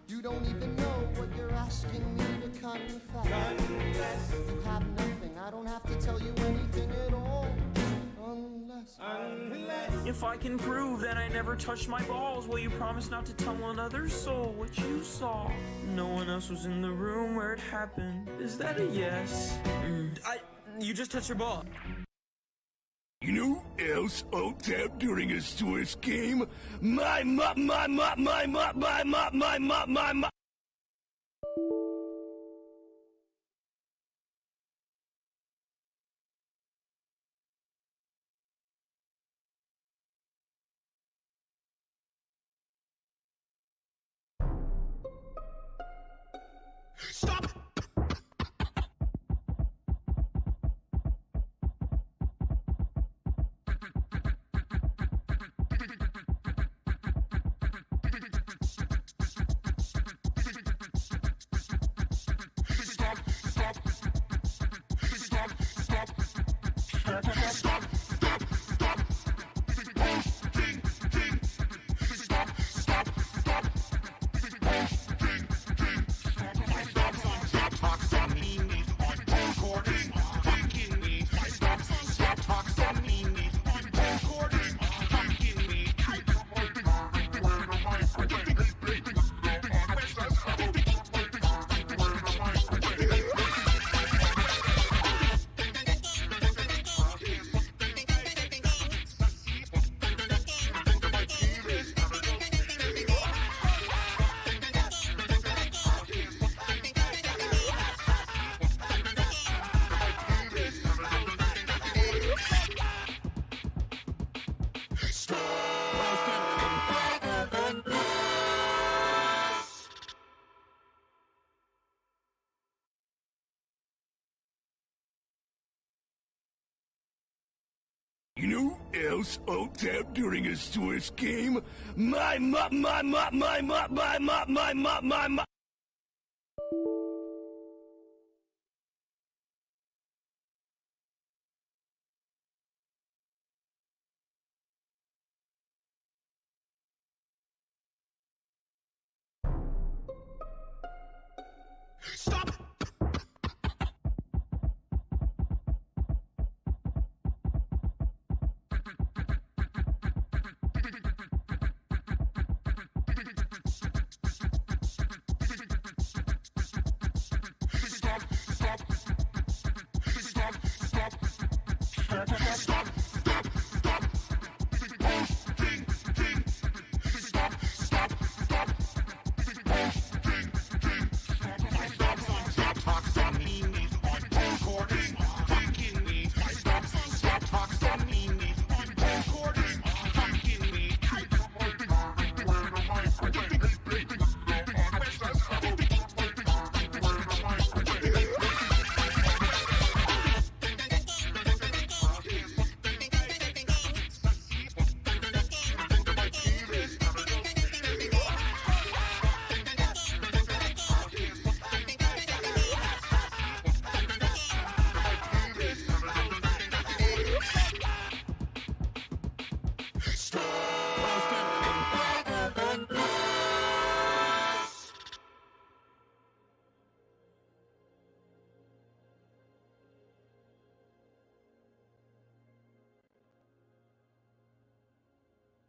You don't even know what you're asking me to confess. You have nothing, I don't have to tell you anything at all. Unless if I can prove that I never touched my balls, will you promise not to tell another soul what you saw? No one else was in the room where it happened. Is that a yes? You just touched your ball. You know who else out there during a Swiss game? My. Stop! You know who else out there during a Swiss game? My. Stop!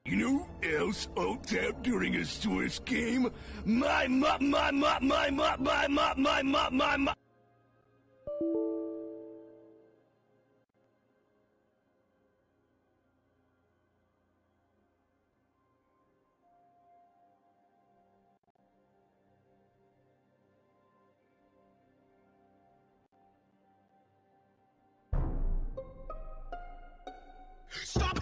You know who else out there during a Swiss game? My. Stop!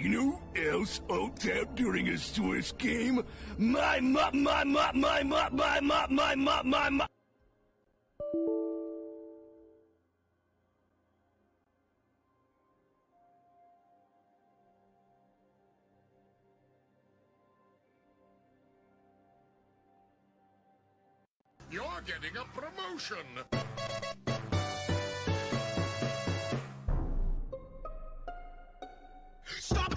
You know who else ults out during a Swiss game? My. You're getting a promotion! Stop!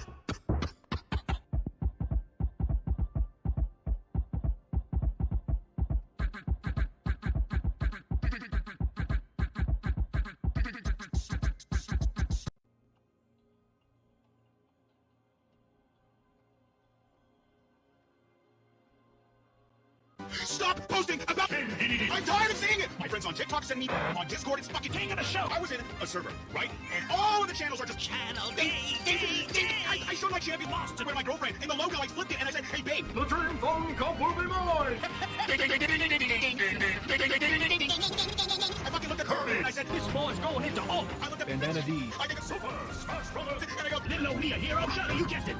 Stop posting about it! I'm tired of seeing it! My friends on TikTok send me on Discord, it's fucking king of the show! I was in a server, right? And all of the channels are just channel ding. I showed my champion lost to my girlfriend, and the logo, I flipped it, and I said, hey babe! The dream phone cup will be mine! I fucking looked at her, and I said, this boy's going into Hulk! I looked at Bandana D. I think it's super Smash Brothers, and I go, little old me, a hero, shut up, you guessed it!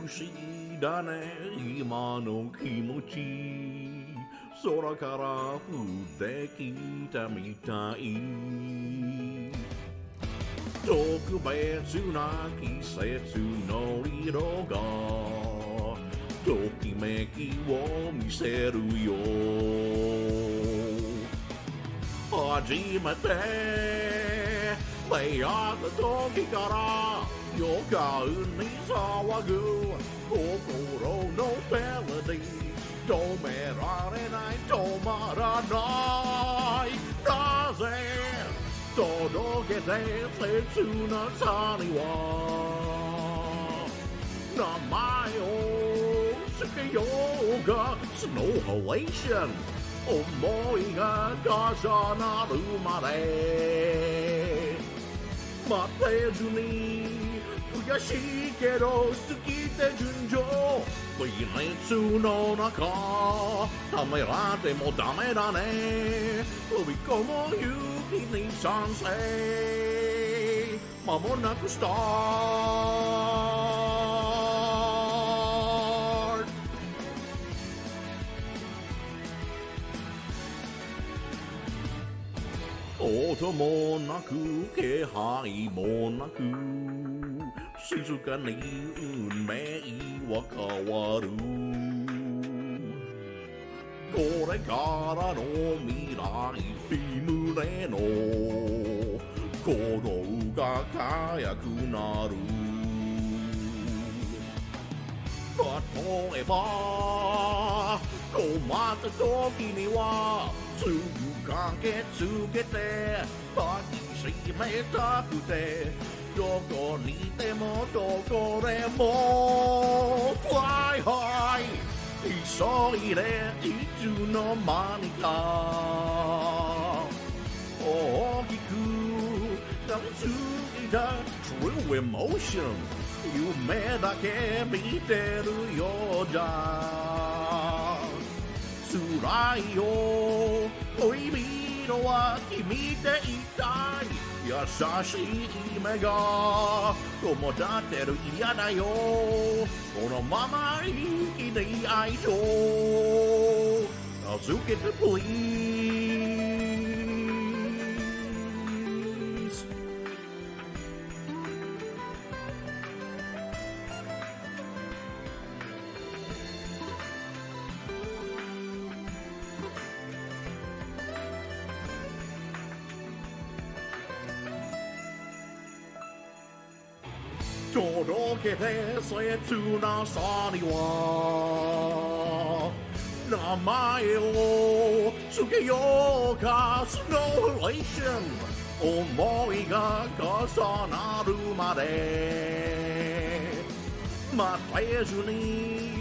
不思議だね今の気持ち空から降ってきたみたい特別な季節の色がときめきを見せるよ初めて出会った時から夜間に騒ぐ心のメロディー止められない止まらないなぜ届けて切なさには名前をつけようがスノーハレーション思いが重なるまで待てずに悔しいけど好きで純情微熱の中ためらってもダメだね飛び込む勇気に賛成間もなくスタート音もなく気配もなく静かに運命は変わるこれからの未来日胸の鼓動が速くなる例えば困った時にはすぐ駆けつけて抱きししめたくてどこにいてもどこでも Fly high 急いでいつの間にか大きく噛みついた True emotion 夢だけ見てるようじゃ辛いよ恋人は君でいたい優しい目が友立てる嫌だよこのまま生きてい愛情預けて please 届けて切なさには名前を付けようか Snow Relation 思いが重なるまで待てずに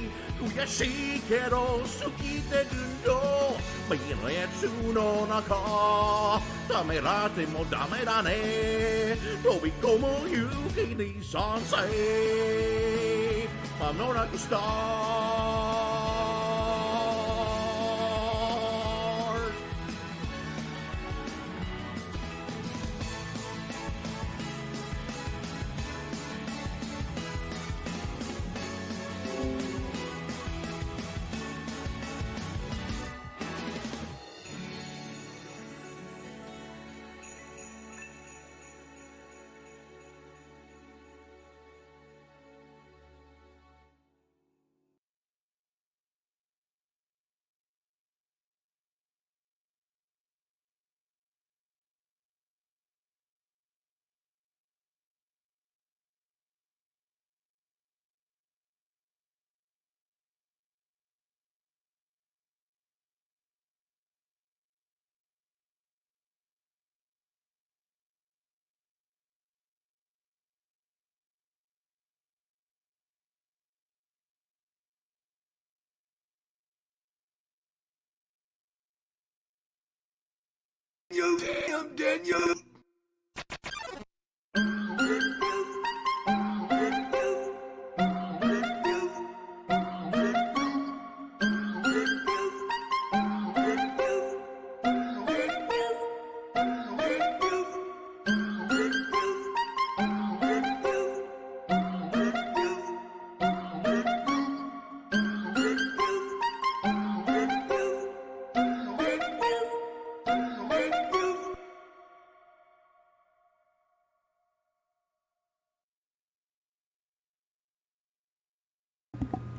悔しいけど好きでずっと微熱の中ためらってもダメだね飛び込む勇気に賛成間もなくスタートYou damn Daniel!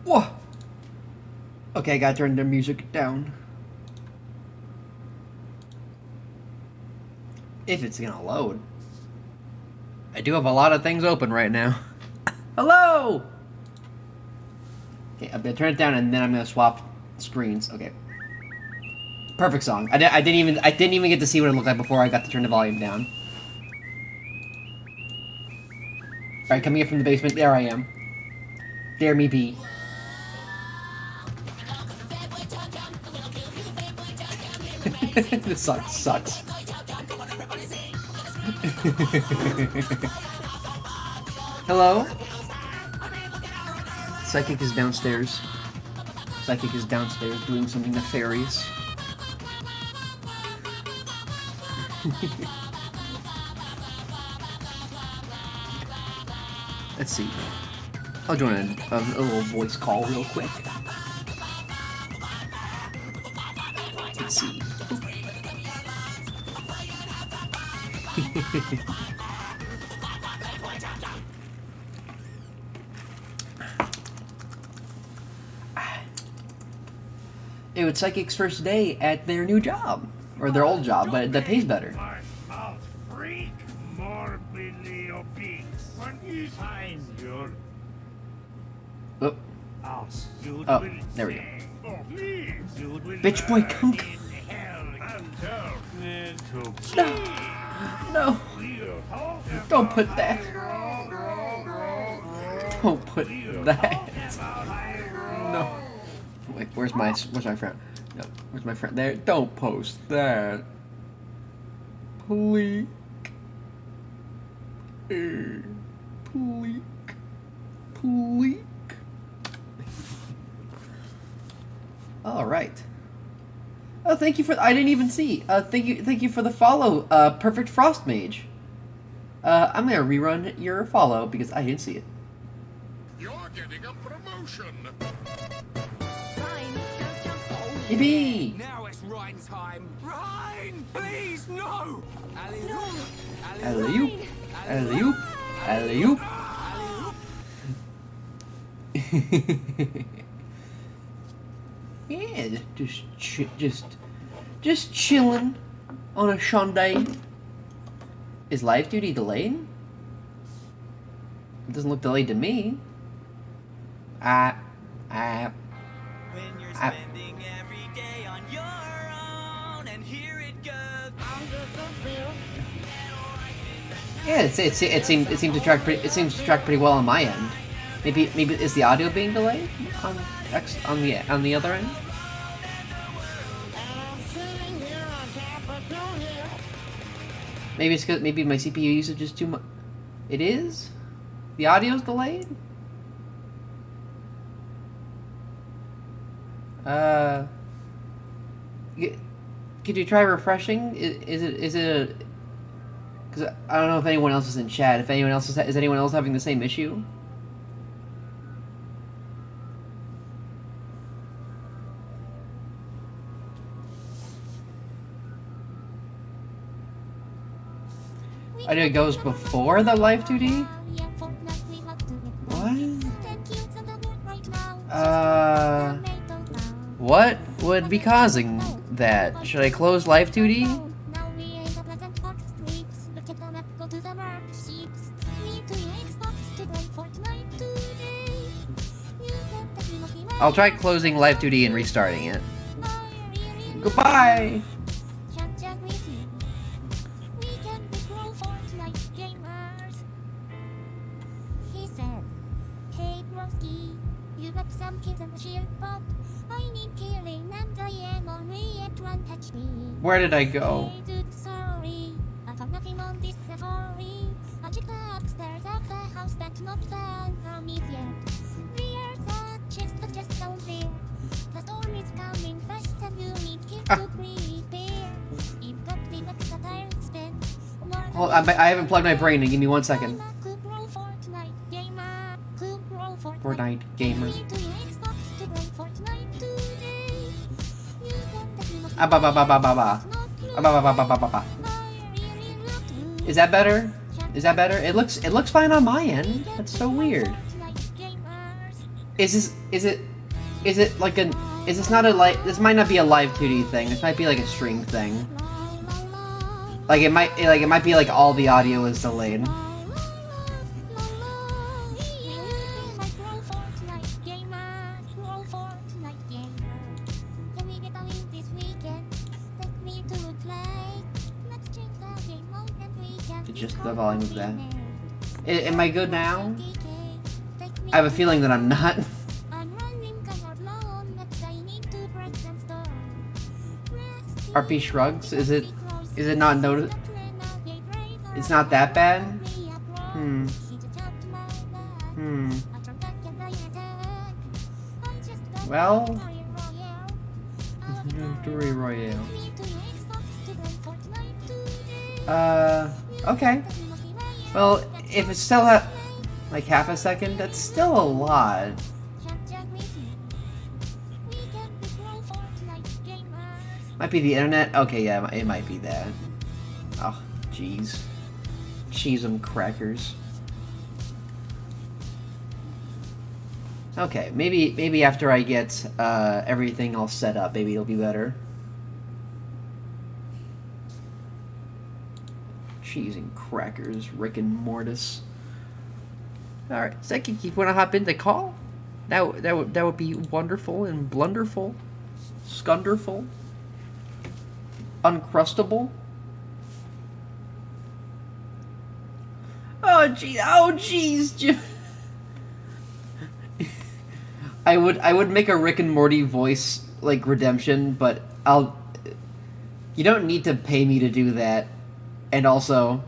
Whoa! Okay, I gotta turn the music down. If it's gonna load. I do have a lot of things open right now. Hello! Okay, I'm gonna turn it down and then I'm gonna swap screens. Okay. Perfect song. I didn't even get to see what it looked like before I got to turn the volume down. Alright, coming in from the basement. There I am. Dare me be. This song sucks. Hello? Psychic is downstairs. Psychic is downstairs doing something nefarious. Let's see. I'll join a little voice call real quick. Let's see. It was Psychic's first day at their new job. Or their old job, but that pays better. Freak morbidly obese. When you find your Oh, there we go. Bitch boy kunk. hell and turn into No. No. Don't put that. Don't put that. No. Wait, where's my friend? No, where's my friend? There. Don't post that. Please. Please. Please. All right. Oh, thank you for. I didn't even see. Thank you for the follow. Perfect Frost Mage. I'm gonna rerun your follow because I didn't see it. You're getting a promotion. Yippee! Now it's Ryan time. Ryan, please, no! Alley-oop. Alley-oop. Alley-oop. Yeah, just chilling on a Sunday. Is live duty delayed? It doesn't look delayed to me. When you're spending every day on your own, and here it goes. Yeah, it seems to track pretty well on my end. Maybe is the audio being delayed on the other end? Maybe it's because maybe my CPU usage is too much. It is? The audio's delayed? Could you try refreshing? Is it? Because I don't know if anyone else is in chat. If anyone else is anyone else having the same issue? I know it goes before the live 2D? What would be causing that? Should I close live 2D? I'll try closing live 2D and restarting it. Goodbye! Where did I go? Well, I haven't plugged my brain in. Give me 1 second. Fortnite gamer. Is that better? Is that better? It looks fine on my end. That's so weird. Is it like an is this not a this might not be a live 2D thing. This might be like a stream thing. Like it might be like all the audio is delayed. Just the volume of that. Am I good now? I have a feeling that I'm not. RP shrugs. Is it not notice? It's not that bad. Well, Victory Royale. Okay. Well, if it's still at like half a second, that's still a lot. Might be the internet. Okay, yeah, it might be that. Oh, jeez. Cheese 'em crackers. Okay, maybe after I get everything all set up, maybe it'll be better. Cheese and crackers, Rick and Mortis. All right, Zeki, you want to hop in the call? That would be wonderful and blunderful, scunderful, uncrustable. Oh, gee. Oh, jeez. I would make a Rick and Morty voice, like, redemption, but you don't need to pay me to do that. And also,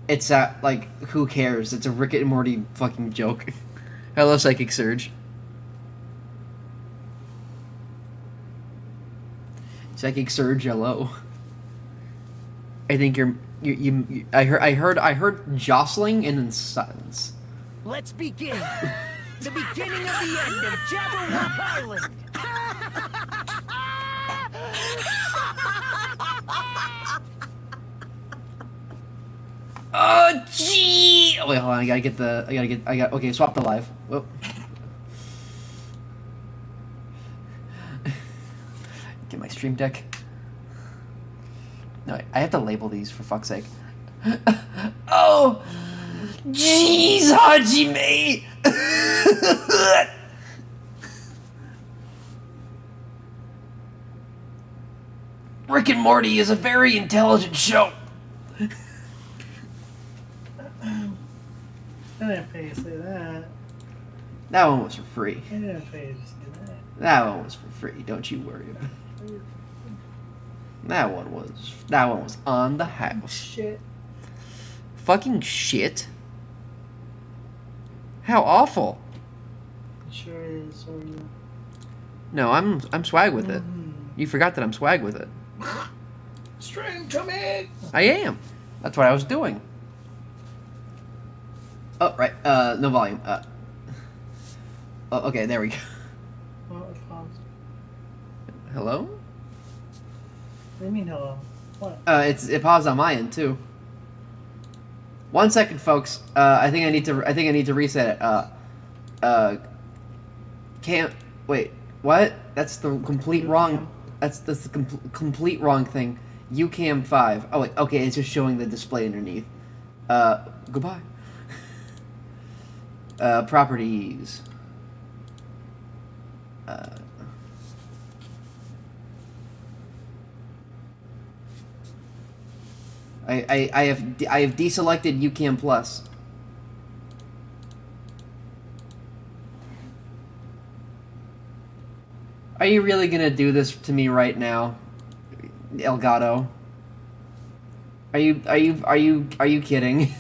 it's like, who cares? It's a Rick and Morty fucking joke. Hello, Psychic Surge. Psychic Surge, hello. I think I heard jostling and then silence. Let's begin. The beginning of the end of Jabberwock Island. Oh, gee! Oh, wait, hold on. Okay, swap the live. Whoop. Get my stream deck. No, I have to label these for fuck's sake. Oh! Jeez, Hajime! Rick and Morty is a very intelligent show. I didn't pay you to say that. That one was for free. I didn't pay you to say that. That one was for free. Don't you worry about it. That one was on the house. Shit. Fucking shit. How awful. It sure is, or you. No, I'm swag with it. You forgot that I'm swag with it. String to me! I am. That's what I was doing. Oh, right. No volume. Oh, okay, there we go. Oh, it paused. Hello? What do you mean hello? What? It paused on my end too. 1 second, folks. I think I need to reset it. Can't wait. What? That's the complete wrong. That's the complete wrong thing. UCam 5. Oh wait. Okay, it's just showing the display underneath. Goodbye. Properties. I have deselected UCam Plus. Are you really gonna do this to me right now, Elgato? Are you kidding?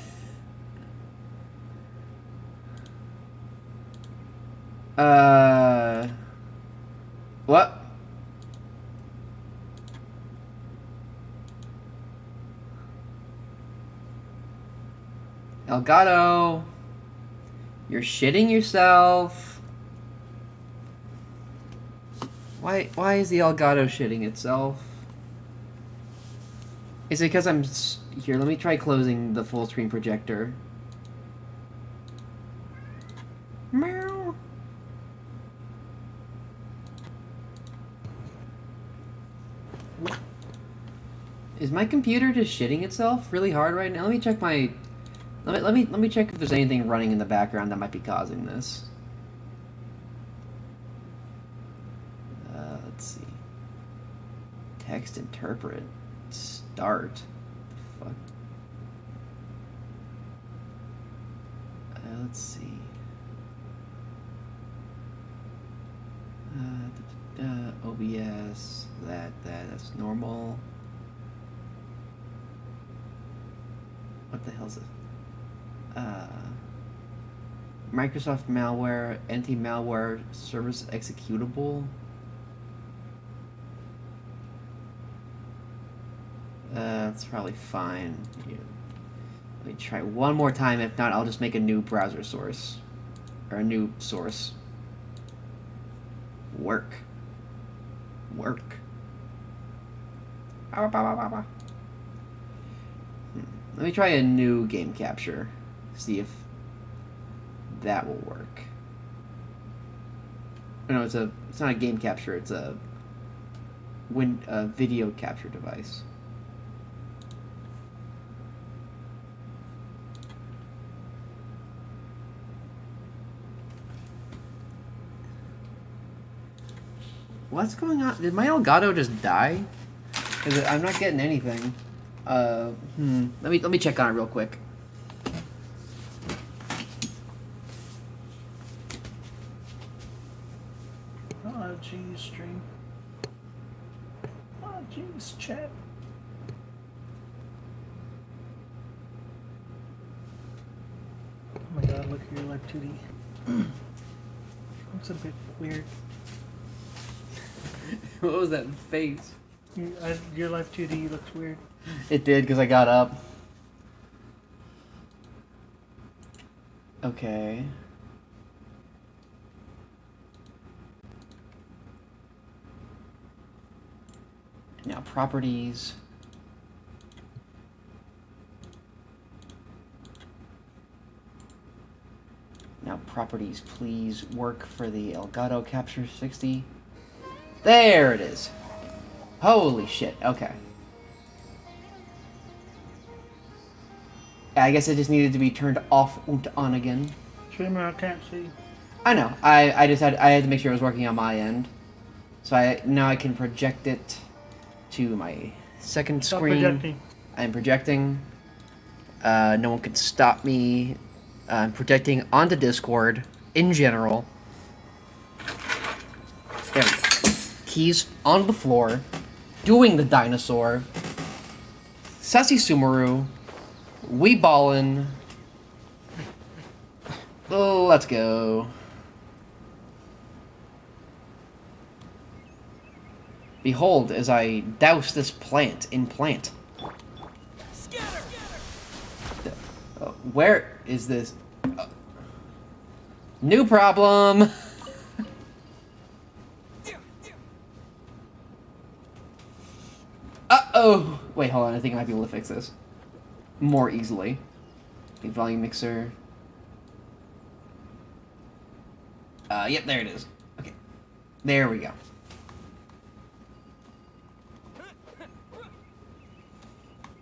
What? Elgato, you're shitting yourself. Why is the Elgato shitting itself? Is it because I'm here? Let me try closing the full screen projector. Meow. Is my computer just shitting itself really hard right now? Let me check my. Let me check if there's anything running in the background that might be causing this. Let's see. Text interpret. Start. The fuck. Let's see. OBS. That's normal. What the hell is it? Microsoft malware, anti-malware service executable. That's probably fine. Here. Let me try one more time. If not, I'll just make a new browser source. Or a new source. Work. Let me try a new game capture. See if that will work. No, it's not a game capture. It's a video capture device. What's going on? Did my Elgato just die? Because I'm not getting anything. Let me check on it real quick. jeez, stream. Oh, jeez, chat. Oh my god, look at your live 2D. Looks a bit weird. What was that face? Your live 2D looks weird. It did, because I got up. Okay. Now properties. Now properties, please work for the Elgato Capture 60. There it is. Holy shit, okay. I guess it just needed to be turned off and on again. Streamer, I can't see. I know. I had to make sure it was working on my end. So now I can project it to my second Stop screen. projecting. I'm projecting. No one can stop me. I'm projecting onto Discord in general. There we go. Keys on the floor. Doing the dinosaur. Sassy Sumeru. We ballin'. Let's go. Behold, as I douse this plant in plant. Where is this? New problem! Uh-oh! Wait, hold on, I think I might be able to fix this. More easily. The volume mixer. Yep, there it is. Okay. There we go.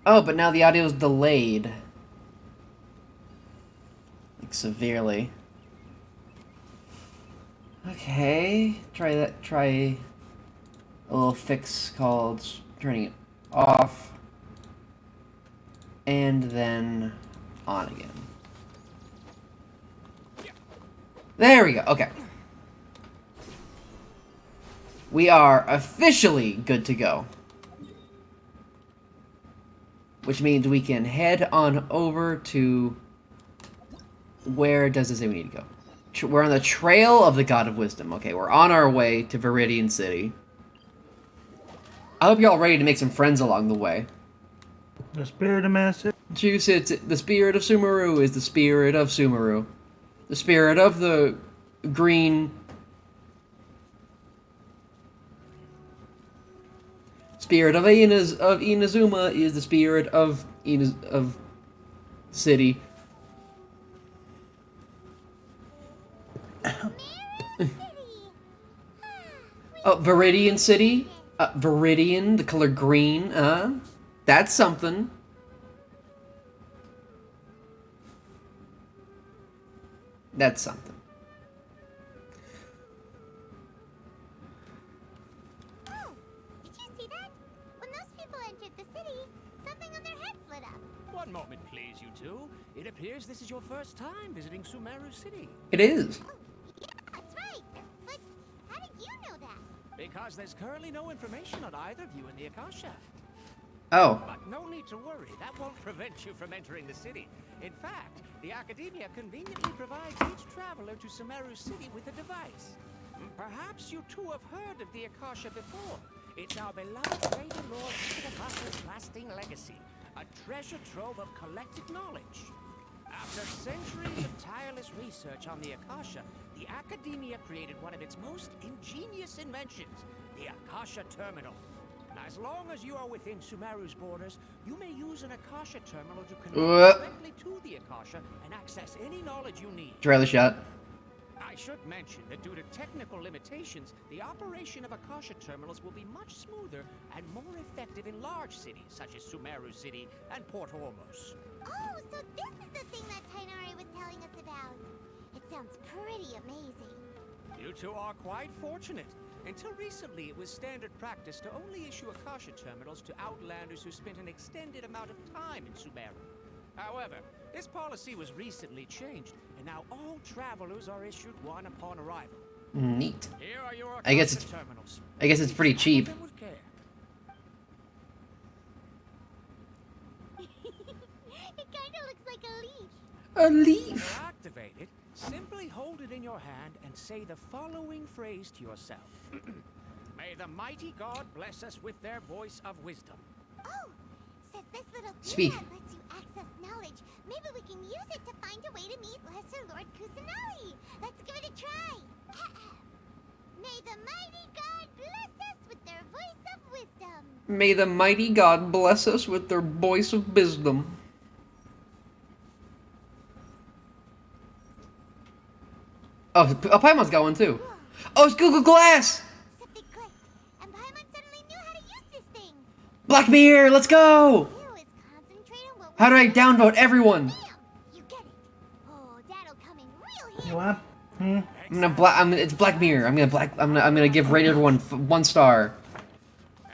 Oh, but now the audio is delayed. Like, severely. Okay. Try that. Try a little fix called turning it off. And then on again. There we go. Okay. We are officially good to go. Which means we can head on over to... Where does it say we need to go? We're on the trail of the God of Wisdom. Okay, we're on our way to Viridian City. I hope you're all ready to make some friends along the way. The spirit of master. Juice, it's the spirit of Sumeru is the spirit of Sumeru. The spirit of the green... Spirit of Inazuma is the spirit of City. Oh, Viridian City? Viridian, the color green, that's something. That's something. Oh, did you see that? When those people entered the city, something on their heads lit up. One moment, please, you two. It appears this is your first time visiting Sumeru City. It is. Oh, yeah, that's right. But how did you know that? Because there's currently no information on either of you in the Akasha. Oh. But no need to worry, that won't prevent you from entering the city. In fact, the Academia conveniently provides each traveler to Sumeru City with a device. Perhaps you two have heard of the Akasha before. It's our beloved Lady Lord Akasha's lasting legacy, a treasure trove of collected knowledge. After centuries of tireless research on the Akasha, the Academia created one of its most ingenious inventions, the Akasha Terminal. As long as you are within Sumeru's borders, you may use an Akasha terminal to connect directly to the Akasha and access any knowledge you need. Trailer shot. I should mention that due to technical limitations, the operation of Akasha terminals will be much smoother and more effective in large cities such as Sumeru City and Port Ormos. Oh, so this is the thing that Tainari was telling us about. It sounds pretty amazing. You two are quite fortunate. Until recently, it was standard practice to only issue Akasha terminals to outlanders who spent an extended amount of time in Sumeru. However, this policy was recently changed, and now all travelers are issued one upon arrival. Neat. Here are your I guess Akasha it's terminals. pretty cheap. Handle them with care. It kinda looks like a leaf. A leaf. To activate it, simply hold it in your hand and say the following phrase to yourself. May the mighty God bless us with their voice of wisdom. Oh, says this little Speak. keypad lets you access knowledge. Maybe we can use it to find a way to meet Lesser Lord Kusanali. Let's give it a try. May the mighty God bless us with their voice of wisdom. May the mighty God bless us with their voice of wisdom. Oh, Paimon's got one too. Oh, it's Google Glass! Something clicked, and Paimon suddenly knew how to use this thing. Black Mirror, let's go! You is concentrate on what How do I we downvote everyone? Bam! You get it. Oh, that'll come in real handy. What? Hmm? It's Black Mirror. I'm gonna give Rated 1 star.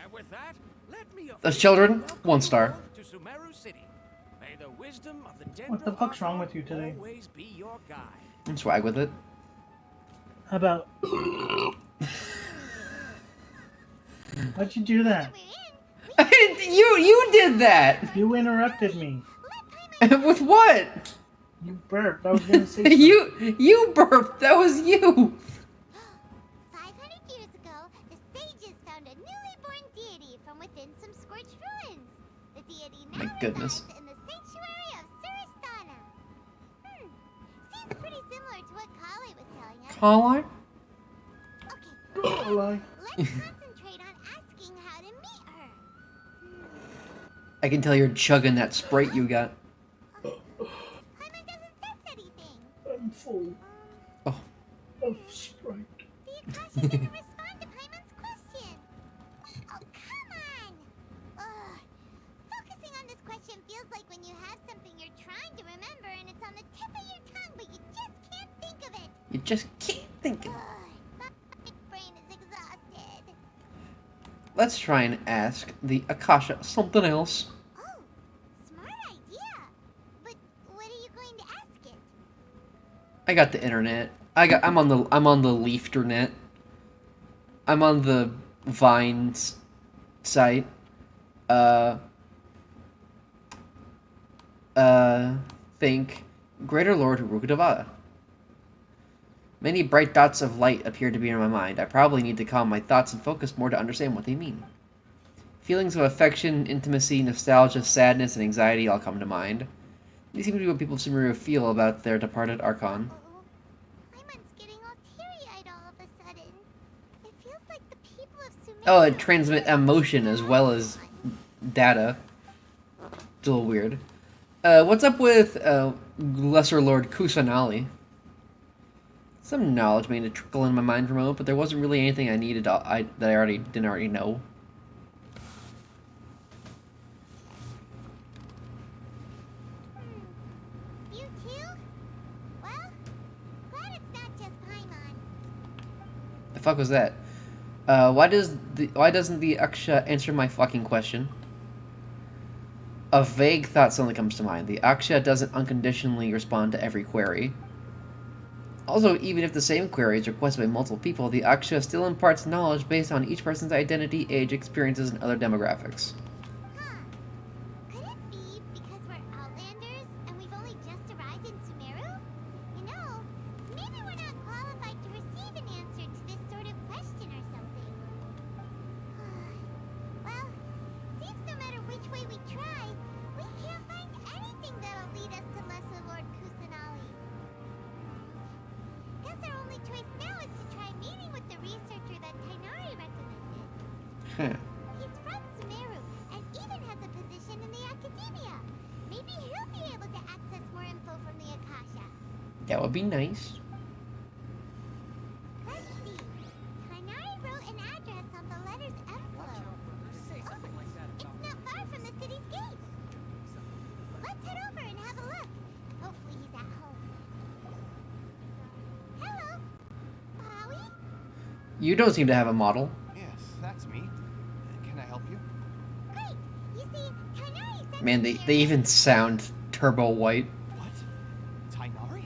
And with that, let me Those children, welcome 1 you star. all to Sumeru City. May the wisdom of the What the gentle fuck's wrong Arcon with you today? always be your guide. And swag with it. How about... Why'd you do that? We're in. You did that. You interrupted me. With what? You burped. I was gonna say something. You burped. That was you. 500 years ago, the sages found a newly born deity from within some scorched ruins. The deity now My goodness. resides in the sanctuary of Suristana. Seems pretty similar to what Kale was telling us. Caller? Okay, Oh, lie. let's concentrate on asking how to meet her. I can tell you're chugging that Sprite you got. Paimon doesn't sense anything. I'm full Oh. of Sprite. The Akasha didn't respond to Paimon's question. Oh, come on! Ugh. Focusing on this question feels like when you have something you're trying to remember and it's on the tip of your tongue, but you just can't think of it. You just can't think of it. Ugh. My brain is exhausted. Let's try and ask the Akasha something else. Oh, smart idea. But what are you going to ask it? I got the internet. I'm on the Leafternet. I'm on the Vines site. Think Greater Lord Rukadavada. Many bright dots of light appear to be in my mind. I probably need to calm my thoughts and focus more to understand what they mean. Feelings of affection, intimacy, nostalgia, sadness, and anxiety all come to mind. These seem to be what people of Sumeru feel about their departed Arcon. Paimon's getting all teary-eyed all of a sudden. It feels like the people of Sumeru... Oh, it transmits emotion as well as data. It's a little weird. What's up with Lesser Lord Kusanali? Some knowledge made a trickle in my mind for a moment, but there wasn't really anything I needed that I didn't already know. You too? Well, glad it's not just Paimon. The fuck was that? Why doesn't the Aksha answer my fucking question? A vague thought suddenly comes to mind. The Aksha doesn't unconditionally respond to every query. Also, even if the same query is requested by multiple people, the Aksha still imparts knowledge based on each person's identity, age, experiences, and other demographics. Huh. Could it be because we're Outlanders and we've only just arrived in Sumeru? You know, maybe we're not qualified to receive an answer to this sort of question or something. Well, seems no matter which way we try, we can't find anything that'll lead us to Lesser Lord Kusanali. Guess our only choice now is to try meeting with the researcher that Tainari recommended. Huh. He's from Sumeru and even has a position in the academia. Maybe he'll be able to access more info from the Akasha. That would be nice. Let's see. Tainari wrote an address on the letter's envelope. Oh, it's not far from the city's gate. Let's head over and have a look. Hopefully he's at home. Hello, Bowie? You don't seem to have a model. Yes, that's me. Can I help you? Great. You see, Tainari sent Man, me they here. even sound turbo white. What? Tainari?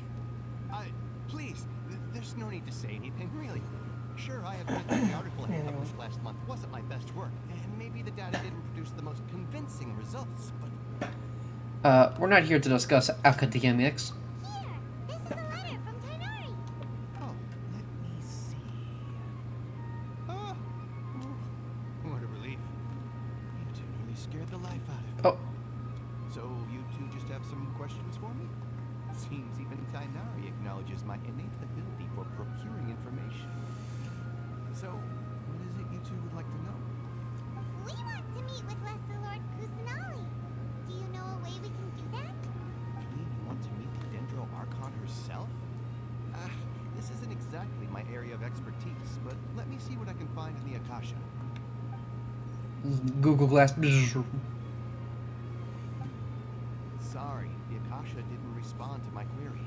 Please, there's no need to say anything, really. results, but We're not here to discuss academics. Here, this is a letter from Tainari. oh, let me see. Oh, what a relief. You two nearly scared the life out of me. Oh, So you two just have some questions for me? Seems even Tainari acknowledges my innate ability for procuring information. So, what is it you two would like to know? We want to meet with Lesser Lord Kusanali. Do you know a way we can do that? You mean you want to meet the Dendro Archon herself? This isn't exactly my area of expertise, but let me see what I can find in the Akasha. Google Glass. Sorry, the Akasha didn't respond to my query.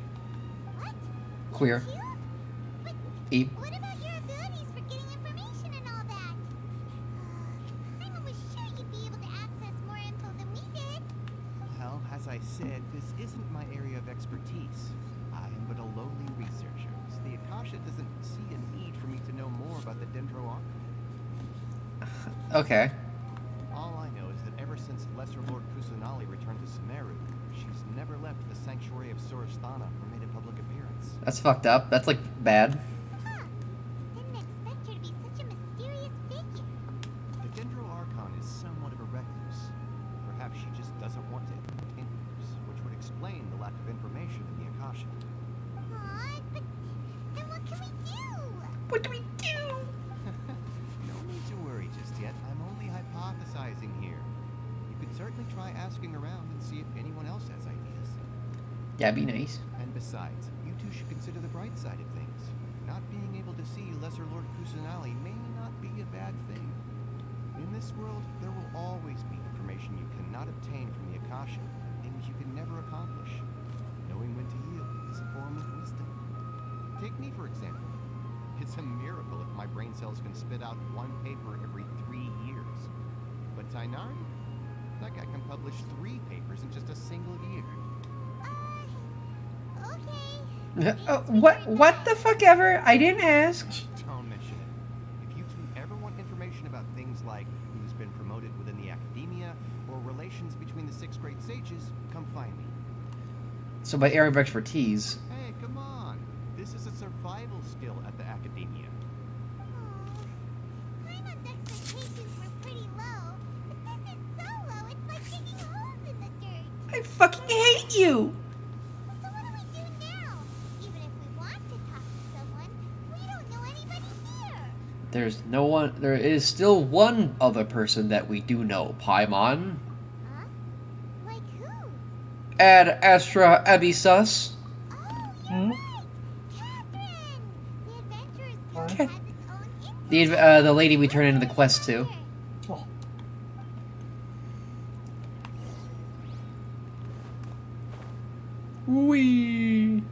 What? Queer. You? But E. what about your abilities for getting information and all that? Paimon was sure you'd be able to access more info than we did. Well, as I said, this isn't my area of expertise. I am but a lowly researcher, so the Akasha doesn't see a need for me to know more about the Dendro Archon. Okay. All I know is that ever since Lesser Lord Kusanali returned to Sumeru, she's never left the Sanctuary of Sorasthana or made a public appearance. That's fucked up. That's like bad. Huh. Didn't expect her to be such a mysterious figure. The Dendro Archon is somewhat of a recluse. Perhaps she just doesn't want to entertain others, which would explain the lack of information in the Akasha. Aw, but then what can we do? What do we do? No need to worry just yet. I'm only hypothesizing here. You could certainly try asking around and see if anyone else has ideas. That'd be nice. And besides, you two should consider the bright side of things. Not being able to see Lesser Lord Kusanali may not be a bad thing. In this world, there will always be information you cannot obtain from the Akasha, and things you can never accomplish. Knowing when to yield is a form of wisdom. Take me, for example. It's a miracle if my brain cells can spit out one paper every 3 years. But Tainari? That guy can publish 3 papers in just a single year. Okay. What the fuck ever? I didn't ask. Don't mention it. If you two ever want information about things like who's been promoted within the academia or relations between the 6th grade sages, come find me. So by area of expertise. Hey, come on. This is a survival skill at the academia. Paimon's expectations were pretty low, but this is so low, it's like digging holes in the dirt. I fucking hate you. So what do we do now? Even if we want to talk to someone, we don't know anybody here. There's no one. There is still one other person that we do know, Paimon. Huh? Like who? Ad Astra Abyssus. Oh, you're right! Catherine! The Adventurers Guild has its own The lady we turn into the quest to. Oh, Wee.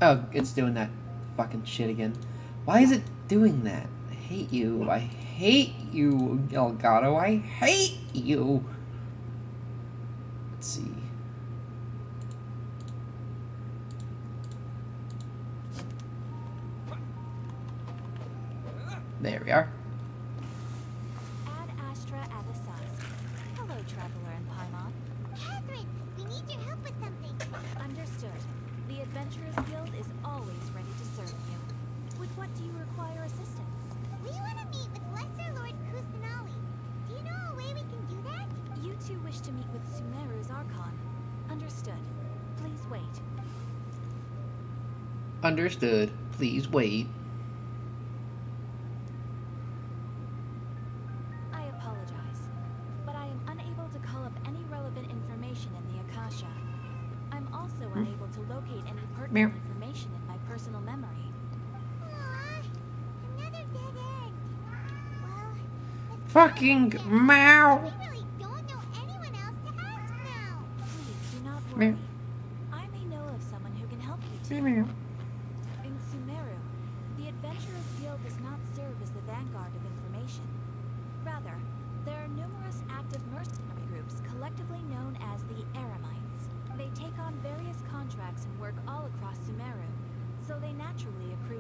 Oh, it's doing that fucking shit again. Why is it doing that? I hate you. I hate you, Elgato. I hate you. Let's see. There we are. Ad Astra Abyssus. Hello, Traveler and Paimon. Catherine, we need your help with something. Understood. The Adventurers Guild is always ready to serve you. With what do you require assistance? We want to meet with Lesser Lord Kusanali. Do you know a way we can do that? You two wish to meet with Sumeru's Arcon. Understood. Please wait. Understood. Please wait. I apologize, but I am unable to call up any relevant information in the Akasha. I'm also unable to locate any pertinent information in my personal memory. Aw, another dead end. Well, if Fucking meow. we really don't know anyone else to ask now. Please do not worry. I may know of someone who can help you too. In Sumeru, the Adventurers Guild does not serve as the vanguard of information. Rather, there are numerous active mercenary groups collectively known as the Eremites. They take on various contracts and work all across Sumeru, so they naturally accrue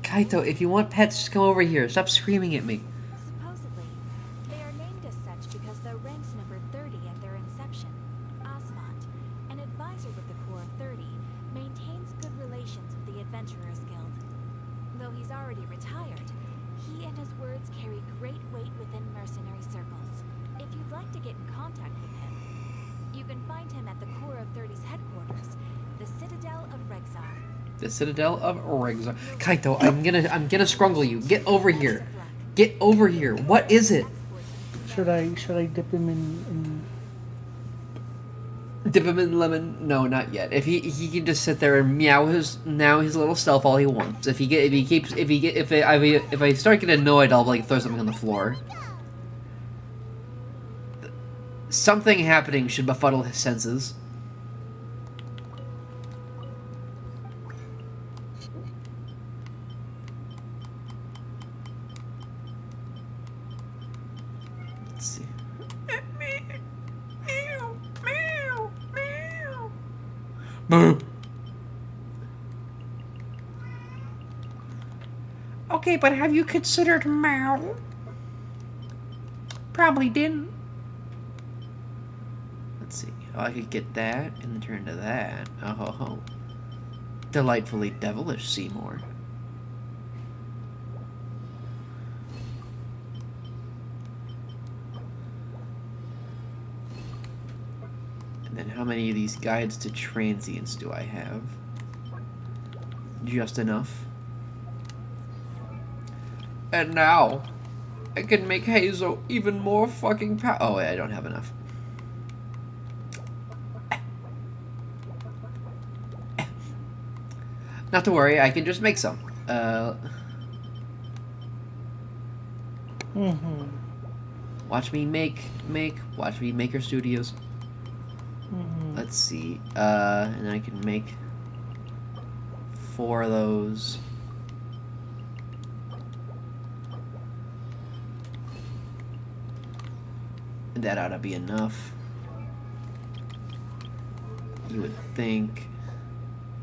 Kaito, if you want pets, just come over here. Stop screaming at me. Supposedly, they are named as such because their ranks numbered 30 at their inception. Osmond, an advisor with the Corps of 30, maintains good relations with the Adventurers Guild. Though he's already retired, he and his words carry great weight within mercenary circles. If you'd like to get in contact with him, you can find him at the Corps of 30's headquarters, the Citadel of Rexar. The Citadel of Rexar. Kaito, I'm gonna scrungle you. Get over here. Get over here. What is it? Should I dip him in Dip him in lemon? No, not yet. If he can just sit there and meow his little self all he wants. If I start getting annoyed, I'll like throw something on the floor. Something happening should befuddle his senses. Let's see. Boo. Okay, but have you considered meow? Probably didn't. Let's see. Oh, I could get that and then turn to that. Oh ho ho. Delightfully devilish, Seymour. And then how many of these guides to transients do I have? Just enough. And now, I can make Hazel even more fucking oh wait, I don't have enough. Not to worry, I can just make some. Watch me make watch me Maker Studios. Let's see, and I can make 4 of those. That ought to be enough. You would think.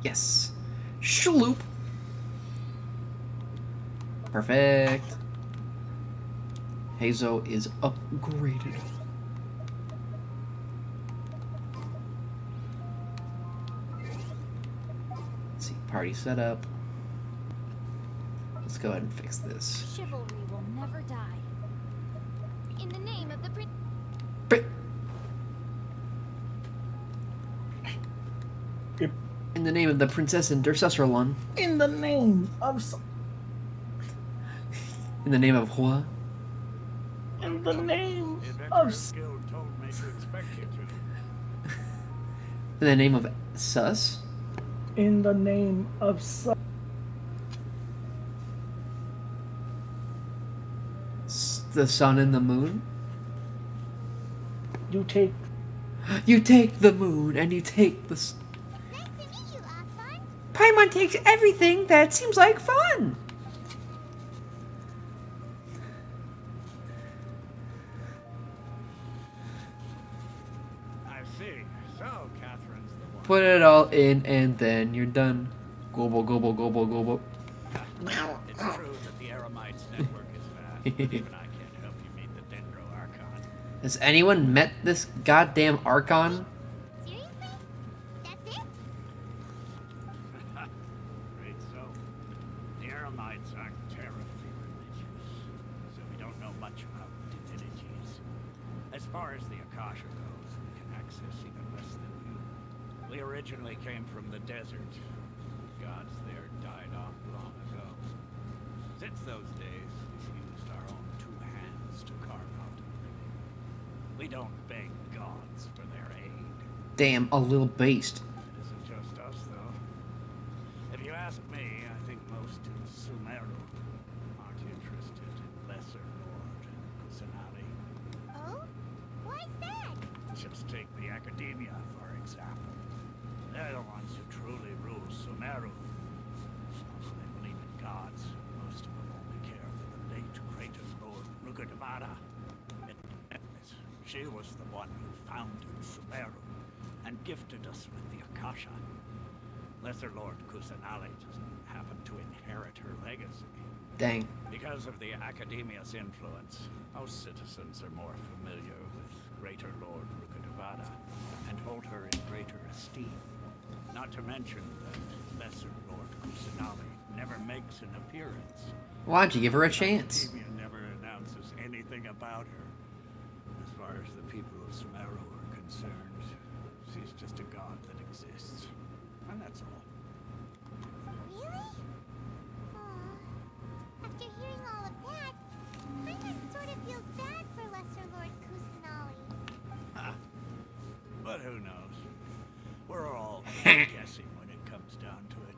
Yes. Shloop. Perfect. Hazo is upgraded. Let's see, party setup. Let's go ahead and fix this. Chivalry will never die. In the name of the In the name of the Princess and Dursusserlon. in the name of In the name of Hua. in the name of In the name of Sus. in the name of The sun and the moon. you take You take the moon and you take the. Paimon takes everything that seems like fun. I see. So, Catherine's the one. Put it all in and then you're done. Gobble, gobble, gobble, gobble. It's true that the Eremites network is vast, but even I can't help you meet the Dendro Arcon. Has anyone met this goddamn Arcon? Seriously? That's it? Right, so the Eremites aren't terribly religious, so we don't know much about divinities. As far as the Akasha goes, we can access even less than you. We originally came from the desert. The gods there died off long ago. Since those days, we've used our own 2 hands to carve out a living. We don't beg gods for their aid. Damn, a little based. It isn't just us, though. If you ask me, I think most in Sumeru aren't interested in Lesser Lord Kusanali. Oh? Why's that? Just take the Academia, for example. They're the ones who truly rule Sumeru. Although they believe in gods, most of them only care for the late great Lord Rugadavada. She was the one who founded Sumeru and gifted us with the Akasha. Lesser Lord Kusanali doesn't happen to inherit her legacy. Dang. Because of the Academia's influence, most citizens are more familiar with Greater Lord Rukadevada and hold her in greater esteem. Not to mention that Lesser Lord Kusanali never makes an appearance. Why don't you give her a chance? Academia never announces anything about her. As far as the people of Sumeru are concerned, she's just a god that exists. And that's all. Really? Aw. After hearing all of that, Paimon sort of feels bad for Lesser Lord Kusanali. But who knows? We're all guessing when it comes down to it.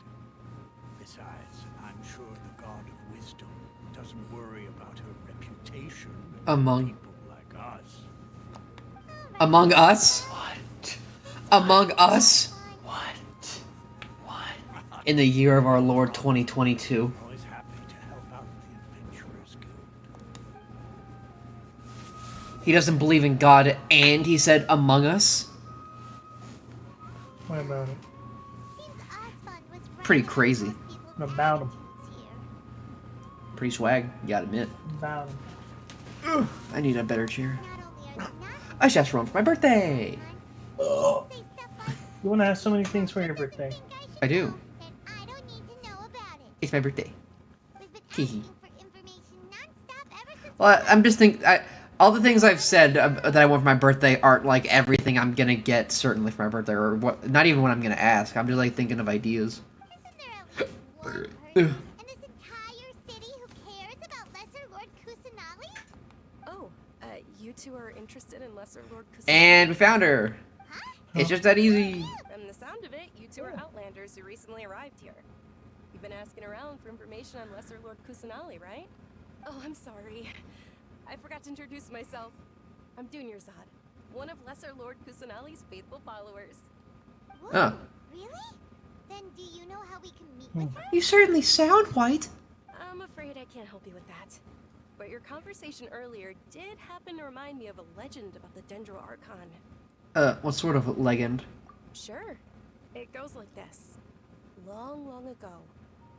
Besides, I'm sure the god of wisdom doesn't worry about her reputation Among people like us. among us? What? Among us? What? What? In the year of our Lord 2022. Always happy to help out the Adventurers Guild. He doesn't believe in God and he said among us? What about it? Seems Osfond was right Pretty crazy. about most people's What about him? attitudes here. Pretty swag, you gotta admit. About him. Ugh, I need a better chair. Not only are they not I should ask for one for my birthday. Paimon, they say stuff like, You want to ask so many things for your birthday. "Think I should I do. know, then I don't need to know about it." It's my birthday. We've been Hee asking hee. for information nonstop ever since Well, I'm just thinking. All the things I've said that I want for my birthday aren't like everything I'm gonna get certainly for my birthday, or what. Not even what I'm gonna ask. I'm just like thinking of ideas. Isn't there at least one person Ugh. in this entire city who cares about Lesser Lord Kusanali? Oh, you two are interested in Lesser Lord Kusanali? And we found her. It's just that easy. From the sound of it, you two are Outlanders who recently arrived here. You've been asking around for information on Lesser Lord Kusanali, right? Oh, I'm sorry. I forgot to introduce myself. I'm Dunyarzad, one of Lesser Lord Kusanali's faithful followers. Whoa, Oh. really? Then do you know how we can meet with her? You certainly sound white. I'm afraid I can't help you with that. But your conversation earlier did happen to remind me of a legend about the Dendro Arcon. What sort of legend? Sure. It goes like this. Long, long ago,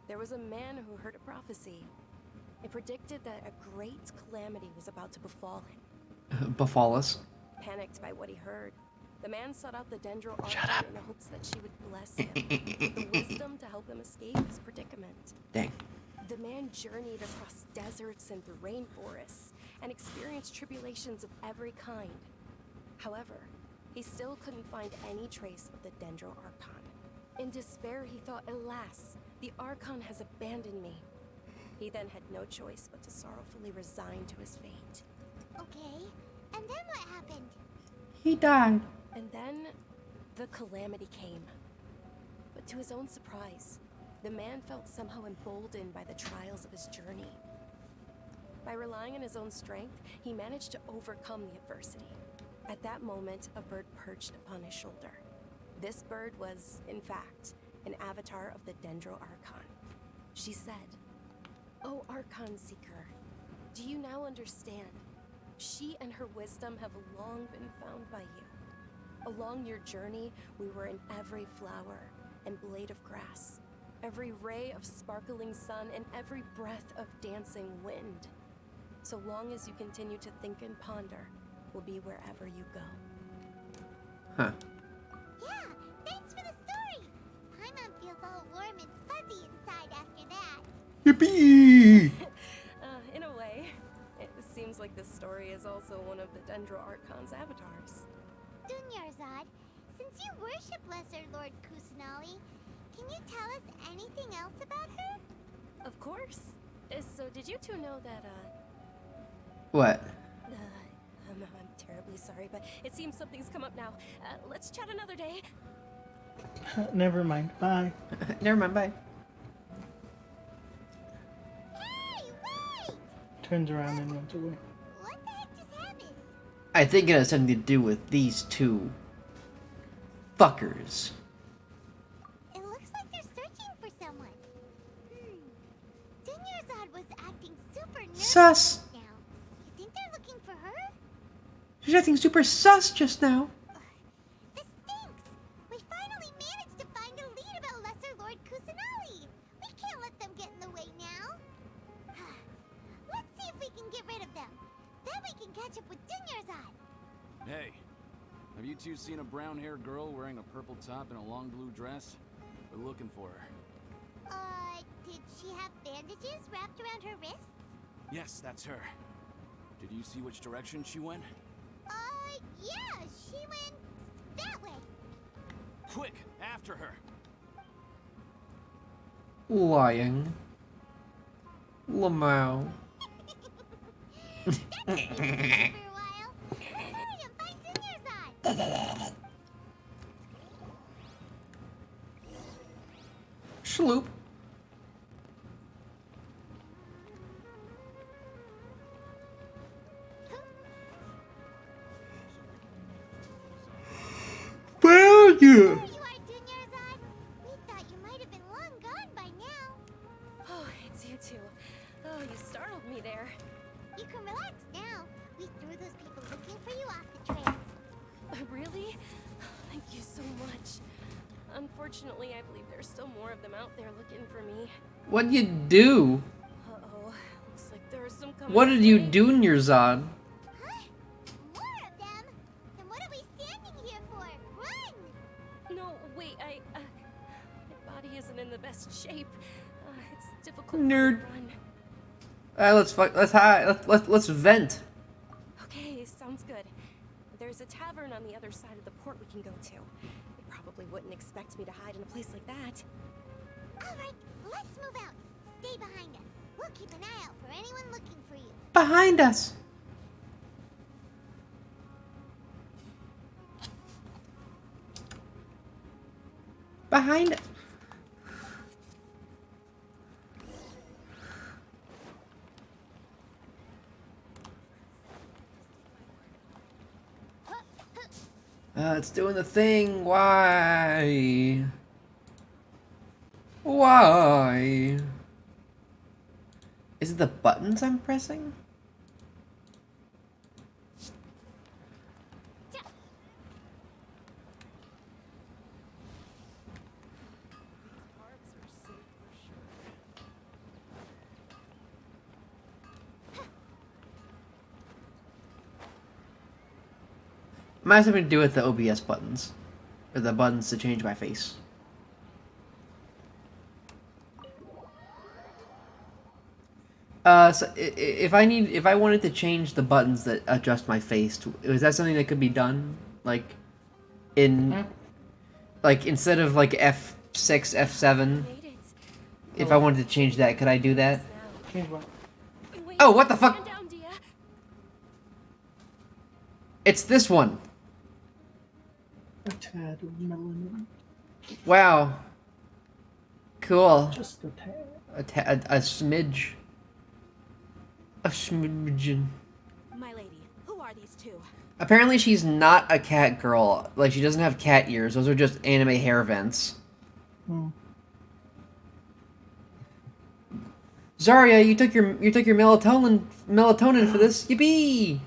there was a man who heard a prophecy. It predicted that a great calamity was about to befall him. Befall us. Panicked by what he heard, the man sought out the Dendro Arcon in the hopes that she would bless him with the wisdom to help him escape his predicament. Dang. The man journeyed across deserts and through rainforests and experienced tribulations of every kind. However, he still couldn't find any trace of the Dendro Arcon. In despair, he thought, alas, the Archon has abandoned me. He then had no choice but to sorrowfully resign to his fate. Okay, and then what happened? He died. And then, the calamity came. But to his own surprise, the man felt somehow emboldened by the trials of his journey. By relying on his own strength, he managed to overcome the adversity. At that moment, a bird perched upon his shoulder. This bird was, in fact, an avatar of the Dendro Archon. She said, "O Archon Seeker, do you now understand? She and her wisdom have long been found by you. Along your journey, we were in every flower and blade of grass, every ray of sparkling sun, and every breath of dancing wind. So long as you continue to think and ponder, we'll be wherever you go." Huh. Yeah, thanks for the story. Paimon feels all warm and fuzzy inside after that. Yippee! In a way, it seems like this story is also one of the Dendro Archon's avatars. Dunyarzad, since you worship Lesser Lord Kusanali, can you tell us anything else about her? Of course. So did you two know that, What? I'm terribly sorry, but it seems something's come up now. Let's chat another day. Never mind. Bye. Never mind, bye. Hey, wait! Turns around and runs away. What the heck just happened? I think it has something to do with these two fuckers. It looks like they're searching for someone. Dunyarzad was acting super nervous Sus. just now. You think they're looking for her? She's acting super sus just now. This stinks. We finally managed to find a lead about Lesser catch up with Dunyarzad. Hey, have you two seen a brown-haired girl wearing a purple top and a long blue dress? We're looking for her. Did she have bandages wrapped around her wrists? Yes, that's her. Did you see which direction she went? Yeah, she went that way. Quick, after her. Lying. Lamau. That's been for a while. Let's hurry and find Dunyarzad. Schloop. Well, yeah. There you are, Dunyarzad. We thought you might have been long gone by now. Oh, it's you two. Oh, you startled me there. You can relax now. We threw those people looking for you off the trail. Really? Thank you so much. Unfortunately, I believe there's still more of them out there looking for me. What'd you do? Uh-oh. Looks like there are some coming. What did you do in your Zod? Huh? More of them? Then what are we standing here for? Run! No, wait, my body isn't in the best shape. It's difficult Nerd. to run. Let's vent. Okay, sounds good. There's a tavern on the other side of the port we can go to. They probably wouldn't expect me to hide in a place like that. Alright, let's move out. Stay behind us. We'll keep an eye out for anyone looking for you. Behind us. Behind us. It's doing the thing. Why? Why? Is it the buttons I'm pressing? Might have something to do with the OBS buttons. Or the buttons to change my face. So if I wanted to change the buttons that adjust my face, is that something that could be done? Like, instead of like F6, F7, if I wanted to change that, could I do that? Oh, what the fuck? It's this one. A tad of melanin. Wow. Cool. Just a tad. A smidge. A smidgen. My lady, who are these two? Apparently she's not a cat girl. Like, she doesn't have cat ears. Those are just anime hair vents. Zarya, you took your melatonin for this. Yippee!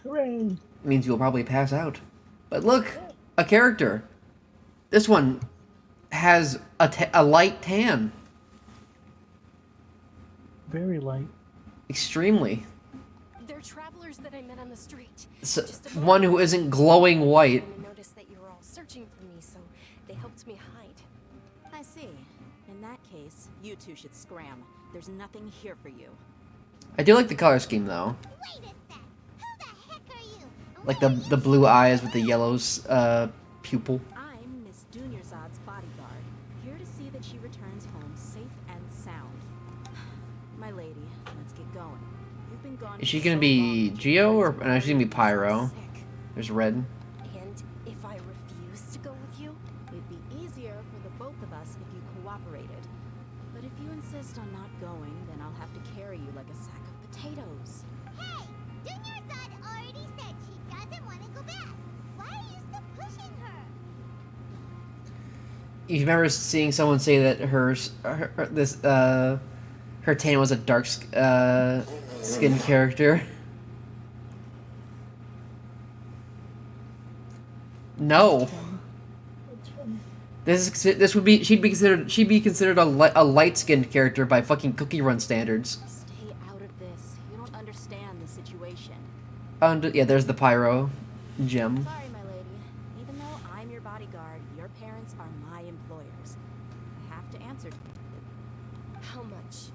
Hooray! Means you'll probably pass out. But look, a character. This one has a light tan. Very light. Extremely. They're travelers that I met on the street. So, one who isn't glowing white. I noticed that you were all searching for me, so they helped me hide. I see. In that case, you two should scram. There's nothing here for you. I do like the color scheme though. Wait a sec. Who the heck are you? Like the blue eyes with the yellows pupil. I'm Miss Dunyarzad's bodyguard, here to see that she returns home safe and sound. My lady, let's get going. You've been gone. Is she gonna be Geo or no? She's gonna be Pyro. There's Red. And if I refuse to go with you? It'd be easier for the both of us if you cooperated. But if you insist on not going, then I'll have to carry you like a sack of potatoes. Hey, Dunyarzad already said she doesn't want to go back. Why are you still pushing her? You remember seeing someone say that her tan was a dark skinned character? No. This would be she'd be considered a light skinned character by fucking Cookie Run standards. Stay out of this. You don't understand the situation. Yeah, there's the pyro gem. Sorry, my lady. Even though I'm your bodyguard, your parents are my employers. I have to answer. How much?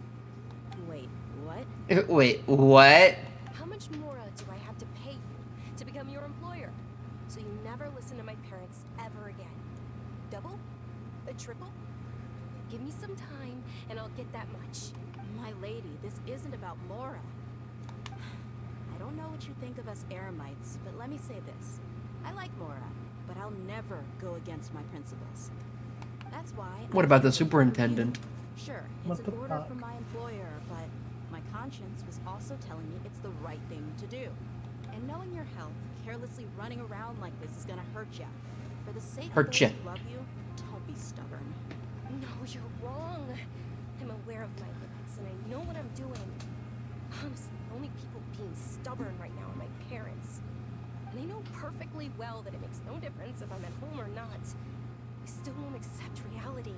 Wait, what? Wait, what? How much more do I have to pay you to become your employer? So you never listen to my parents ever again. Double? A triple? Give me some time and I'll get that much. My lady, this isn't about Mora. I don't know what you think of us Eremites, but let me say this. I like Mora, but I'll never go against my principles. That's why... What about the superintendent? Sure, What it's the an order fuck? from my employer, but my conscience was also telling me it's the right thing to do. And knowing your health, carelessly running around like this is gonna hurt you. For the sake of those who love you, don't be stubborn. No, you're wrong. I'm aware of my limits and I know what I'm doing. Honestly, the only people being stubborn right now are my parents. And they know perfectly well that it makes no difference if I'm at home or not. They still won't accept reality.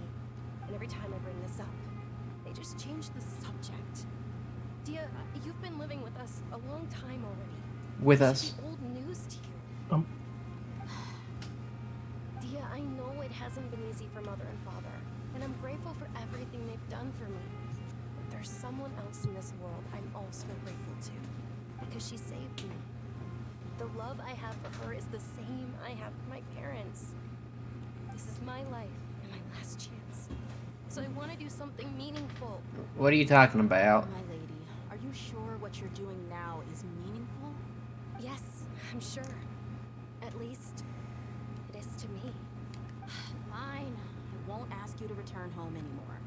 And every time I bring this up, they just change the subject. Dia, you've been living with us a long time already. With This us. should be old news to you. Dia, I know it hasn't been easy for Mother and Father, and I'm grateful for everything they've done for me. But there's someone else in this world I'm also grateful to, because she saved me. The love I have for her is the same I have for my parents. This is my life and my last chance. So I want to do something meaningful. What are you talking about? My lady, are you sure what you're doing now is meaningful? Yes, I'm sure. At least, it is to me. Fine. I won't ask you to return home anymore.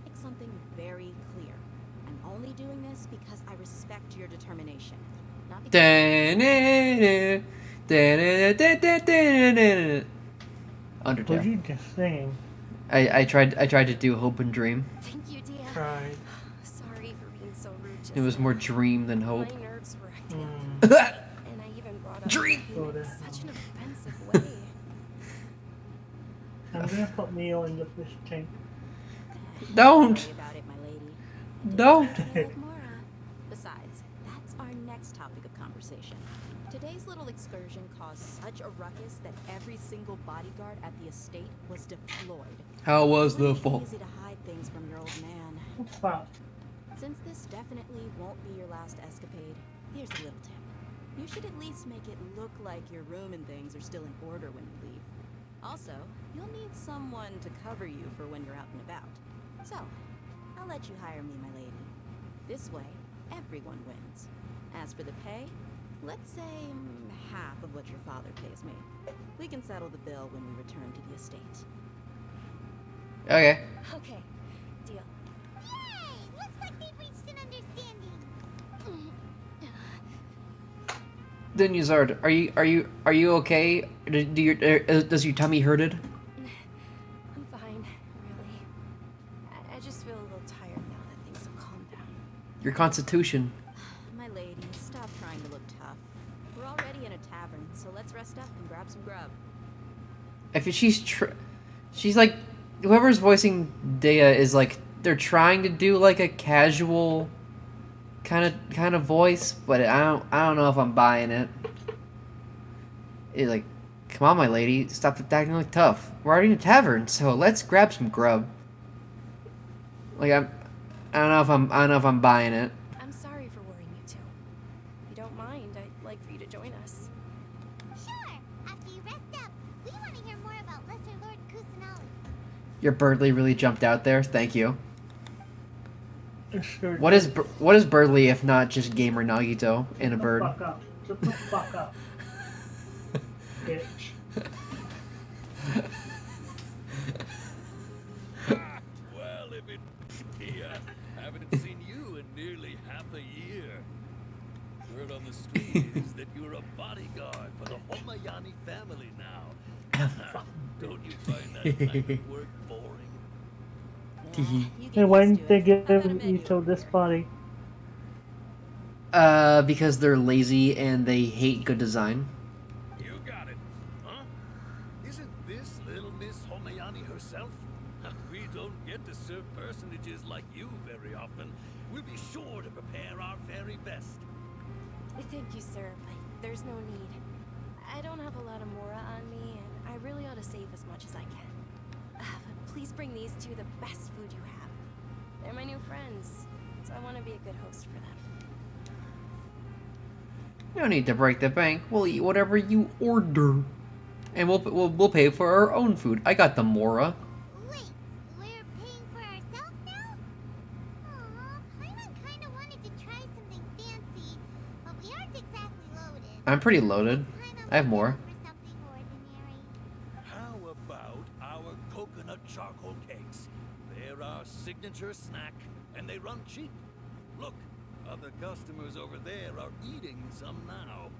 Make something very clear. I'm only doing this because I respect your determination. Not because... Undertale. What you just saying? I tried to do Hope and Dream. Thank you, Dia. Tried. Sorry for being so rude just It was now. more dream than hope. My nerves were acting Mm. up. And I even brought up Dream. in such an offensive way. I'm gonna put meal in the fish tank. Don't. Worry about it, my lady. Don't. Like Mora. Besides, that's our next topic of conversation. Today's little excursion caused such a ruckus that every single bodyguard at the estate was deployed. How was the It wouldn't be fall? easy to hide things from your old man. What's that? Since this definitely won't be your last escapade, here's a little tip. You should at least make it look like your room and things are still in order when you leave. Also, you'll need someone to cover you for when you're out and about. So, I'll let you hire me, my lady. This way, everyone wins. As for the pay, let's say half of what your father pays me. We can settle the bill when we return to the estate. Okay. Okay, deal. Yay! Looks like they've reached an understanding. Then Yuzard, are you okay? Does your tummy hurted? I'm fine, really. I just feel a little tired now that things have calmed down. Your constitution. My lady, stop trying to look tough. We're already in a tavern, so let's rest up and grab some grub. If she's like, whoever's voicing Dea is like, they're trying to do like a casual kind of voice, but I don't know if I'm buying it. It's like, come on, my lady, stop acting like tough. We're already in a tavern, so let's grab some grub. Like I don't know if I'm buying it. I'm sorry for worrying you too. If you don't mind, I'd like for you to join us. Sure. After you rest up, we want to hear more about Lesser Lord Kusanali. Your Birdly really jumped out there. Thank you. Sure. What is Birdly if not just gamer Nagito and a bird? Fuck up. Shut the fuck up. Bitch. Well, if it here, haven't seen you in nearly half a year. Word on the street is that you're a bodyguard for the Homayani family now. Don't you find that kind of work boring? And why didn't they give you to this body? Because they're lazy and they hate good design. You got it, huh? Isn't this little Miss Homayani herself? We don't get to serve personages like you very often. We'll be sure to prepare our very best. Thank you, sir, but there's no need. I don't have a lot of Mora on me, and I really ought to save as much as I can. But please bring these two the best food you have. They're my new friends, so I want to be a good host for them. No need to break the bank. We'll eat whatever you order, and we'll pay for our own food. I got the Mora. Wait, we're paying for ourselves now? Aw, Paimon kinda wanted to try something fancy, but we aren't exactly loaded. I'm pretty loaded. I have more. For something ordinary. How about our coconut charcoal cakes? They're our signature snack, and they run cheap. Look, other customers over there are eating some now.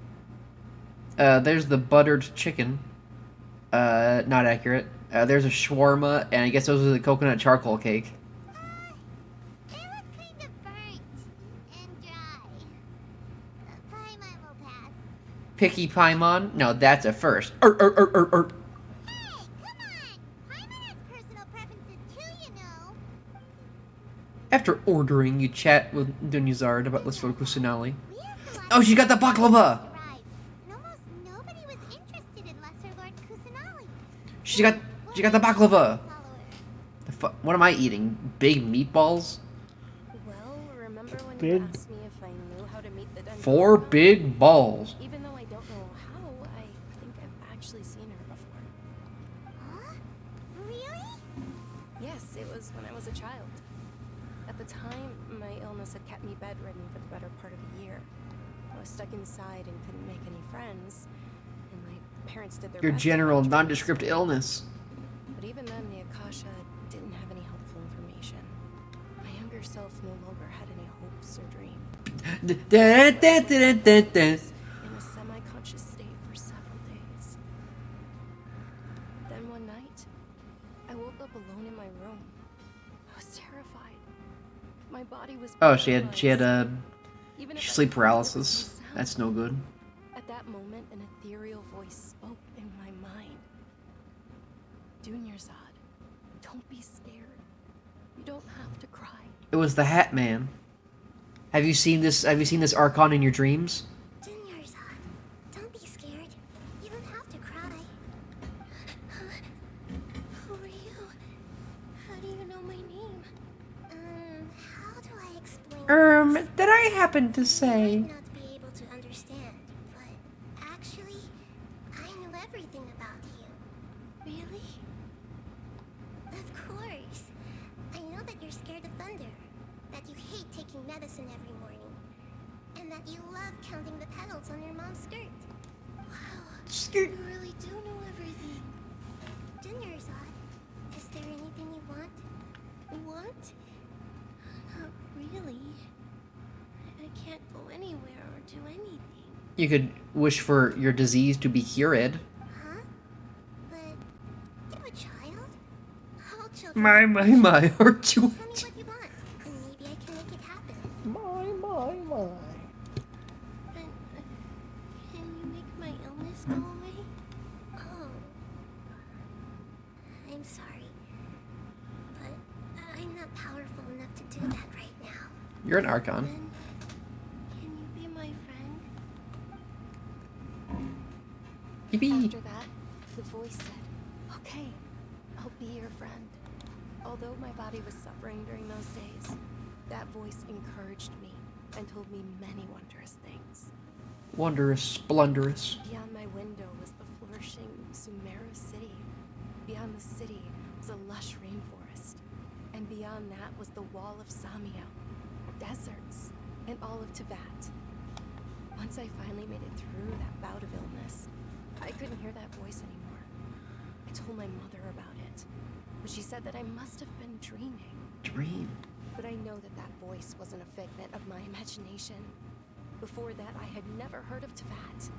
There's the buttered chicken. Not accurate. There's a shawarma, and I guess those are the coconut charcoal cake. They look kind of burnt and dry. Paimon will pass. Picky Paimon? No, that's a first. Hey, come on! Paimon has personal preferences too, you know. After ordering, you chat with Dunyazard about Leslie Kusanali. Oh, she got the baklava! Almost nobody was interested in Lesser Lord Kusanali. She got the baklava! What am I eating? Big meatballs? Well, remember when Big. you asked me if I knew how to meet the Dendro? 4 big balls. Even though I don't know how, I think I've actually seen her before. Huh? Really? Yes, it was when I was a child. At the time, my illness had kept me bedridden for the better part of a year. I was stuck inside and couldn't make any friends, and my parents did their Your best to general find treatments. nondescript illness. But even then, the Akasha didn't have any helpful information. My younger self no longer had any hopes or dreams. In a semi-conscious state for several days. Then one night, I woke up alone in my room. I was terrified. My body was Oh, she had Even if I sleep thought there was paralysis. no sound. That's no good. At that moment, an ethereal voice spoke in my mind. Dunyazad, don't be scared. You don't have to cry. It was the Hat Man. Have you seen this Arcon in your dreams? Dunyazad, don't be scared. You don't have to cry. Who are you? How do you know my name? How do I explain? Did I happen to say? Might not be able to understand, but actually, I know everything about you. Really? Of course. I know that you're scared of thunder, that you hate taking medicine every morning, and that you love counting the petals on your mom's skirt. Wow, you really do know everything. Dunyazad, is there anything you want? Want? Not really. I can't go anywhere or do anything. You could wish for your disease to be cured. Huh? But you're a child? All children. My, aren't you? Tell me what you want, and maybe I can make it happen. My. But can you make my illness go away? Oh. I'm sorry. But I'm not powerful enough to do that right now. You're an Archon. Then, can you be my friend? Yippee. After that, the voice said, "Okay, I'll be your friend." Although my body was suffering during those days, that voice encouraged me and told me many wondrous things. Wondrous, splendorous. Beyond my window was the flourishing Sumeru city. Beyond the city was a lush rainforest. And beyond that was the wall of Samio, deserts, and all of Teyvat. Once I finally made it through that bout of illness, I couldn't hear that voice anymore. I told my mother about it, but she said that I must have been dreaming. Dream. But I know that that voice wasn't a figment of my imagination. Before that, I had never heard of Teyvat.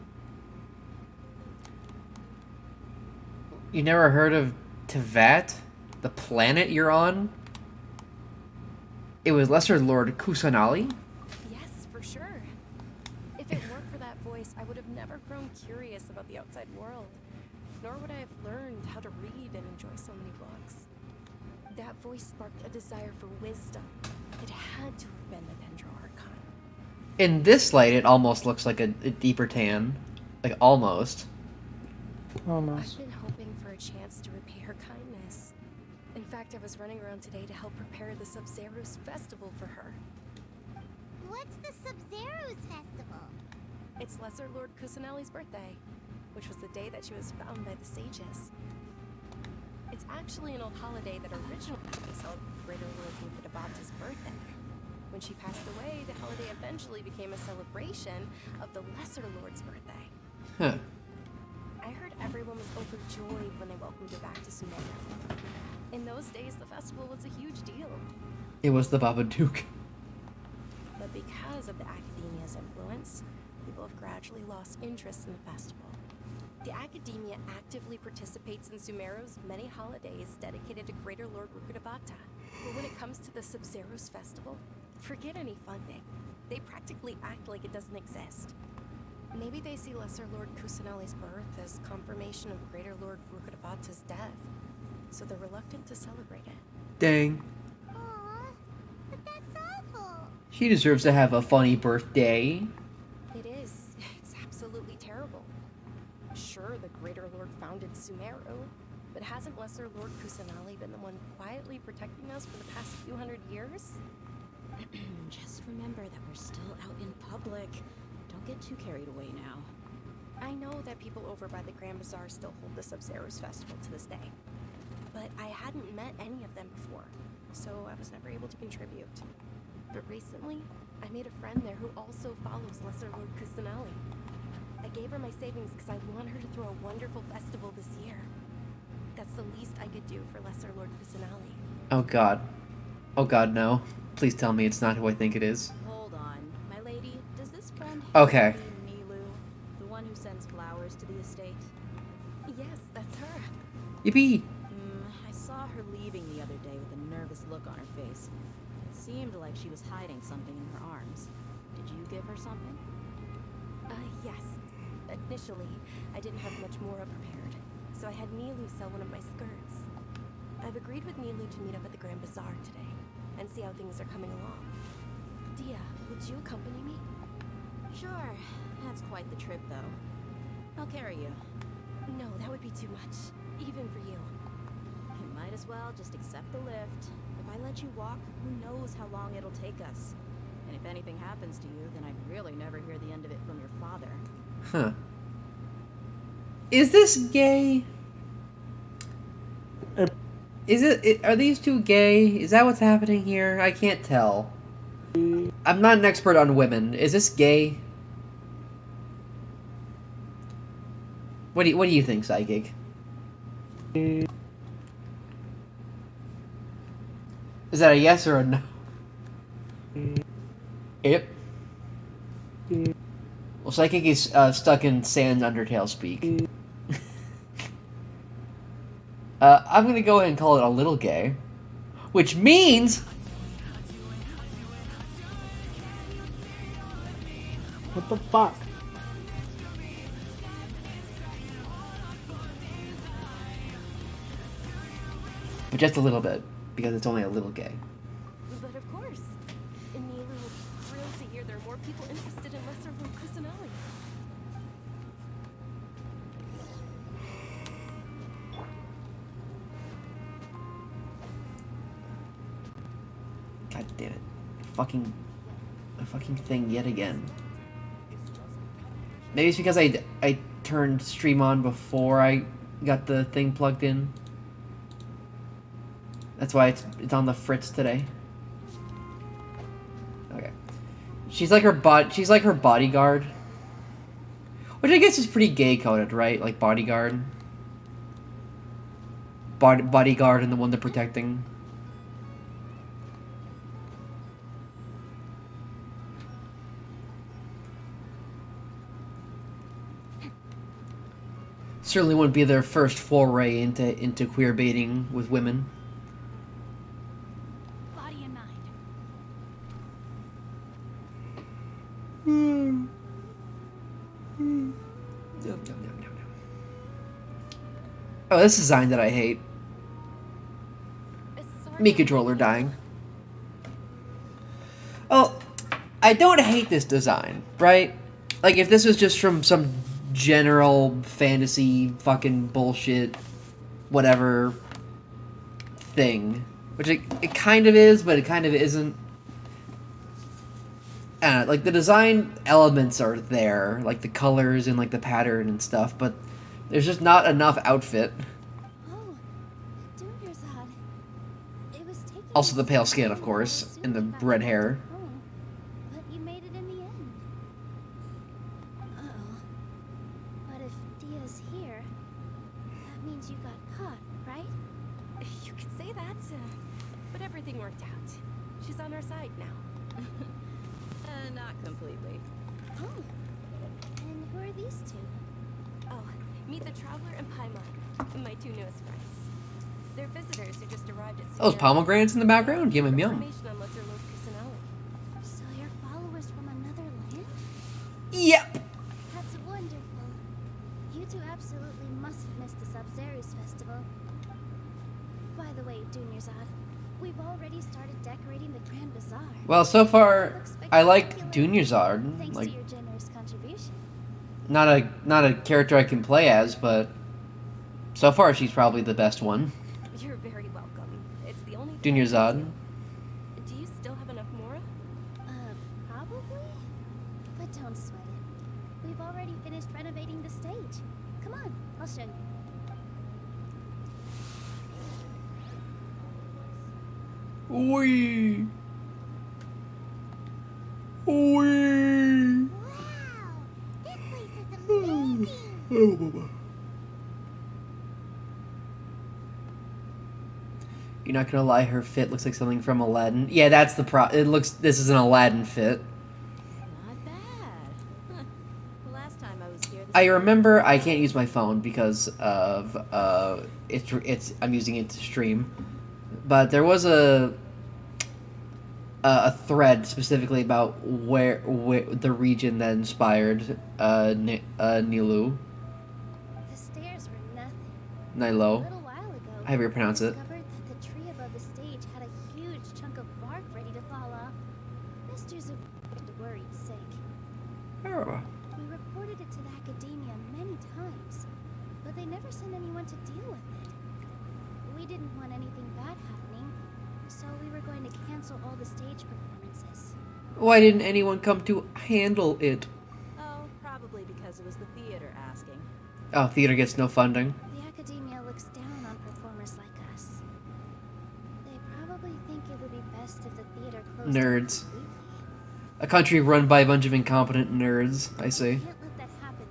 You never heard of Teyvat? The planet you're on? It was Lesser Lord Kusanali? Yes, for sure. If it weren't for that voice, I would have never grown curious about the outside world. Nor would I have learned how to read and enjoy so many books. That voice sparked a desire for wisdom. It had to have been the Dendro Arcon. In this light, it almost looks like a deeper tan. Like, almost. Almost. I've been hoping for a chance to repay her kindness. In fact, I was running around today to help prepare the Sub-Zero's festival for her. What's the Sub-Zero's festival? It's Lesser Lord Kusanali's birthday, which was the day that she was found by the sages. It's actually an old holiday that originally celebrated Greater Lord Rukadabata's birthday. When she passed away, the holiday eventually became a celebration of the Lesser Lord's birthday. Huh. I heard everyone was overjoyed when they welcomed her back to Sumeru. In those days, the festival was a huge deal. It was the Babadook. But because of the Academia's influence, people have gradually lost interest in the festival. The Academia actively participates in Sumeru's many holidays dedicated to Greater Lord Rukadabata. But when it comes to the Sub-Zero's festival, forget any funding. They practically act like it doesn't exist. Maybe they see Lesser Lord Kusanali's birth as confirmation of Greater Lord Rukadabata's death, so they're reluctant to celebrate it. Dang. Aw, but that's awful. She deserves to have a funny birthday. It is. It's absolutely terrible. Sure, the Greater Lord founded Sumeru, but hasn't Lesser Lord Kusanali been the one quietly protecting us for the past few hundred years? Just remember that we're still out in public. Don't get too carried away now. I know that people over by the Grand Bazaar still hold the Sub-Zero's festival to this day, but I hadn't met any of them before, so I was never able to contribute. But recently, I made a friend there who also follows Lesser Lord Kusanali. I gave her my savings because I want her to throw a wonderful festival this year. That's the least I could do for Lesser Lord Kusanali. Oh god. Oh god, no. Please tell me it's not who I think it is. Hold on, my lady. Does this friend Okay. mean Nilu, the one who sends flowers to the estate? Yes, that's her. Yippee! I saw her leaving the other day with a nervous look on her face. It seemed like she was hiding something in her arms. Did you give her something? Yes. Initially, I didn't have much more prepared, so I had Nilu sell one of my skirts. I've agreed with Nilu to meet up at the Grand Bazaar today, and see how things are coming along. Dia, would you accompany me? Sure. That's quite the trip, though. I'll carry you. No, that would be too much, even for you. You might as well just accept the lift. If I let you walk, who knows how long it'll take us. And if anything happens to you, then I'd really never hear the end of it from your father. Huh. Is this gay? Is it? Are these two gay? Is that what's happening here? I can't tell. I'm not an expert on women. Is this gay? What do you think, Psychic? Is that a yes or a no? Yep. Well, Psychic is stuck in Sans Undertale speak. I'm gonna go ahead and call it a little gay. Which means... What the fuck? But just a little bit, because it's only a little gay. But of course, Nilu will be thrilled to hear there are more people interested in Lesser Lord Kusanali. God damn it. A fucking thing yet again. Maybe it's because I turned stream on before I got the thing plugged in. That's why it's on the fritz today. Okay. She's like her bodyguard. Which I guess is pretty gay coded, right? Like bodyguard. Bodyguard and the one they're protecting. Certainly wouldn't be their first foray into queer baiting with women. Body and mind. Oh, this design that I hate. Me controller dying. Oh, I don't hate this design, right? Like, if this was just from some general fantasy fucking bullshit, whatever thing, which it kind of is, but it kind of isn't. Like, the design elements are there, like the colors and like the pattern and stuff, but there's just not enough outfit. Oh, Dunyarzad. It was taking Also the us pale so skin, of long course, to and the assume you got red back hair. home, but you made it in the end. Uh-oh. But if Dia's here, that means you got caught, right? You could say that, but everything worked out. She's on our side now. Not completely. Oh. And who are these two? Oh, meet the Traveler and Paimon, my two newest friends. They're visitors who just arrived at Those Sumeru. pomegranates in the background? Give him yum. Information on Lesser Lord Kusanali. So you're followers from another land? Yep. That's wonderful. You two absolutely mustn't miss the Sub-Zerus festival. By the way, Dunyarzad, we've already started decorating the Grand Bazaar. Well, so far, I like Dunyarzad. Thanks Like, to your generous contribution. not a character I can play as, but so far she's probably the best one. You're very welcome. It's the only thing I Dunyarzad. can do. Do you still have enough Mora? Probably? But don't sweat it. We've already finished renovating the stage. Come on, I'll show you. Wee. Wee. This place is amazing. You're not gonna lie, her fit looks like something from Aladdin. Yeah, that's the this is an Aladdin fit. Not bad. The last time I was here, this I remember I can't use my phone because of I'm using it to stream, but there was a thread specifically about where the region that inspired Nilu. The stairs were nothing. Nilo. A little while ago, However you pronounce we it. discovered that the tree above the stage had a huge chunk of bark ready to fall off. Mr. Zumeru worried sick. Oh. We reported it to the academia many times, but they never sent anyone to deal with it. We didn't want anything bad happening, so we were going to cancel all the stage performances. Why didn't anyone come to handle it? Oh, probably because it was the theater asking. Oh, theater gets no funding. The academia looks down on performers like us. They probably think it would be best if the theater closed down Nerds. completely. A country run by a bunch of incompetent nerds, I see. Can't let that happen,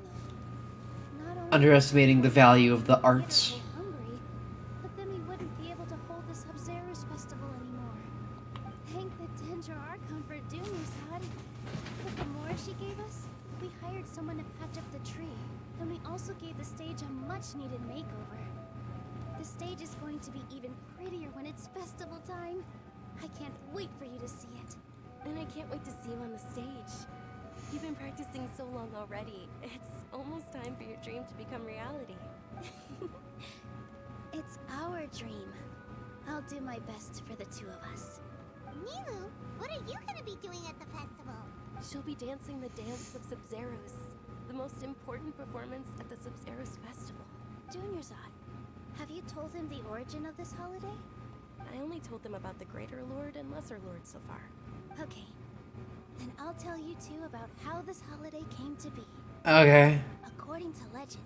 though. Not only Underestimating the value of the theater arts. go hungry, but then we wouldn't be able to hold the Sub-Zerus festival anymore. Thank the Danger Arcon for Dunyarzad. With the more she gave us, we hired someone to patch up the tree, and we also gave the stage a much-needed makeover. The stage is going to be even prettier when it's festival time. I can't wait for you to see it. And I can't wait to see you on the stage. You've been practicing so long already. It's almost time for your dream to become reality. It's our dream. I'll do my best for the two of us. Nilu, what are you gonna be doing at the festival? She'll be dancing the dance of Sub-Zerus, the most important performance at the Sub-Zerus festival. Dunyarzad, have you told him the origin of this holiday? I only told them about the Greater Lord and Lesser Lord so far. Okay. Then I'll tell you two about how this holiday came to be. Okay. According to legend,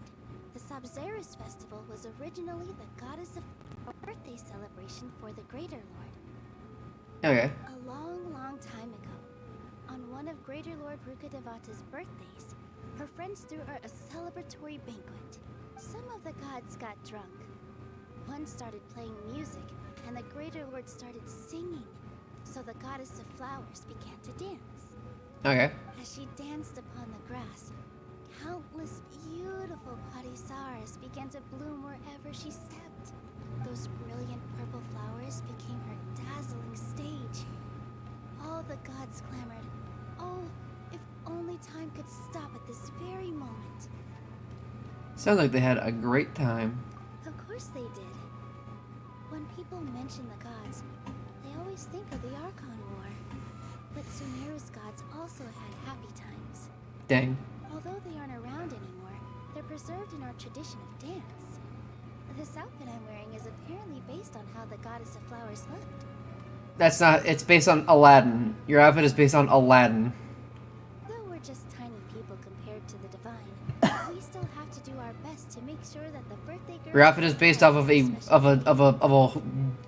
the Sub-Zerus festival was originally the goddess of a birthday celebration for the Greater Lord. Okay. A long, long time ago, on one of Greater Lord Rukkhadevata's birthdays, her friends threw her a celebratory banquet. Some of the gods got drunk. One started playing music, and the Greater Lord started singing. So the goddess of flowers began to dance. Okay. As she danced upon the grass, countless beautiful parisaras began to bloom wherever she stepped. Those brilliant purple flowers became her dazzling stage. All the gods clamored, "Oh, if only time could stop at this very moment." Sounds like they had a great time. Of course they did. When people mention the gods, they always think of the Arcon War. But Sumeru's gods also had happy times. Dang. Although they aren't around anymore, they're preserved in our tradition of dance. This outfit I'm wearing is apparently based on how the goddess of flowers looked. That's not. It's based on Aladdin. Your outfit is based on Aladdin. Though we're just tiny people compared to the divine, we still have to do our best to make sure that the birthday girl. Your outfit is based off of a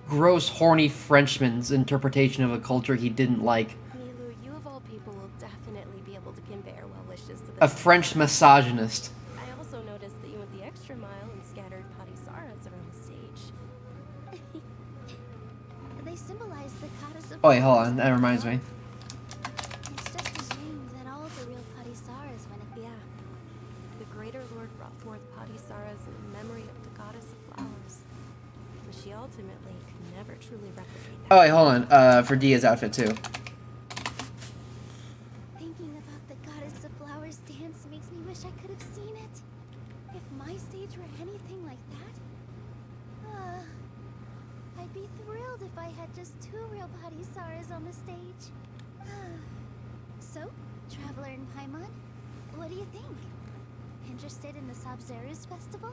gross, horny Frenchman's interpretation of a culture he didn't like. Nilu, you of all people will definitely be able to convey our well wishes to the A French misogynist. I also noticed that you went the extra mile and scattered Padisaras around the stage. They symbolize the goddess of. Oh wait, hold on. That reminds me. It's just a shame that all the real Padisaras went. Yeah. The greater Lord brought forth Padisaras in memory of the goddess of flowers. But she ultimately could never truly replicate that. Oh wait, hold on. For Dia's outfit too. Thinking about the goddess of flowers dance makes me wish I could have seen it. If my stage were anything like that, I'd be thrilled if I had just 2 real Padisaras on the stage. So, Traveler in Paimon, what do you think? Interested in the Sabzeruz festival?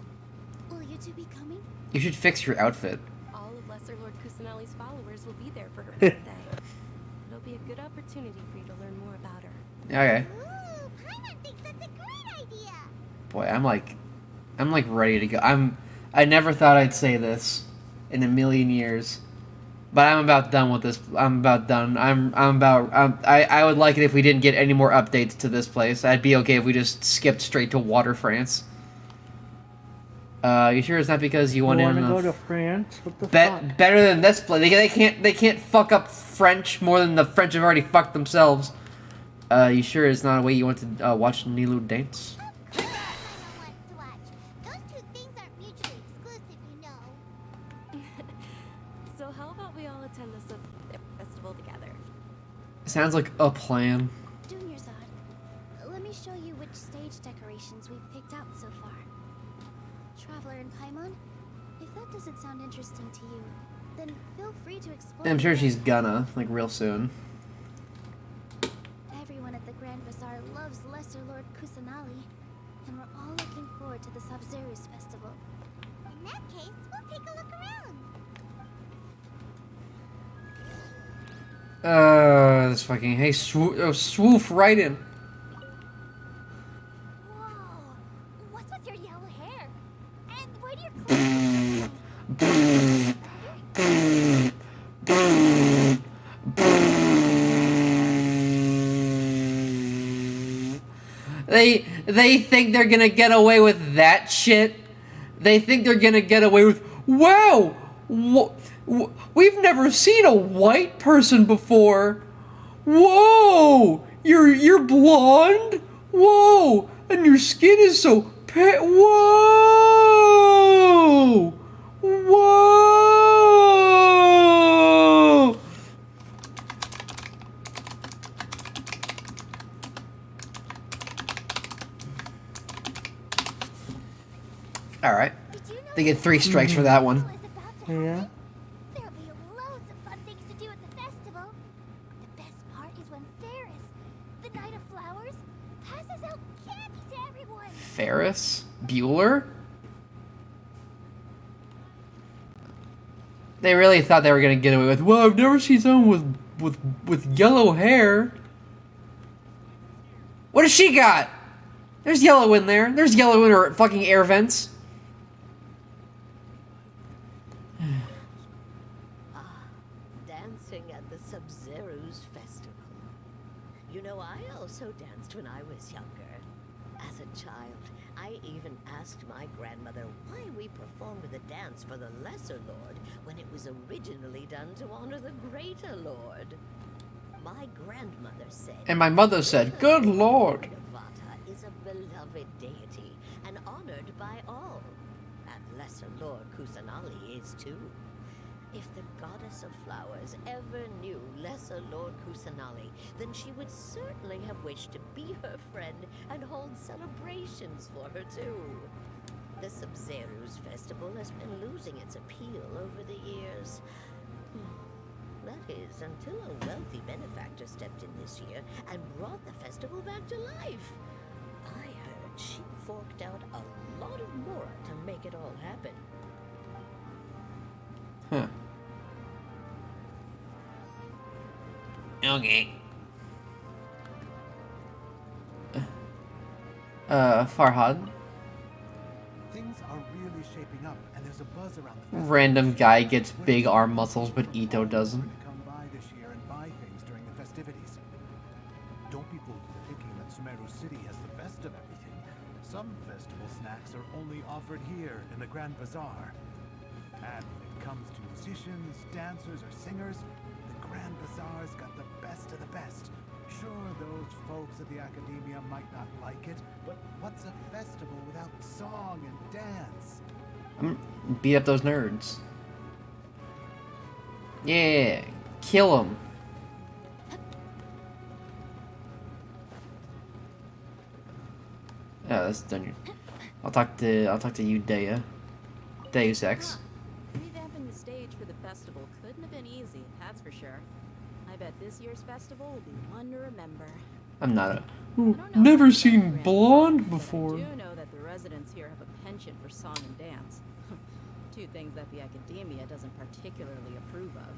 Will you two be coming? You should fix your outfit. All of Lesser Lord Kusanali's followers will be there for her birthday. It'll be a good opportunity for you to learn more about her. Okay. Ooh, Paimon thinks that's a great idea. Boy, I'm like ready to go. I never thought I'd say this in a million years, but I'm about done with this. I'm about done. I would like it if we didn't get any more updates to this place. I'd be okay if we just skipped straight to Water France. You sure it's not because you want to to go to France? What the fuck? Better than this place. They can't fuck up French more than the French have already fucked themselves. You sure it's not a way you want to watch Nilu dance? So how about we all attend this festival together? Sounds like a plan. Junior Zod, let me show you which stage decorations we've picked out so far. Traveler in Paimon, if that doesn't sound interesting to you, then feel free to explore. I'm sure she's gonna, like, real soon. Everyone at the Grand Bazaar loves Lesser Lord Kusanali, and we're all looking forward to the Sabzeruz festival. In that case, we'll take a look around. This fucking, hey, swoof right in. Whoa, what's with your yellow hair? And why do your They think they're gonna get away with that shit. They think they're gonna get away with, wow, we've never seen a white person before. Whoa, you're blonde. Whoa, and your skin is so whoa, whoa. All right, they get 3 strikes for that one. Yeah. There'll be loads of fun things to do at the festival. The best part is when Ferris, the Knight of Flowers, passes out candy to everyone. Ferris Bueller? They really thought they were gonna get away with, well, I've never seen someone with yellow hair. What has she got? There's yellow in there. There's yellow in her fucking air vents. Dancing at the Sabzeruz festival. You know, I also danced when I was younger. As a child, I even asked my grandmother why we performed the dance for the Lesser Lord when it was originally done to honor the Greater Lord. My grandmother said... And my mother said, good lord. Vata is a beloved deity and honored by all. And Lesser Lord Kusanali is too. If the goddess of flowers ever knew Lesser Lord Kusanali, then she would certainly have wished to be her friend and hold celebrations for her too. The Sabzeruz festival has been losing its appeal over the years. That is until a wealthy benefactor stepped in this year and brought the festival back to life. I heard she forked out a lot of mora to make it all happen. Huh. Okay. Farhad. Things are really shaping up, and there's a buzz around the Random guy gets big arm muscles, but Ito doesn't. come by this year and buy things during the festivities. Don't be fooled into thinking that Sumeru City has the best of everything. Some festival snacks are only offered here in the Grand Bazaar. And when it comes to musicians, dancers, or singers, the Grand Bazaar's got the best of the best. Sure, those folks at the Academia might not like it, but what's a festival without song and dance? Beat up those nerds. Yeah, kill them. Oh, that's done. I'll talk to you, Deus Ex. Revamping the stage for the festival couldn't have been easy, that's for sure. I bet this year's festival will be one to remember. I'm not a. Never seen blonde before. I do know that the residents here have a penchant for song and dance. Two things that the Academia doesn't particularly approve of.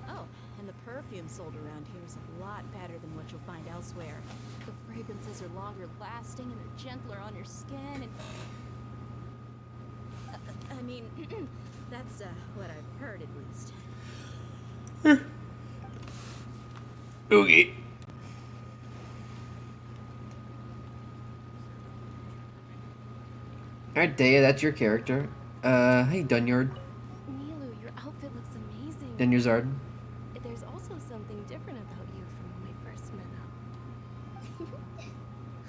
Oh, and the perfume sold around here is a lot better than what you'll find elsewhere. The fragrances are longer lasting and they're gentler on your skin and... I mean, that's what I've heard at least. Okay. Alright, Dea, that's your character. Hey, Dunyard. Nilu, your outfit looks amazing. Dunyazard. There's also something different about you from when we first met up.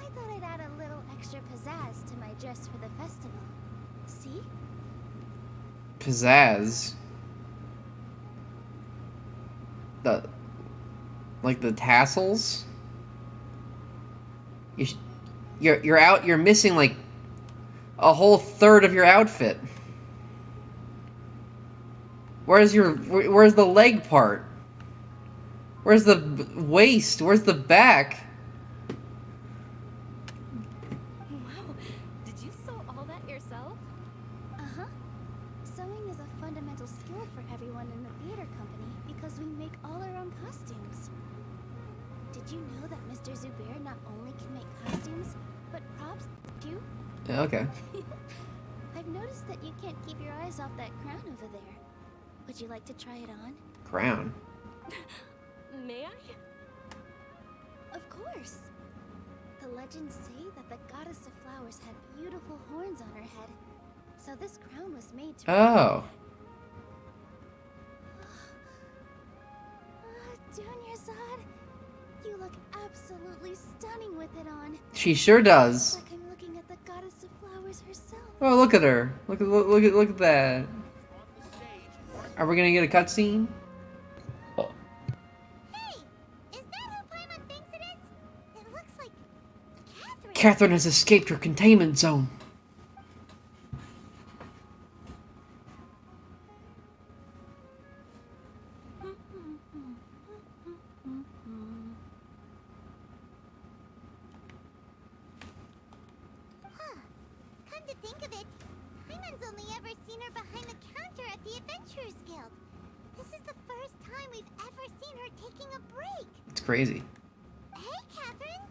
I thought I'd add a little extra pizzazz to my dress for the festival. See? Pizzazz. Like the tassels. You're missing like a whole third of your outfit. Where's the leg part? Where's the waist? Where's the back? Wow, did you sew all that yourself? Uh-huh. Sewing is a fundamental skill for everyone in the theater company because we make all our own costumes. Did you know that Mr. Zubair not only can make costumes, but props too? Okay. I've noticed that you can't keep your eyes off that crown over there. Would you like to try it on? Crown. May I? Of course. The legends say that the goddess of flowers had beautiful horns on her head. So this crown was made to... Oh. Dunyazad, you look absolutely stunning with it on. She sure does. Like I'm looking at the goddess of flowers herself. Oh, look at her. Look at that. Are we gonna get a cutscene? Hey, is that who Paimon thinks it is? It looks like Catherine. Catherine has escaped her containment zone. Come to think of it, Paimon's only ever seen her behind the counter at the Adventurers Guild. This is the first time we've ever seen her taking a break. It's crazy. Hey, Catherine.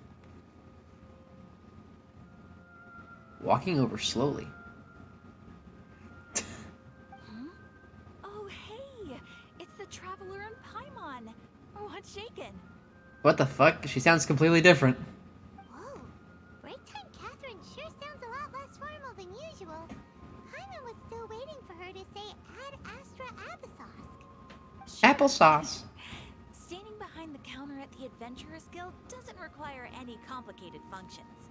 Walking over slowly. Oh, hey! It's the Traveler and Paimon. What's shaken? What the fuck? She sounds completely different. Whoa, break time Catherine sure sounds a lot less formal than usual. Paimon was still waiting for her to say Ad Astra Applesauce. Applesauce. Standing behind the counter at the Adventurers Guild doesn't require any complicated functions.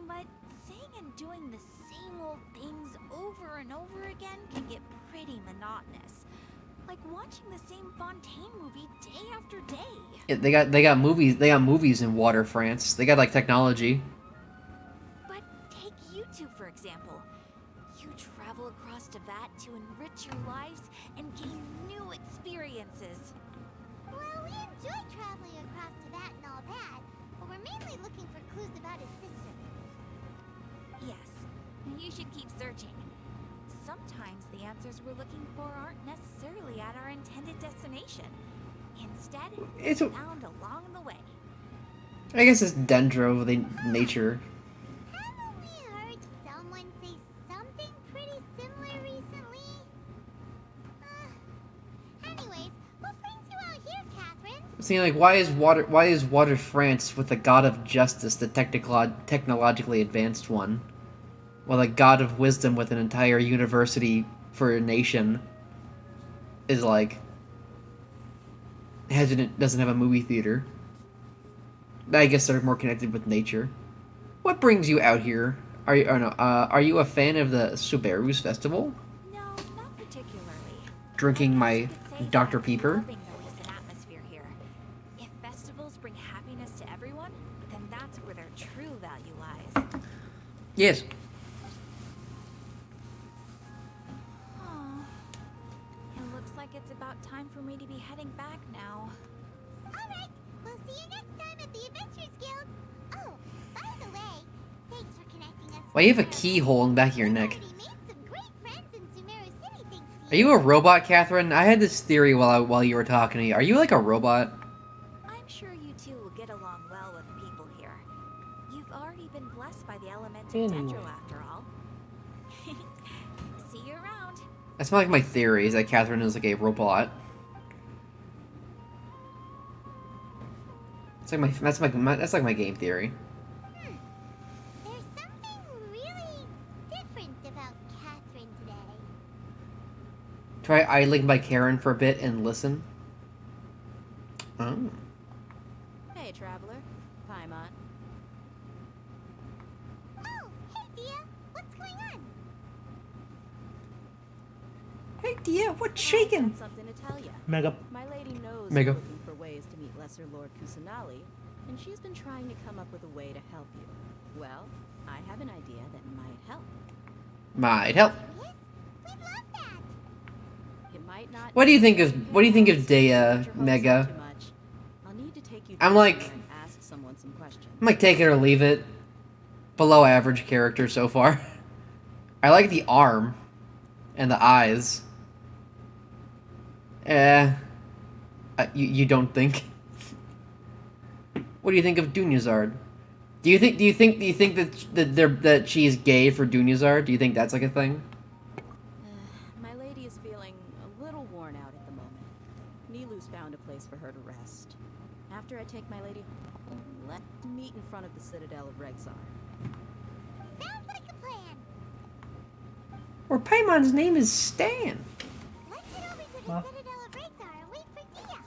But saying and doing the same old things over and over again can get pretty monotonous. Like watching the same Fontaine movie day after day. Yeah, they got movies. They got movies in Water, France. They got like technology. But take you two for example. You travel across to Vat to enrich your lives and gain new experiences. answers we're looking for aren't necessarily at our intended destination. Instead, It's they're found along the way. I guess it's dendro, the nature. Haven't we heard someone say something pretty similar recently? Anyways, what brings you out here, Catherine? See, like, why is water France with the god of justice, the technologically advanced one, while the god of wisdom with an entire university for a nation is like doesn't have a movie theater? I guess they're more connected with nature. What brings you out here? Are you a fan of the Sumeru's festival? No, not particularly. Drinking my Dr. Pepper? Loving the recent atmosphere here. If festivals bring happiness to everyone, then that's where their true value lies. Yes. Oh, it looks like it's about time for me to be heading back now. Alright, we'll see you next time at the Adventures Guild. Oh, by the way, thanks for connecting us. Why you have a keyhole in the back of your neck? Made some great friends in Sumeru City thanks to Are you a robot, Catherine? I had this theory while you were talking to me. Are you like a robot? I'm sure you two will get along well with the people here. You've already been blessed by the element of Dendro after all. See you around. That's not like my theory, is that Catherine is like a robot. It's like that's like my game theory. There's something really different about Catherine today. Try idling by Karen for a bit and listen. Oh. Hey, traveler. Paimon. Oh, hey Dia, what's going on? Hey Dia, what's I've shaking? got something to tell you. Mega. My lady knows Mega. you're looking for ways to meet Lesser Lord Kusanali, and she's been trying to come up with a way to help you. Well, I have an idea that might help. Might help. It might not. What do you think of Dea, Mega? I'll need to take you I'm down like- there and ask someone some questions. I'm like take it or leave it. Below average character so far. I like the arm and the eyes. You don't think? What do you think of Dunyazard? Do you think that she's gay for Dunyazard? Do you think that's like a thing? My lady is feeling a little worn out at the moment. Nilu's found a place for her to rest. After I take my lady home, let's meet in front of the Citadel of Rexar. Sounds like a plan. Or Paimon's name is Stan. Let's head over to the Citadel of Rexar and wait for Dia.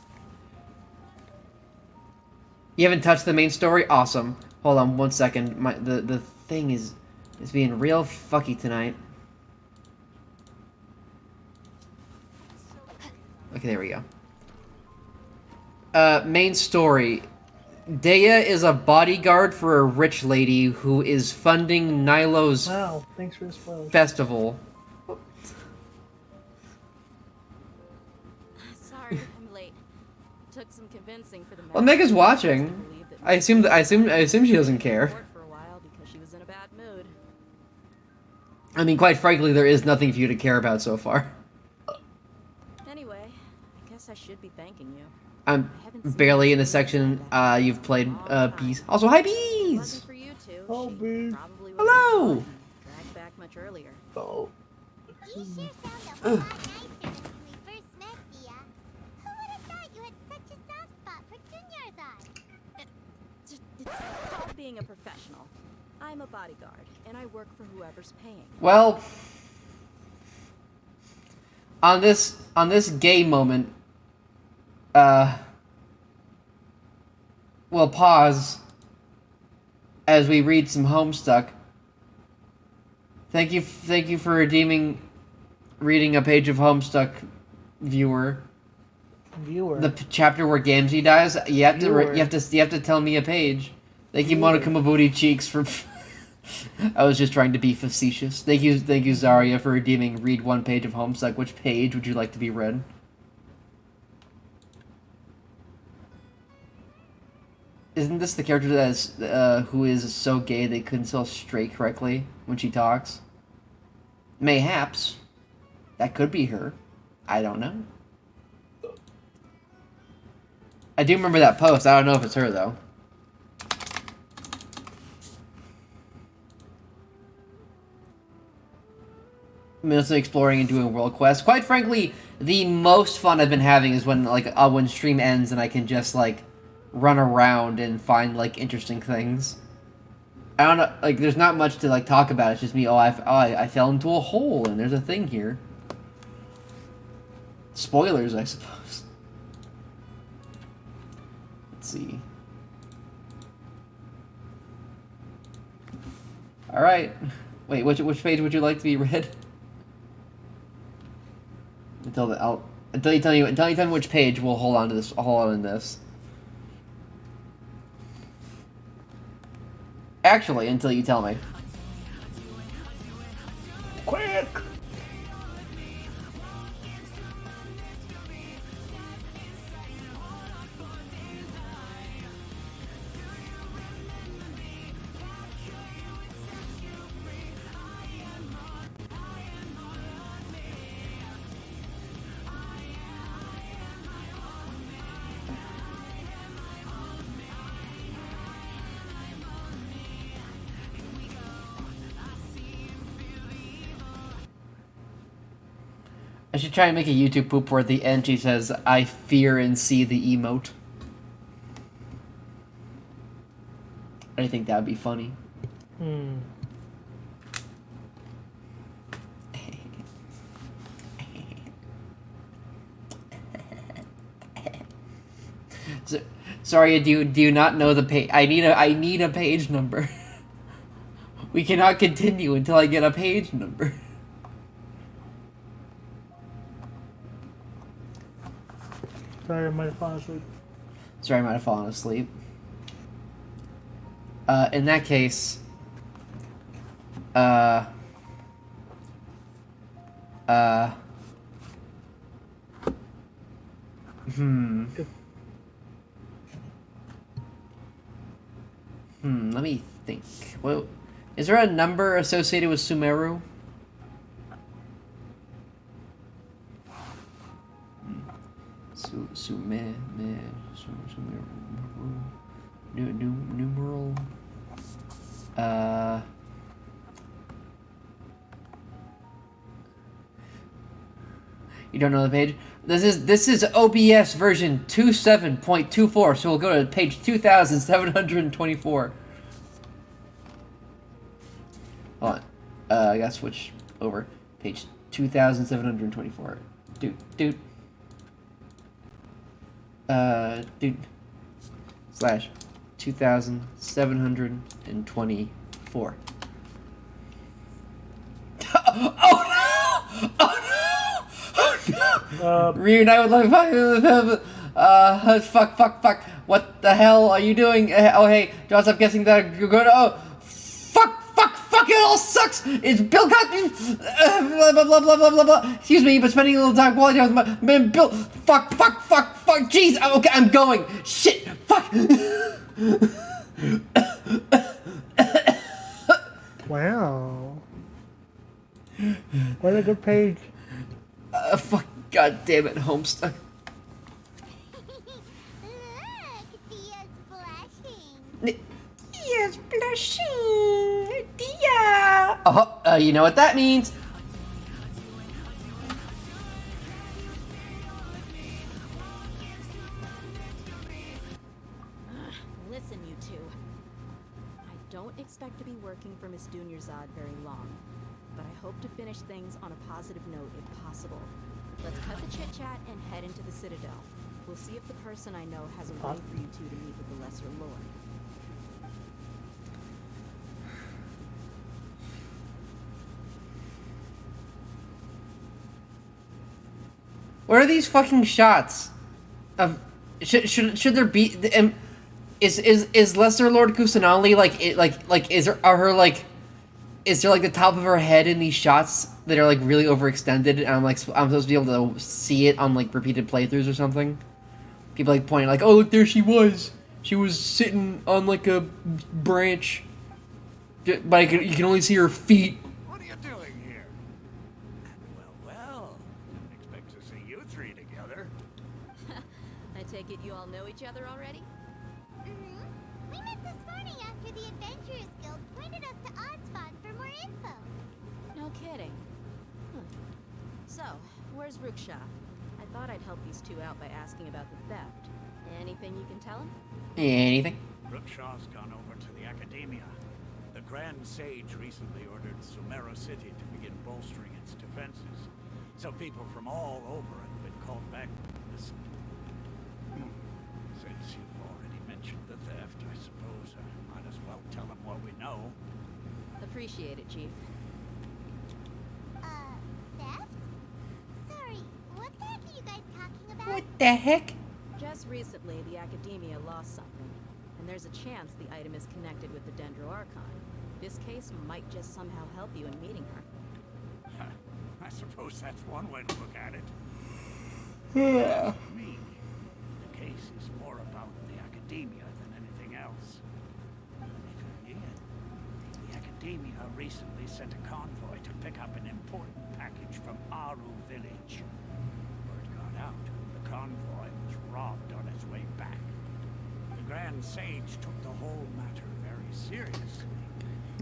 You haven't touched the main story? Awesome. Hold on 1 second. The thing is being real fucky tonight. Okay, there we go. Main story. Dea is a bodyguard for a rich lady who is funding Nilo's Wow, thanks for the spoilers. festival. Sorry, I'm late. Took some convincing for the Well, Mega's watching. I assume she doesn't care. for a while because she was in a bad mood. I mean, quite frankly, there is nothing for you to care about so far. Anyway, I guess I should be thanking you. I'm barely in the section you've played Bees. Also, hi Bees! Wasn't for you two. Oh, Bees. Probably would Hello! have dragged back much earlier. Oh. You sure sound a whole lot nicer than when we first met, Dia. Who would have thought you had such a soft spot for Dunyarzad? It's called being a professional. I'm a bodyguard, and I work for whoever's paying. Well, on this gay moment, we'll pause as we read some Homestuck. Thank you for reading a page of Homestuck, viewer. The chapter where Gamgee dies. You have to tell me a page. Thank you, Monica Mabuti Cheeks, for. I was just trying to be facetious. Thank you, Zarya, for redeeming. Read one page of Homestuck. Which page would you like to be read? Isn't this the character that is, who is so gay they couldn't spell straight correctly when she talks? Mayhaps. That could be her. I don't know. I do remember that post. I don't know if it's her, though. Mostly exploring and doing world quests. Quite frankly, the most fun I've been having is when when stream ends and I can just like run around and find like interesting things. I don't know, like there's not much to like talk about. It's just me. I fell into a hole and there's a thing here. Spoilers, I suppose. Let's see. All right. Wait, which page would you like to be read? Until you tell me which page, we'll hold on to this. I'll hold on to this. Actually, until you tell me. Quick! I should try and make a YouTube poop where at the end she says, "I fear and see the emote." I think that would be funny. Sorry, do you not know the page? I need a page number. We cannot continue until I get a page number. Sorry, I might have fallen asleep. Sorry, I might have fallen asleep. In that case, let me think. Well, is there a number associated with Sumeru? Numeral. You don't know the page? This is OBS version 27.24, so we'll go to page 2724. Hold on. I gotta switch over. Page 2724. Dude. Slash 2724. Oh no! Oh no! Reunite with loving fuck. What the hell are you doing? Oh hey, Josh, I'm guessing that you're going to. Oh, fuck, it all sucks! It's Bill Cosby! Blah. Excuse me, but spending a little time quality with my man Bill. Fuck, jeez! Okay, I'm going! Shit! Fuck! Wow. What a good page. Fuck, god damn it, Homestuck. Dia's blushing. Dia. Oh, you know what that means. Listen, you two. I don't expect to be working for Miss Dunyarzad very long, but I hope to finish things on a positive note if possible. Let's cut the chit-chat and head into the Citadel. We'll see if the person I know has a way for you two to meet with the Lesser Lord. What are these fucking shots? Of should there be? Is Lesser Lord Kusanali is there like the top of her head in these shots that are like really overextended, and I'm supposed to be able to see it on like repeated playthroughs or something? People like pointing like, oh look, there she was sitting on like a branch, but you can only see her feet. What are you doing here? Well, take it you all know each other already? Mm-hmm. We met this morning after the Adventurers Guild pointed us to Osfon for more info. No kidding. Huh. So, where's Rookshaw? I thought I'd help these two out by asking about the theft. Anything you can tell him? Anything? Rookshaw's gone over to the Academia. The Grand Sage recently ordered Sumeru City to begin bolstering its defenses. So people from all over have been called back to this. Since you've already mentioned the theft, I suppose I might as well tell them what we know. Appreciate it, Chief. Theft? Sorry, what the heck are you guys talking about? What the heck? Just recently, the Academia lost something, and there's a chance the item is connected with the Dendro Arcon. This case might just somehow help you in meeting her. I suppose that's one way to look at it. Yeah. For me, the case is more about the Academia than anything else. Let me fill you in. The Academia recently sent a convoy to pick up an important package from Aru village. Word got out. The convoy was robbed on its way back. The Grand Sage took the whole matter very seriously.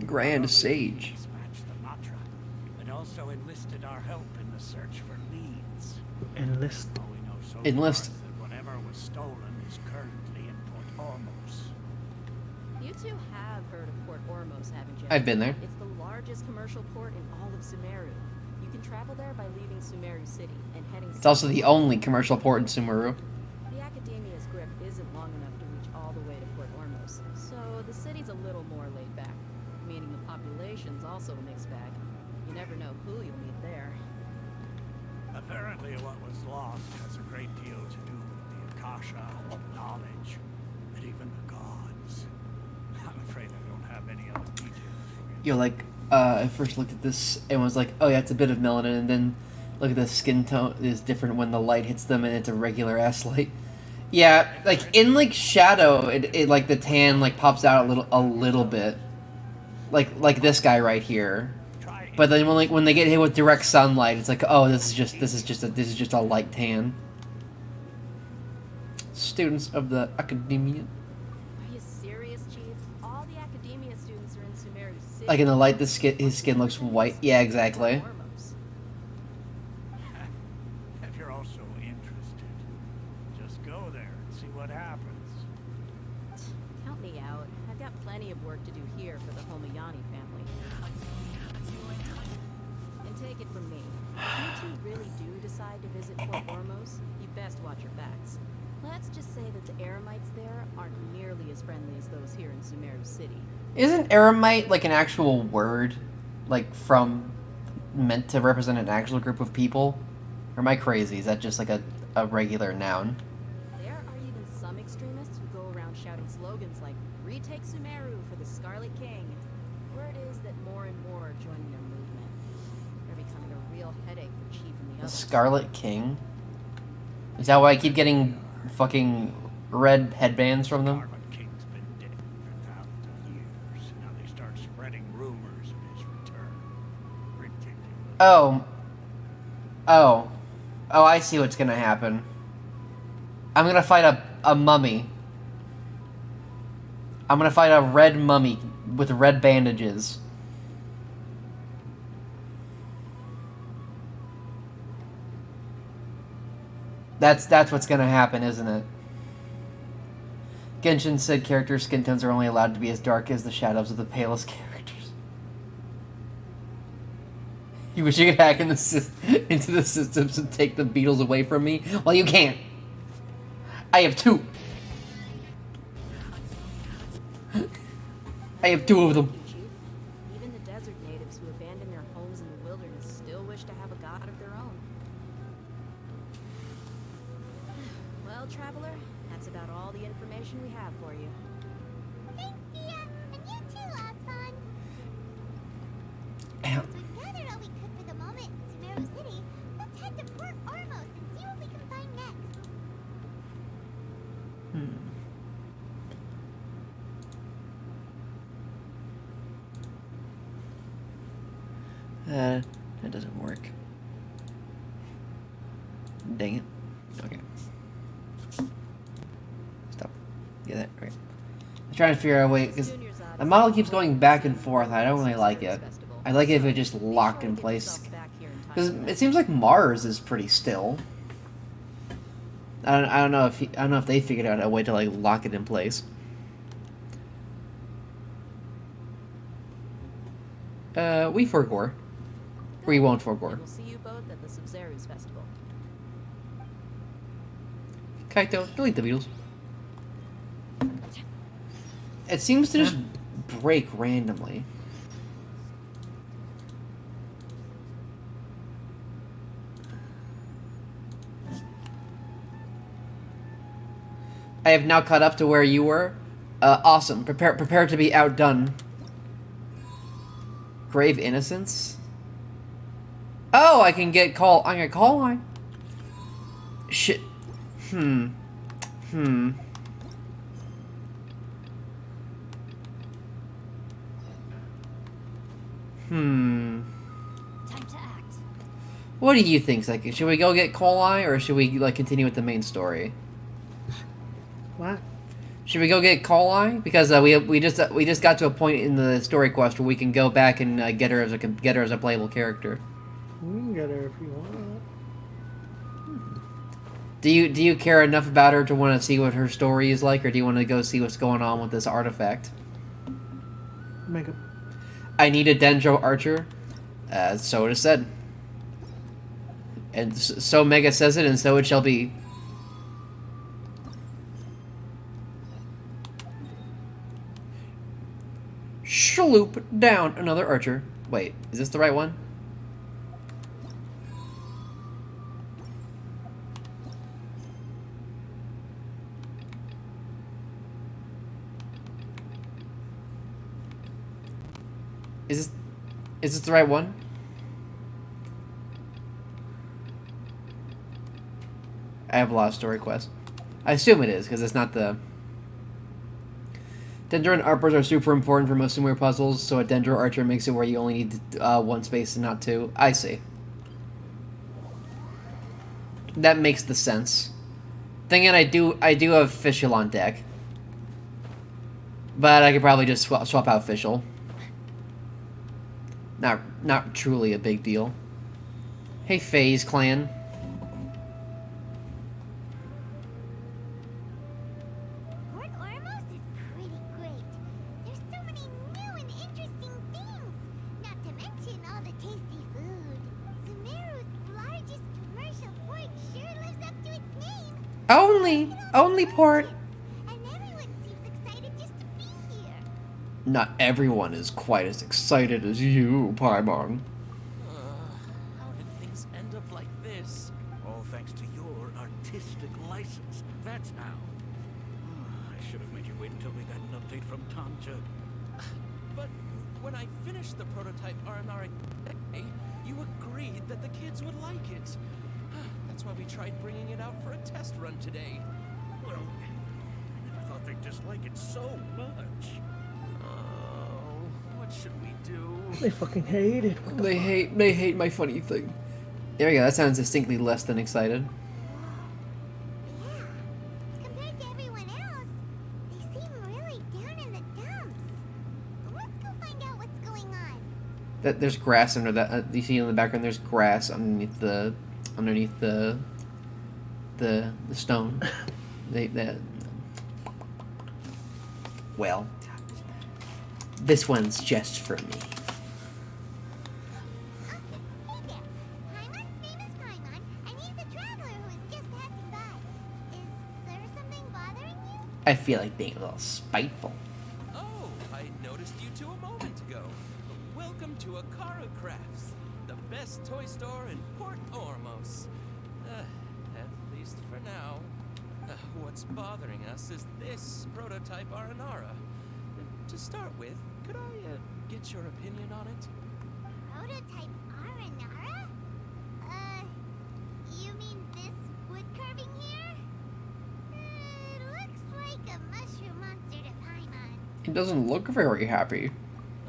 Grand Sage. Dispatched the Matra, but also enlisted our help in the search for leads. Enlist. All we know so Enlist. far is that whatever was stolen is currently in Port Ormos. You two have heard of Port Ormos, haven't you? I've been there. It's the largest commercial port in all of Sumeru. You can travel there by leaving Sumeru City and heading It's also the only commercial port in Sumeru. The Academia's grip isn't long enough to reach all the way to Port Ormos, so the city's a little more laid back, meaning the population's also a mixed bag. You never know who you'll meet there. Apparently what was lost has a great deal to do with the Akasha, knowledge, and even the gods. I'm afraid I don't have any other details for you. You're like, I first looked at this and was like, oh yeah, it's a bit of melanin, and then look at the skin tone is different when the light hits them and it's a regular ass light. Yeah, like in like shadow, it like the tan like pops out a little bit. Like this guy right here. But then when they get hit with direct sunlight, it's like, oh, this is just a light tan. Students of the Academia. Are you serious, Chief? All the Academia students are in Sumeru City. Like in the light, his skin looks white. Yeah, exactly. If you're also interested, just go there and see what happens. Count me out. I've got plenty of work to do here for the Homayani family. And take it from me, if you two really do decide to visit Port Ormos, you best watch your backs. Let's just say that the Eremites there aren't nearly as friendly as those here in Sumeru City. Isn't eremite like an actual word, like meant to represent an actual group of people? Or am I crazy? Is that just like a regular noun? There are even some extremists who go around shouting slogans like, "Retake Sumeru for the Scarlet King." Word is that more and more are joining their movement. They're becoming a real headache for Chief and the The others. Scarlet King? Is that why I keep getting fucking red headbands from them? King's been dead for thousands of years. Now they start spreading rumors of his return. Ridiculous. Oh, I see what's gonna happen. I'm gonna fight a mummy. I'm gonna fight a red mummy with red bandages. That's what's gonna happen, isn't it? Genshin said character skin tones are only allowed to be as dark as the shadows of the palest characters. You wish you could hack into the systems and take the beetles away from me? Well, you can't. I have two. I have two of them. Chief, even the desert natives who abandon their homes in the wilderness still wish to have a god of their own. Well, traveler, that's about all the information we have for you. Thanks, Dia, and you too, Osfon. Ow. Since we've gathered all we could for the moment in Sumeru City, let's head to Port Ormos and see what we can find next. That doesn't work. Dang it. Okay. get it right. I'm trying to figure out a way, because the model keeps going back and forth. I don't really like it. I like it if it just locked in place. Because it seems like Mars is pretty still. I don't know if they figured out a way to like lock it in place. We forgore. We won't forgore. We'll see you both at the Sumeru's festival. Kaito, delete the Beatles. It seems to just break randomly. I have now caught up to where you were. Awesome. Prepare to be outdone. Grave Innocence? Oh, I can get call. I can call line. Shit. Hmm. Time to act. What do you think, Psyche? Should we go get Kolai, or should we like continue with the main story? What? Should we go get Kolai? Because we just got to a point in the story quest where we can go back and get her as a playable character. We can get her if you want. Do you care enough about her to want to see what her story is like, or do you want to go see what's going on with this artifact? Mega. I need a Dendro Archer. So it is said. And so Mega says it, and so it shall be. Shloop down another archer. Wait, is this the right one? Is this the right one? I have a lot of story quests. I assume it is, because it's not the... Dendro and Arpers are super important for most Sumeru puzzles, so a Dendro Archer makes it where you only need one space and not two. I see. That makes the sense. Then again, I do have Fischl on deck. But I could probably just swap out Fischl. Not truly a big deal. Hey, FaZe Clan. Port Ormos is pretty great. There's so many new and interesting things. Not to mention all the tasty food. Sumeru's largest commercial port sure lives up to its name. Only port. And everyone seems excited just to be here. Not everyone is quite as excited as you, Paimon. How did things end up like this? All thanks to your artistic license. That's how. I should have made you wait until we got an update from Tanja. But when I finished the prototype Aranara, you agreed that the kids would like it. That's why we tried bringing it out for a test run today. Well, I never thought they'd dislike it so much. Oh, what should we do? They fucking hate it. They hate my funny thing. There we go. That sounds distinctly less than excited. Compared to everyone else, they seem really down in the dumps. Let's go find out what's going on. There's grass under that. You see in the background. There's grass underneath the stone. Well, this one's just for me. Hey there. Paimon's name is Paimon, and he's a traveler who is just passing by. Is there something bothering you? I feel like being a little spiteful. Oh, I noticed you two a moment ago. Welcome to Akara Crafts, the best toy store in Port Ormos. At least for now. What's bothering us is this prototype Aranara. To start with, could I get your opinion on it? Prototype Aranara? You mean this wood carving here? It looks like a mushroom monster to Paimon. He doesn't look very happy.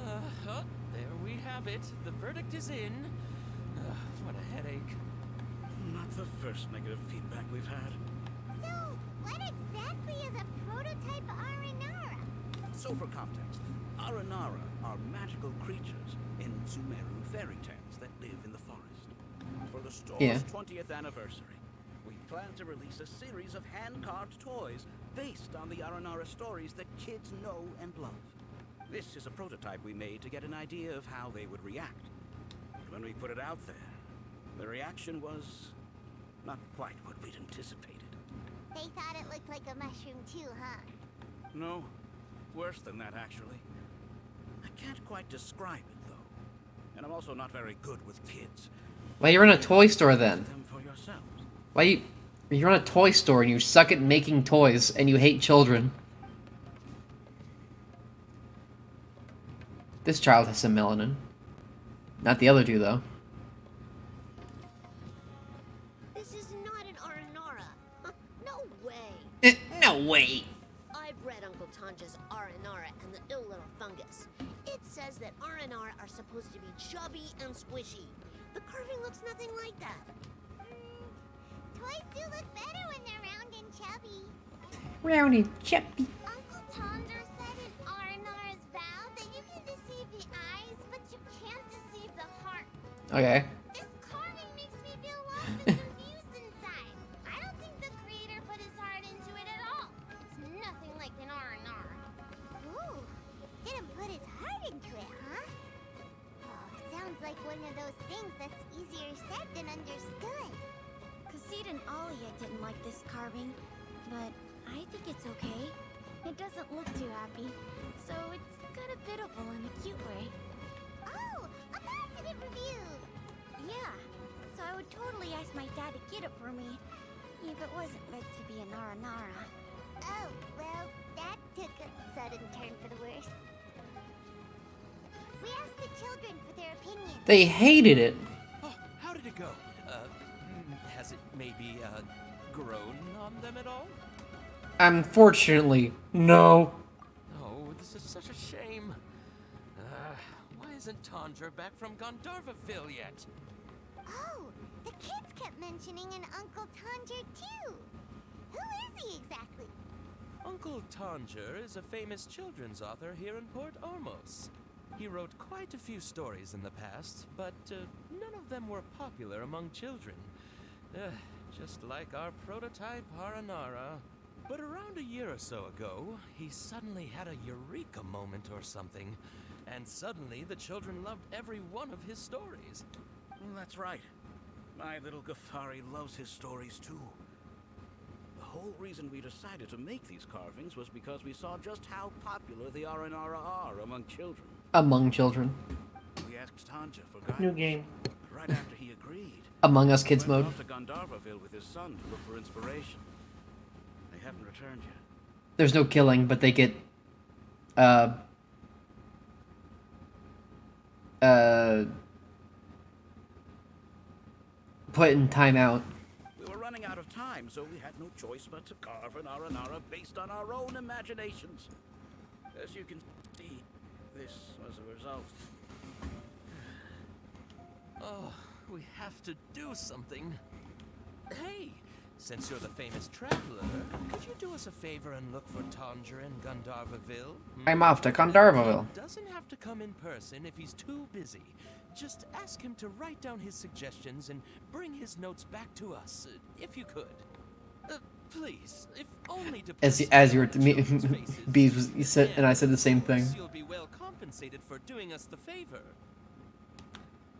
There we have it. The verdict is in. What a headache. Not the first negative feedback we've had. So, what exactly is a prototype So for context, Aranara are magical creatures in Sumeru fairy tales that live in the forest. For the store's 20th anniversary, we plan to release a series of hand-carved toys based on the Aranara stories that kids know and love. This is a prototype we made to get an idea of how they would react. But when we put it out there, the reaction was not quite what we'd anticipated. They thought it looked like a mushroom too, huh? No, worse than that actually. I can't quite describe it though. And I'm also not very good with kids. Why you run a toy store then? Them for yourselves. Why you run a toy store and you suck at making toys and you hate children? This child has some melanin. Not the other two though. This is not an Aranara. No way. No way. I've read Uncle Tanja's Aranara and the Ill Little Fungus. It says that Aranara are supposed to be chubby and squishy. The carving looks nothing like that. Toys do look better when they're round and chubby. Round and chubby. Uncle Tonder said in Aranara's vow that you can deceive the eyes, but you can't deceive the heart. Okay. This carving makes me feel lost and confused inside. I don't think the creator put his heart into it at all. It's nothing like an Aranara. Ooh, didn't put his heart into it, huh? Oh, sounds like one of those things that's easier said than understood. Kassid and Alia didn't like this carving, but I think it's okay. It doesn't look too happy, so it's kind of pitiful in a cute way. Oh, a positive review! Yeah, so I would totally ask my dad to get it for me, if it wasn't meant to be an Aranara. Oh, well, that took a sudden turn for the worse. We asked the children for their opinion. They hated it. Oh, how did it go? Has it maybe, grown on them at all? Unfortunately, no. Oh, this is such a shame. Why isn't Tondra back from Gandharvaville yet? Oh, the kids kept mentioning an Uncle Tanger too. Who is he exactly? Uncle Tanger is a famous children's author here in Port Ormos. He wrote quite a few stories in the past, but none of them were popular among children. Just like our prototype Aranara. But around a year or so ago, he suddenly had a eureka moment or something. And suddenly the children loved every one of his stories. That's right. My little Ghaffari loves his stories too. The whole reason we decided to make these carvings was because we saw just how popular the Aranara are among children. Among children. We asked Tanja for guidance. New game. Right after he agreed, Among Us Kids he went mode. off to Gandharvaville with his son to look for inspiration. They haven't returned yet. There's no killing, but they get put in timeout. We were running out of time, so we had no choice but to carve an Aranara based on our own imaginations. As you can see, this was the result. Oh, we have to do something. Hey, since you're the famous traveler, could you do us a favor and look for Tondra in Gandharvaville? I'm off to Gandharvaville. He doesn't have to come in person if he's too busy. Just ask him to write down his suggestions and bring his notes back to us, if you could. Please, if only to As you were to me, Bees was you said, and I said the same thing. You'll be well compensated for doing us the favor.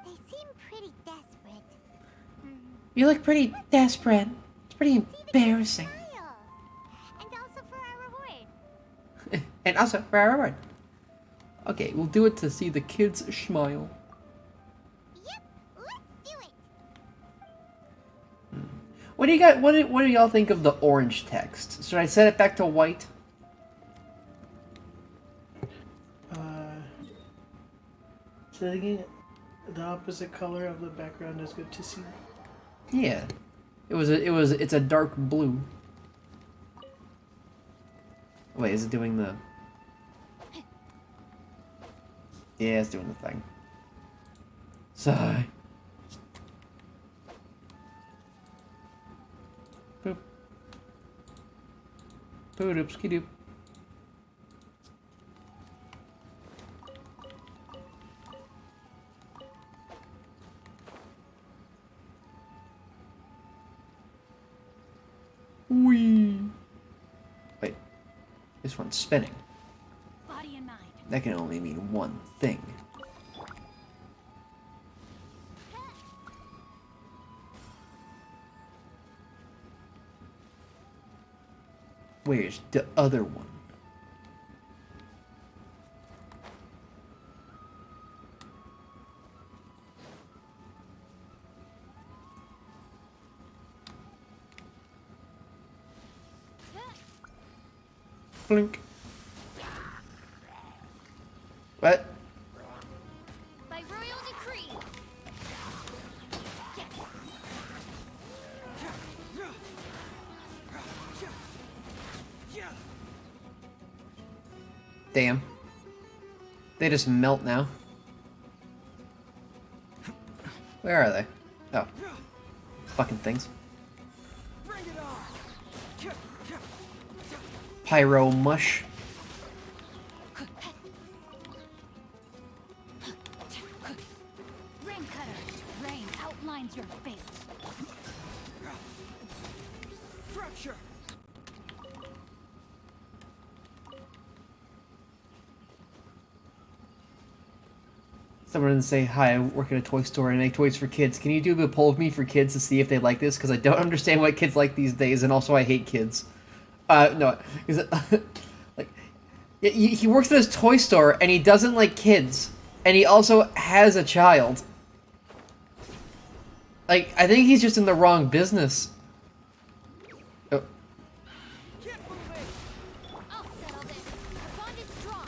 They seem pretty desperate. You look pretty desperate. It's pretty embarrassing. And also for our reward. And also for our reward. Okay, we'll do it to see the kids smile. Yep, let's do it. What do you got? What do y'all think of the orange text? Should I set it back to white? So again, the opposite color of the background is good to see. Yeah, it's a dark blue. Wait, is it doing the? Yeah, it's doing the thing. Sigh. Boop. Boop-doop-ski-doop. This one's spinning. Body and mind. That can only mean one thing. Where's the other one? Blink. What? By royal decree. Damn. They just melt now. Where are they? Oh. Fucking things. Pyro mush. Rain cutter. Rain outlines your fate. Fracture. Someone didn't say, hi, I work at a toy store and I make toys for kids. Can you do a poll of me for kids to see if they like this? Because I don't understand what kids like these days, and also I hate kids. No. Like, he works at his toy store and he doesn't like kids. And he also has a child. Like, I think he's just in the wrong business. Oh. I'll settle this. The bond is strong.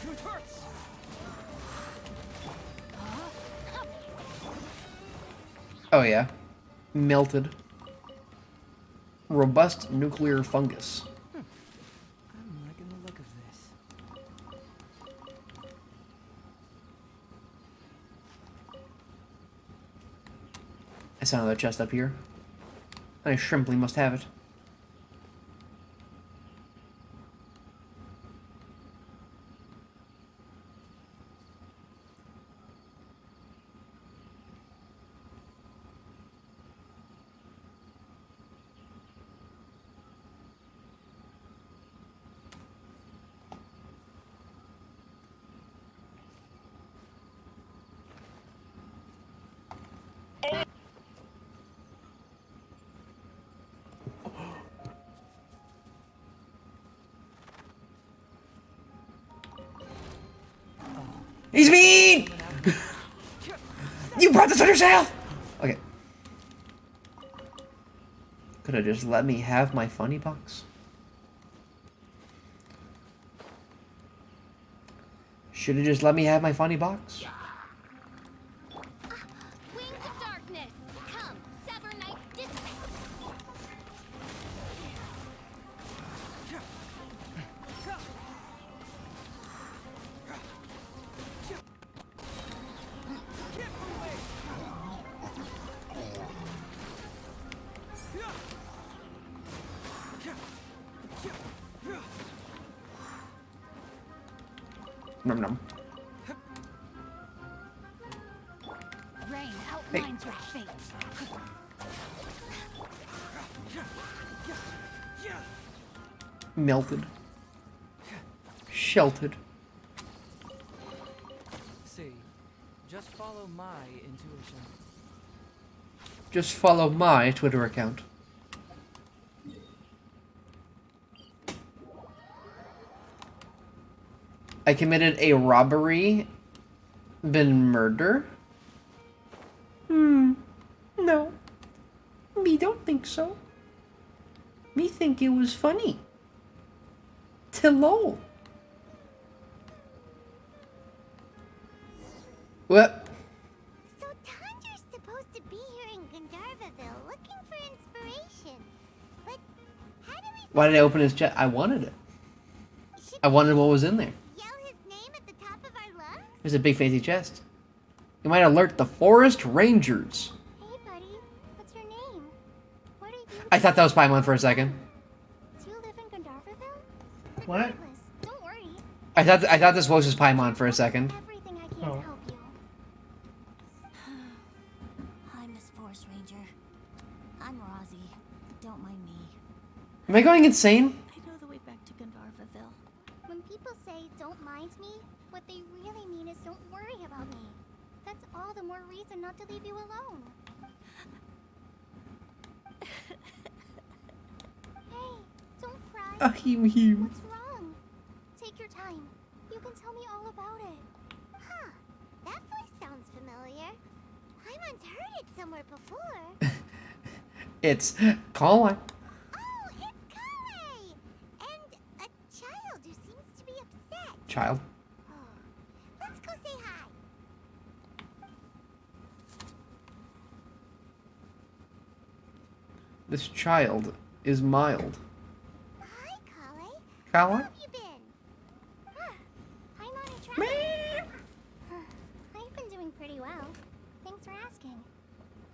Truth hurts. Oh yeah. Melted. Robust nuclear fungus. I'm liking the look of this. I saw another chest up here. I simply must have it. He's mean! You brought this on yourself! Okay. Could have just let me have my funny box. Should have just let me have my funny box. Wings of darkness. Come, sever night dissipate. Num num. Rain outlines your fate. Melted. Sheltered. See, just follow my intuition. Just follow my Twitter account. I committed a robbery, then murder? No. Me don't think so. Me think it was funny. Hello. What? So Tandra's supposed to be here in Gandharvaville looking for inspiration. But how do we Why did I open his chest? I wanted it. I wanted what was in there. yell his name at the top of our lungs? There's a big fancy chest. You might alert the forest rangers. Hey buddy, what's your name? What are you? I thought that was Paimon for a second. Do you live in Gandharvaville? What? Don't worry. I thought this voice was Paimon for a second. Everything I can Oh. to help you. Forest Ranger. I'm Rosie. Don't mind me. Am I going insane? I know the way back to Gandharvaville. When people say don't mind me, what they really mean is don't worry about me. That's all the more reason not to leave you alone. Hey, don't cry. Ahim. What's wrong? Take your time. You can tell me all about it. Huh. That voice sounds familiar. I once heard it somewhere before. It's Colin. Oh, it's Kale! And a child who seems to be upset. Child. Let's go say hi. This child is mild. Hi, Kale. Kale? How have you been? I'm on a travel. I've been doing pretty well. Thanks for asking.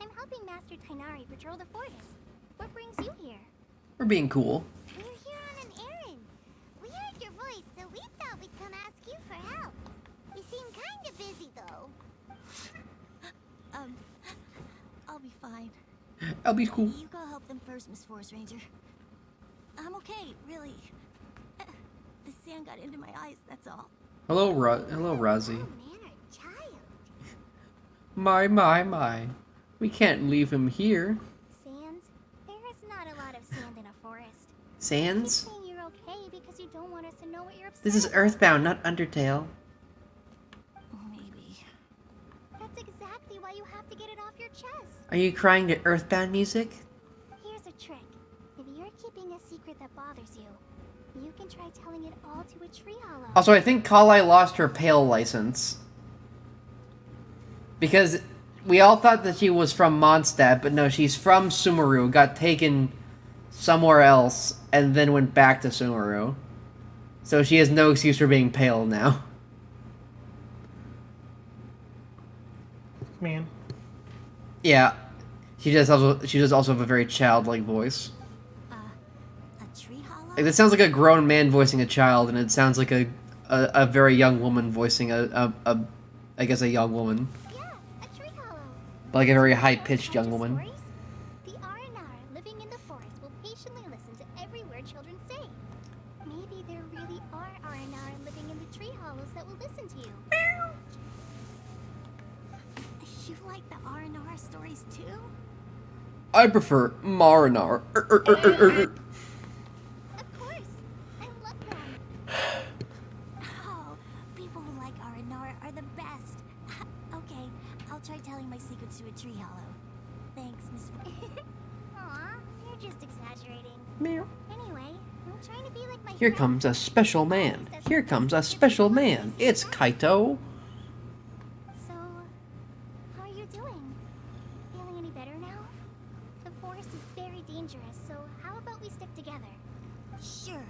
I'm helping Master Tainari patrol the forest. What brings you here? We're being cool. We're here on an errand. We heard your voice, so we thought we'd come ask you for help. You seem kind of busy, though. I'll be fine. I'll be cool. You go help them first, Miss Forest Ranger. I'm okay, really. The sand got into my eyes, that's all. Hello, Rosie. My. We can't leave him here. Sands? There is not a lot of sand in a forest. Sands? You're saying you're okay because you don't want us to know what you're upset This is Earthbound, not Undertale. Maybe. That's exactly why you have to get it off your chest. Are you crying to Earthbound music? Here's a trick. If you're keeping a secret that bothers you, you can try telling it all to a tree hollow. Also, I think Kale lost her Pale license. Because we all thought that she was from Mondstadt, but no, she's from Sumeru, got taken somewhere else, and then went back to Sumeru. So she has no excuse for being pale now. Man. Yeah. She does also have a very childlike voice. A tree hollow? Like, it sounds like a grown man voicing a child, and it sounds like a very young woman voicing I guess a young woman. Like a very high-pitched young woman. The Aranara living in the forest will patiently listen to every word children say. Maybe there really are Aranara living in the tree hollows that will listen to you. You like the Aranara stories too? I prefer Marinar. Of course. I love them. Oh, people who like Aranara are the best. Okay, I'll try telling my secrets to a tree hollow. Thanks, Miss. Aw, you're just exaggerating. Meow. Anyway, I'm trying to be like my Here friend. comes a special man. Here comes a special man. It's Kaito. So, how are you doing? Feeling any better now? The forest is very dangerous, so how about we stick together? Sure.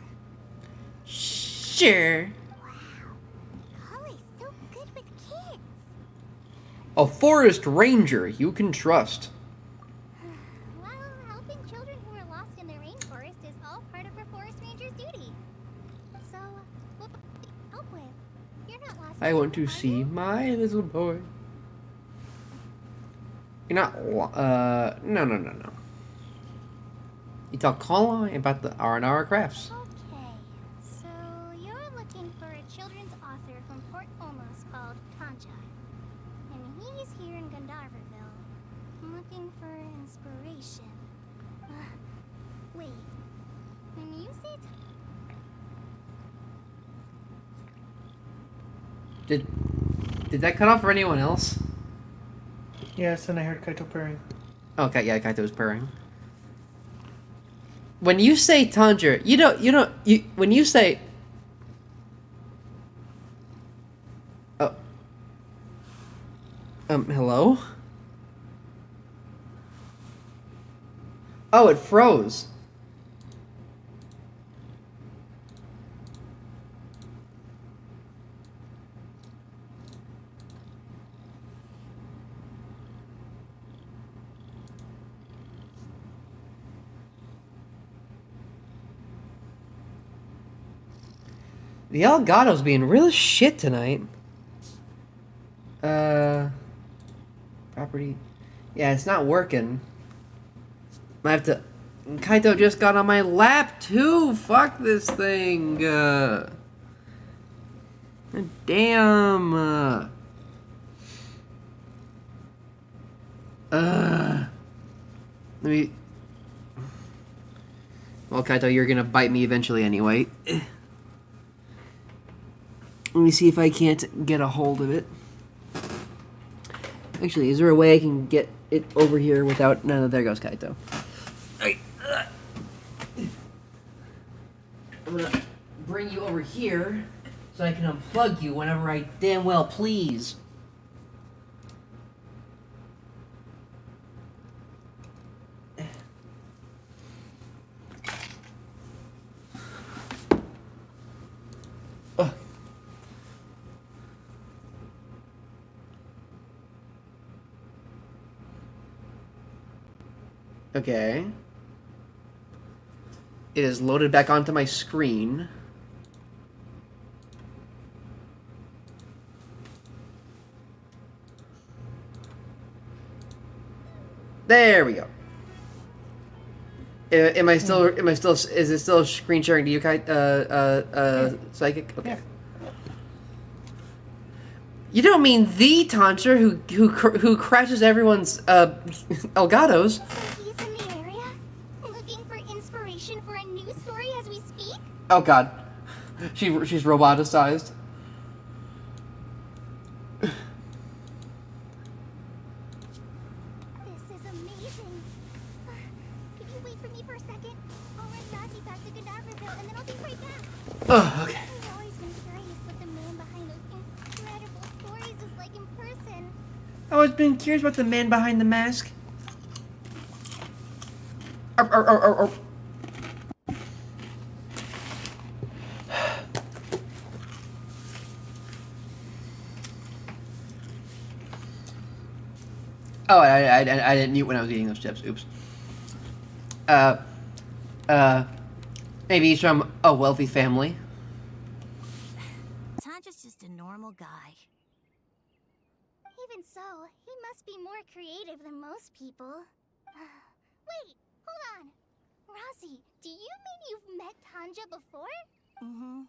Sure. Kale's so good with kids. A forest ranger you can trust. Well, helping children who are lost in the rainforest is all part of a forest ranger's duty. So, what do you help with? You're not lost. I want to see my little boy. You're not, no. You tell Colin about the R&R crafts. Okay, so you're looking for a children's author from Port Olmos called Tanja. And he's here in Gandharvaville, looking for inspiration. Wait, when you say Did that cut off for anyone else? Yes, and I heard Kaito purring. Okay, yeah, Kaito was purring. When you say Tundra, when you say... Oh. Hello? Oh, it froze. The Elgato's being real shit tonight. Property. Yeah, it's not working. I have to... Kaito just got on my lap, too! Fuck this thing! Damn! Let me... Well, Kaito, you're gonna bite me eventually anyway. Let me see if I can't get a hold of it. Actually, is there a way I can get it over here without... No, there goes Kaito. I'm gonna bring you over here so I can unplug you whenever I damn well please. Okay. It is loaded back onto my screen. There we go. Am I still? Is it still screen sharing to you, Psychic? Okay. Yeah. You don't mean the Tantra who crashes everyone's Elgatos? So he's in the area, looking for inspiration for a new story as we speak. Oh God, she's roboticized. This is amazing. Could you wait for me for a second? I'll run Nazi back to Cadaverville and then I'll be right back. Oh, okay. I've always been curious what the man behind those incredible stories is like in person. I've always been curious about the man behind the mask. Arr, arr, arr, arr, arr. Oh, I didn't mute when I was eating those chips. Oops. Maybe he's from a wealthy family. Tanja's just a normal guy. Even so, he must be more creative than most people. Wait, hold on. Rossi, do you mean you've met Tanja before? Mm-hmm.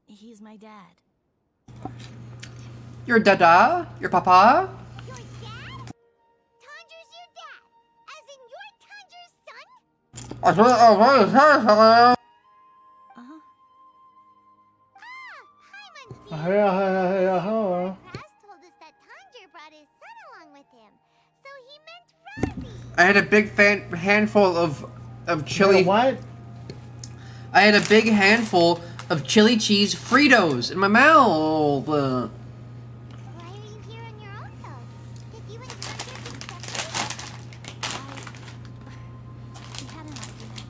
He's my dad. Your dada? Your papa? Your dad? Tanja's your dad? As in you're Tanja's son? Uh-huh. Hello. Past told us that Tanja brought his son along with him. So he meant Rossi. I had a big handful of chili. What? I had a big handful of chili cheese Fritos in my mouth. Why are you here on your own though? Did you and Tanja get separated? We had an argument.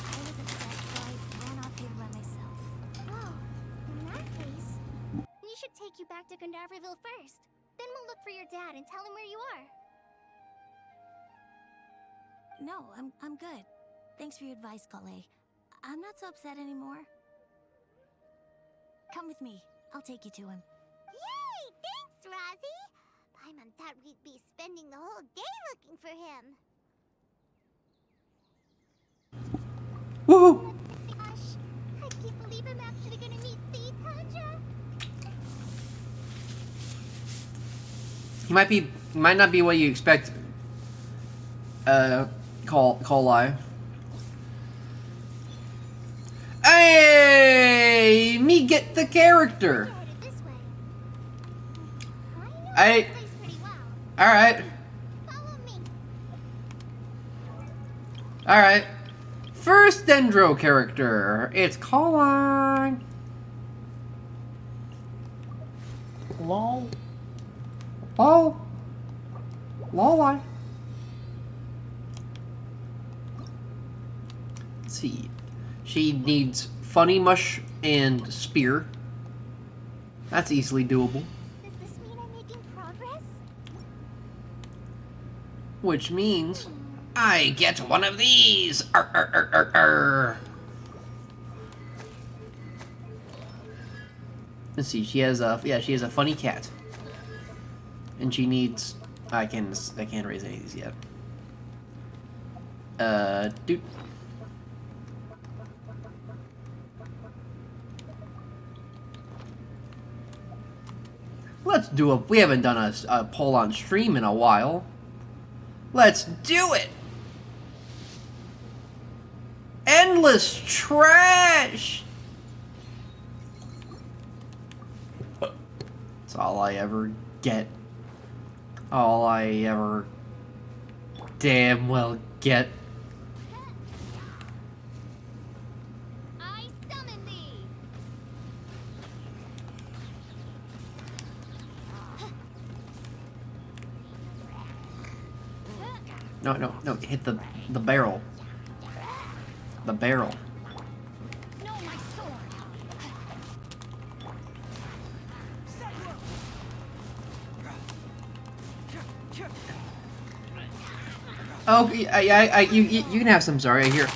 I was upset, so I ran off here by myself. Oh, in that case, we should take you back to Cadaverville first. Then we'll look for your dad and tell him where you are. No, I'm good. Thanks for your advice, Kale. I'm not so upset anymore. Come with me. I'll take you to him. Yay! Thanks, Rossi! Paimon thought we'd be spending the whole day looking for him. Woohoo! Gosh, I can't believe I'm actually gonna meet the Tanja. He might not be what you expect. Call lie. Hey, me get the character. All right. All right. First Dendro character. It's Colin. Lol. Lol. Lol. Let's see. She needs Funny Mush and Spear. That's easily doable. Does this mean I'm making progress? Which means I get one of these. Arr, arr, arr, arr, arr. Let's see. She has a funny cat, and she needs I can't raise any of these yet. Dude. Let's do we haven't done a poll on stream in a while. Let's do it! Endless trash! That's all I ever get. All I ever damn well get. I summon thee. No, hit the barrel. The barrel. No, my sword. Oh, you can have some. Sorry, I hear.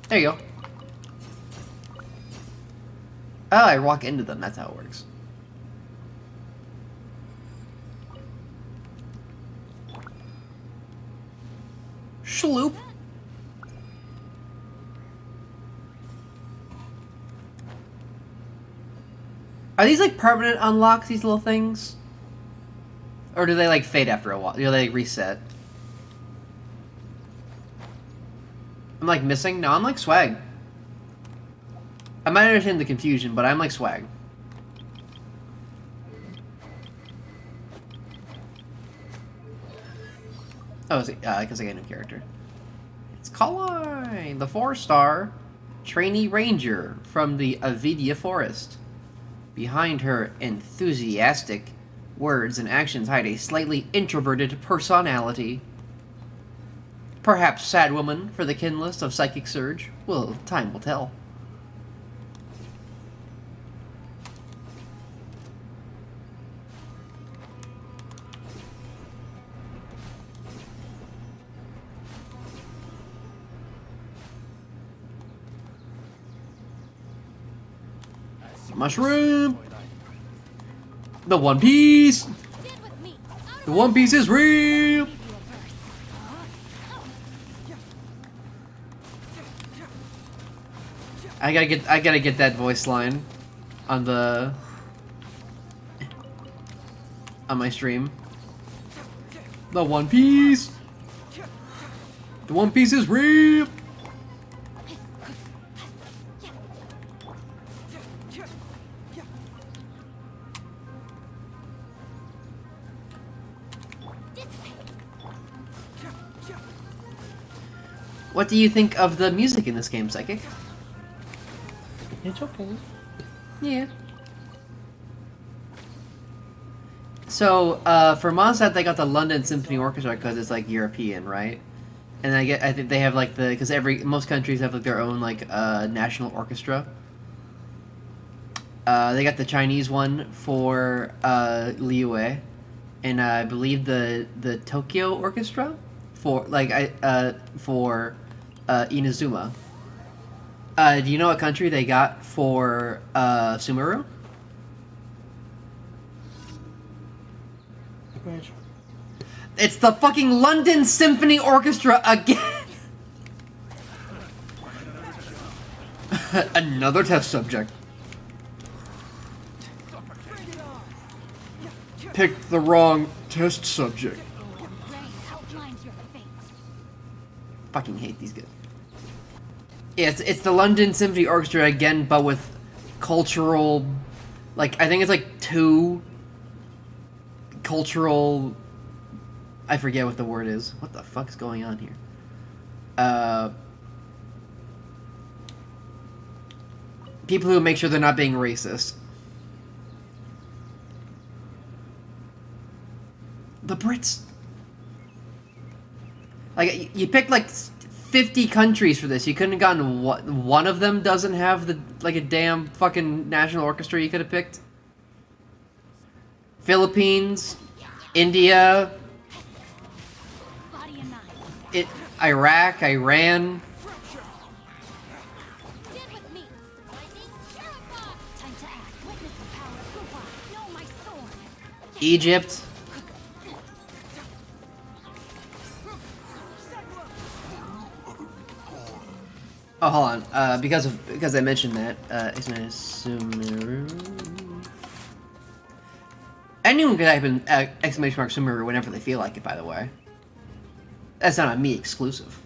There you go. Oh, I walk into them. That's how it works. Shloop. Are these like permanent unlocks? These little things, or do they like fade after a while? Do they like, reset? I'm like missing. No, I'm like swag. I might understand the confusion, but I'm like swag. Oh, because I got a new character. It's Colline, the 4-star trainee ranger from the Avidia Forest. Behind her enthusiastic words and actions hide a slightly introverted personality. Perhaps sad woman for the kin list of Psychic Surge. Well, time will tell. Mushroom! The One Piece! The One Piece is real! I gotta get that voice line on my stream. The One Piece! The One Piece is real! What do you think of the music in this game, Psychic? It's okay. Yeah. So, for Mondstadt, they got the London Symphony Orchestra because it's like European, right? And I think they have like because most countries have like their own like national orchestra. They got the Chinese one for Liyue, and I believe the Tokyo Orchestra for Inazuma. Do you know what country they got for Sumeru? Which? It's the fucking London Symphony Orchestra again! Another test subject. Picked the wrong test subject. Fucking hate these guys. Yeah, it's the London Symphony Orchestra again, but with cultural, like, I think it's like 2 cultural, I forget what the word is. What the fuck is going on here? People who make sure they're not being racist. The Brits. Like, you picked like 50 countries for this. You couldn't have gotten one of them doesn't have a damn fucking national orchestra you could have picked. Philippines, India, Iraq, Iran. Egypt. Oh, hold on. Because I mentioned that, isn't it Sumeru? Anyone can type in exclamation mark Sumeru whenever they feel like it, by the way. That's not a me exclusive.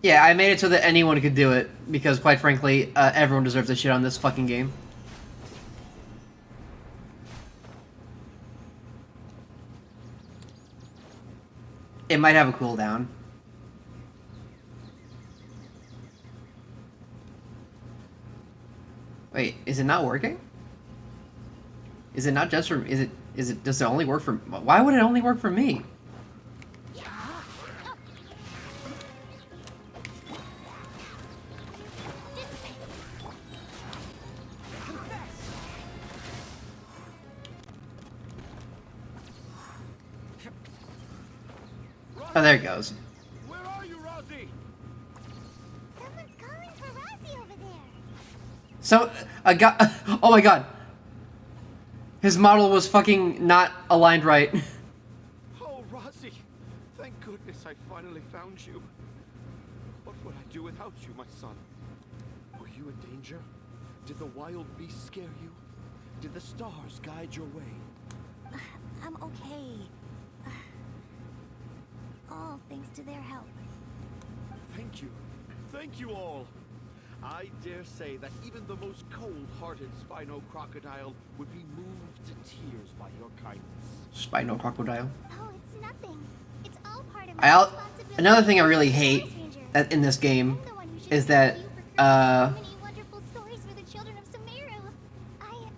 Yeah, I made it so that anyone could do it, because quite frankly, everyone deserves a shit on this fucking game. It might have a cooldown. Wait, is it not working? Is it not just for... does it only work for... Why would it only work for me? Oh, there it goes. Where are you, Rosie? Someone's calling for Rosie over there. So, oh my god. His model was fucking not aligned right. Oh, Rosie. Thank goodness I finally found you. What would I do without you, my son? Were you in danger? Did the wild beast scare you? Did the stars guide your way? I'm okay. All thanks to their help. Thank you. Thank you all. I dare say that even the most cold-hearted Spino crocodile would be moved to tears by your kindness. Spino crocodile. Oh, it's nothing. It's all part of my responsibility. Another thing I really hate in this game is that, Many wonderful stories for the children of Sumeru. I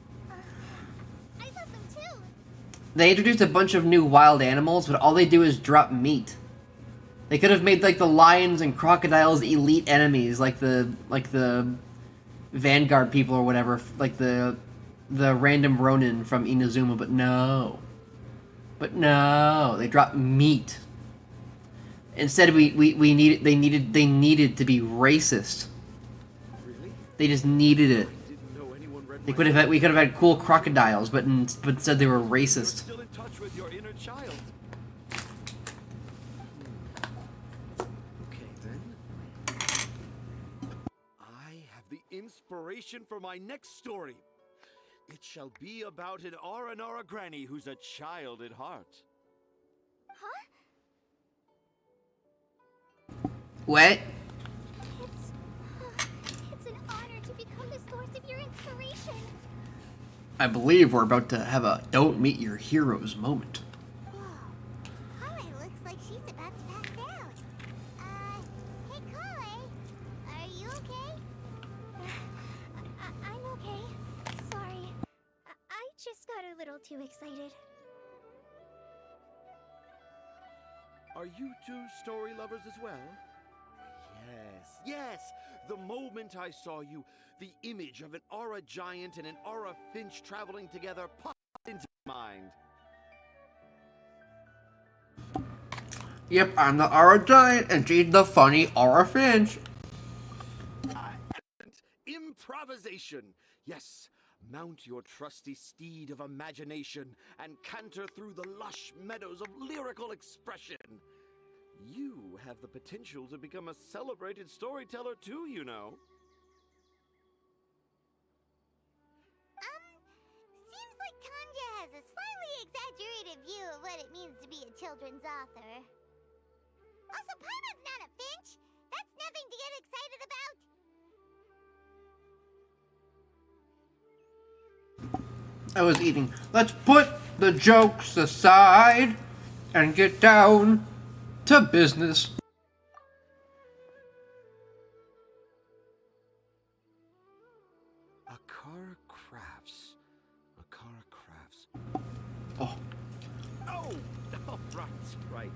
love them too. they introduced a bunch of new wild animals, but all they do is drop meat. They could have made like the lions and crocodiles elite enemies, like the Vanguard people or whatever, like the random Ronin from Inazuma, but no. But no, they dropped meat. Instead, they needed to be racist. Really? They just needed it. Didn't know anyone read We could have had cool crocodiles, but instead they were racist. Still in touch with your inner child. Okay then. I have the inspiration for my next story. It shall be about an Aranara granny who's a child at heart. What? It's an honor to become the source of your inspiration. I believe we're about to have a don't meet your heroes moment. Kale looks like she's about to pass out. Hey Kale, are you okay? I'm okay. Sorry. I just got a little too excited. Are you two story lovers as well? Yes. The moment I saw you, the image of an aura giant and an aura finch traveling together popped into my mind. Yep, I'm the aura giant, and she's the funny aura finch. Improvisation. Yes. Mount your trusty steed of imagination and canter through the lush meadows of lyrical expression. You have the potential to become a celebrated storyteller too, you know. Seems like Tanja has a slightly exaggerated view of what it means to be a children's author. Also, Paimon's not a finch. That's nothing to get excited about. I was eating. Let's put the jokes aside and get down to business. Akara Crafts. Akara Crafts. Oh. Oh, right.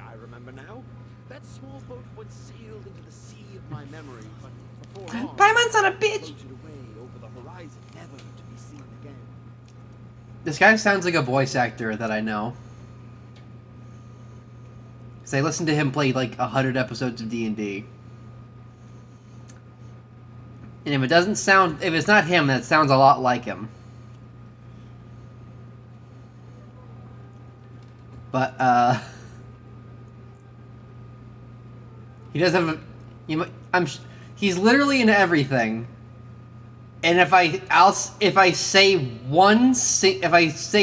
I remember now. That small boat once sailed into the sea of my memory, but before long, Paimon's not a bitch. floated away over the horizon, never to be seen again. This guy sounds like a voice actor that I know. Cause I listened to him play like 100 episodes of D&D. And if it doesn't sound, if it's not him, that sounds a lot like him. But he does have a, he's literally in everything. And if I say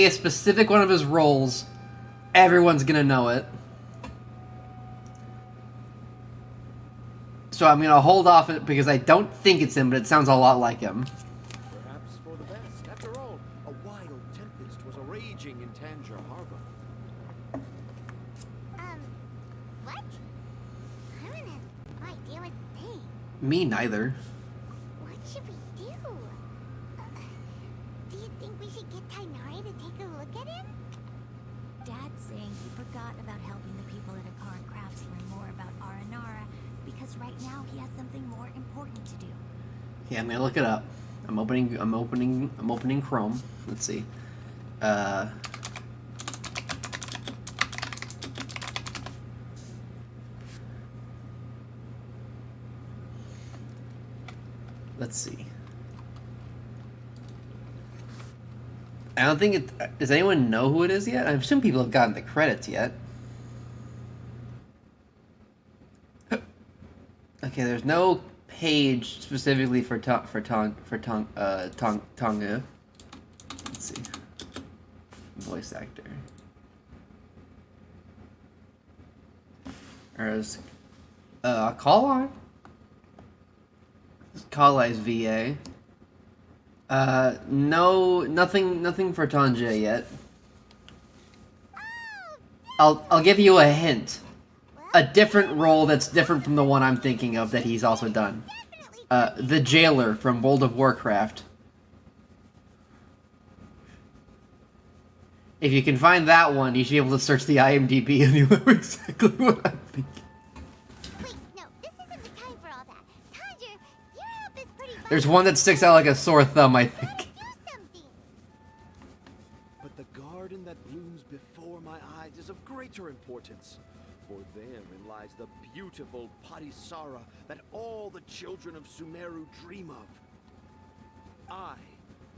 a specific one of his roles, everyone's gonna know it. So I'm gonna hold off it because I don't think it's him, but it sounds a lot like him. Perhaps for the best. After all, a wild tempest was raging in Tangier Harbor. What? I don't have no idea what to say. Me neither. What should we do? Do you think we should get Tainari to take a look at him? Dad's saying he forgot about helping the people at Arcon Crafts learn more about Aranara because right now he has something more important to do. Yeah, I'm gonna look it up. I'm opening Chrome. Let's see. Let's see. I don't think it. Does anyone know who it is yet? I assume people have gotten the credits yet. Okay, there's no page specifically for Tonga. Let's see. Voice actor. There's Call On. Call Eyes VA. No, nothing for Tanja yet. I'll give you a hint. A different role that's different from the one I'm thinking of that he's also done. The Jailer from World of Warcraft. If you can find that one, you should be able to search the IMDb and you'll know exactly what I'm thinking. Wait, no, this isn't the time for all that. Tanger, your help is pretty vital. There's one that sticks out like a sore thumb, I think. But the garden that blooms before my eyes is of greater importance. For therein lies the beautiful Patisara that all the children of Sumeru dream of. I,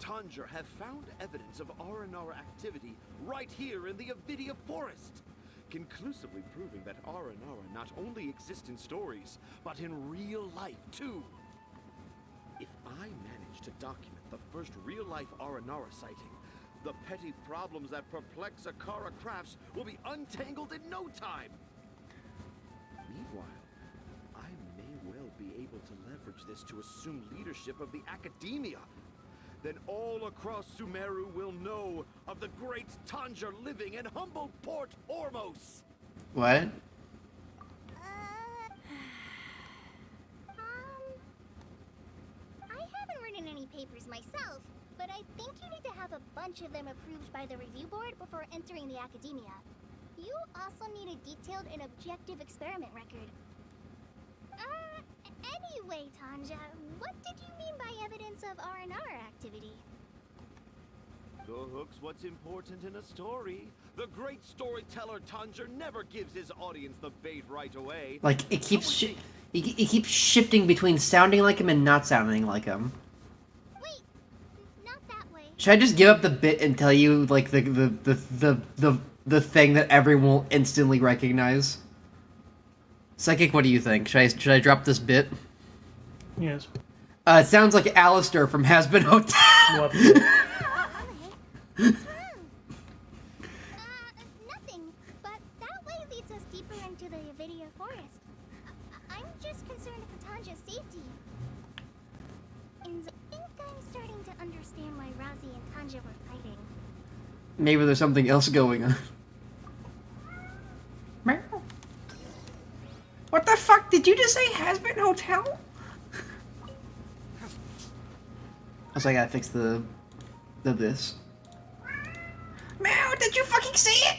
Tanger, have found evidence of Aranara activity right here in the Avidia Forest, conclusively proving that Aranara not only exists in stories, but in real life too. If I manage to document the first real-life Aranara sighting, the petty problems that perplex Akara Crafts will be untangled in no time. Meanwhile, I may well be able to leverage this to assume leadership of the Academia. Then all across Sumeru will know of the great Tanger living in humble Port Ormos. What? I haven't written any papers myself, but I think you need to have a bunch of them approved by the review board before entering the Academia. You also need a detailed and objective experiment record. Anyway, Tanja, what did you mean by evidence of R&R activity? The hook's what's important in a story. The great storyteller Tanger never gives his audience the bait right away. Like, it keeps he keeps shifting between sounding like him and not sounding like him. Wait, not that way. Should I just give up the bit and tell you, like, the thing that everyone will instantly recognize? Psychic, what do you think? Should I drop this bit? Yes. It sounds like Alistair from Has Been Hotel. What? Nothing, but that way leads us deeper into the Avidia Forest. I'm just concerned for Tanja's safety. And I think I'm starting to understand why Rousey and Tanja were fighting. Maybe there's something else going on. What the fuck? Did you just say Has Been Hotel? Also, I gotta fix the this. Meow, did you fucking see it?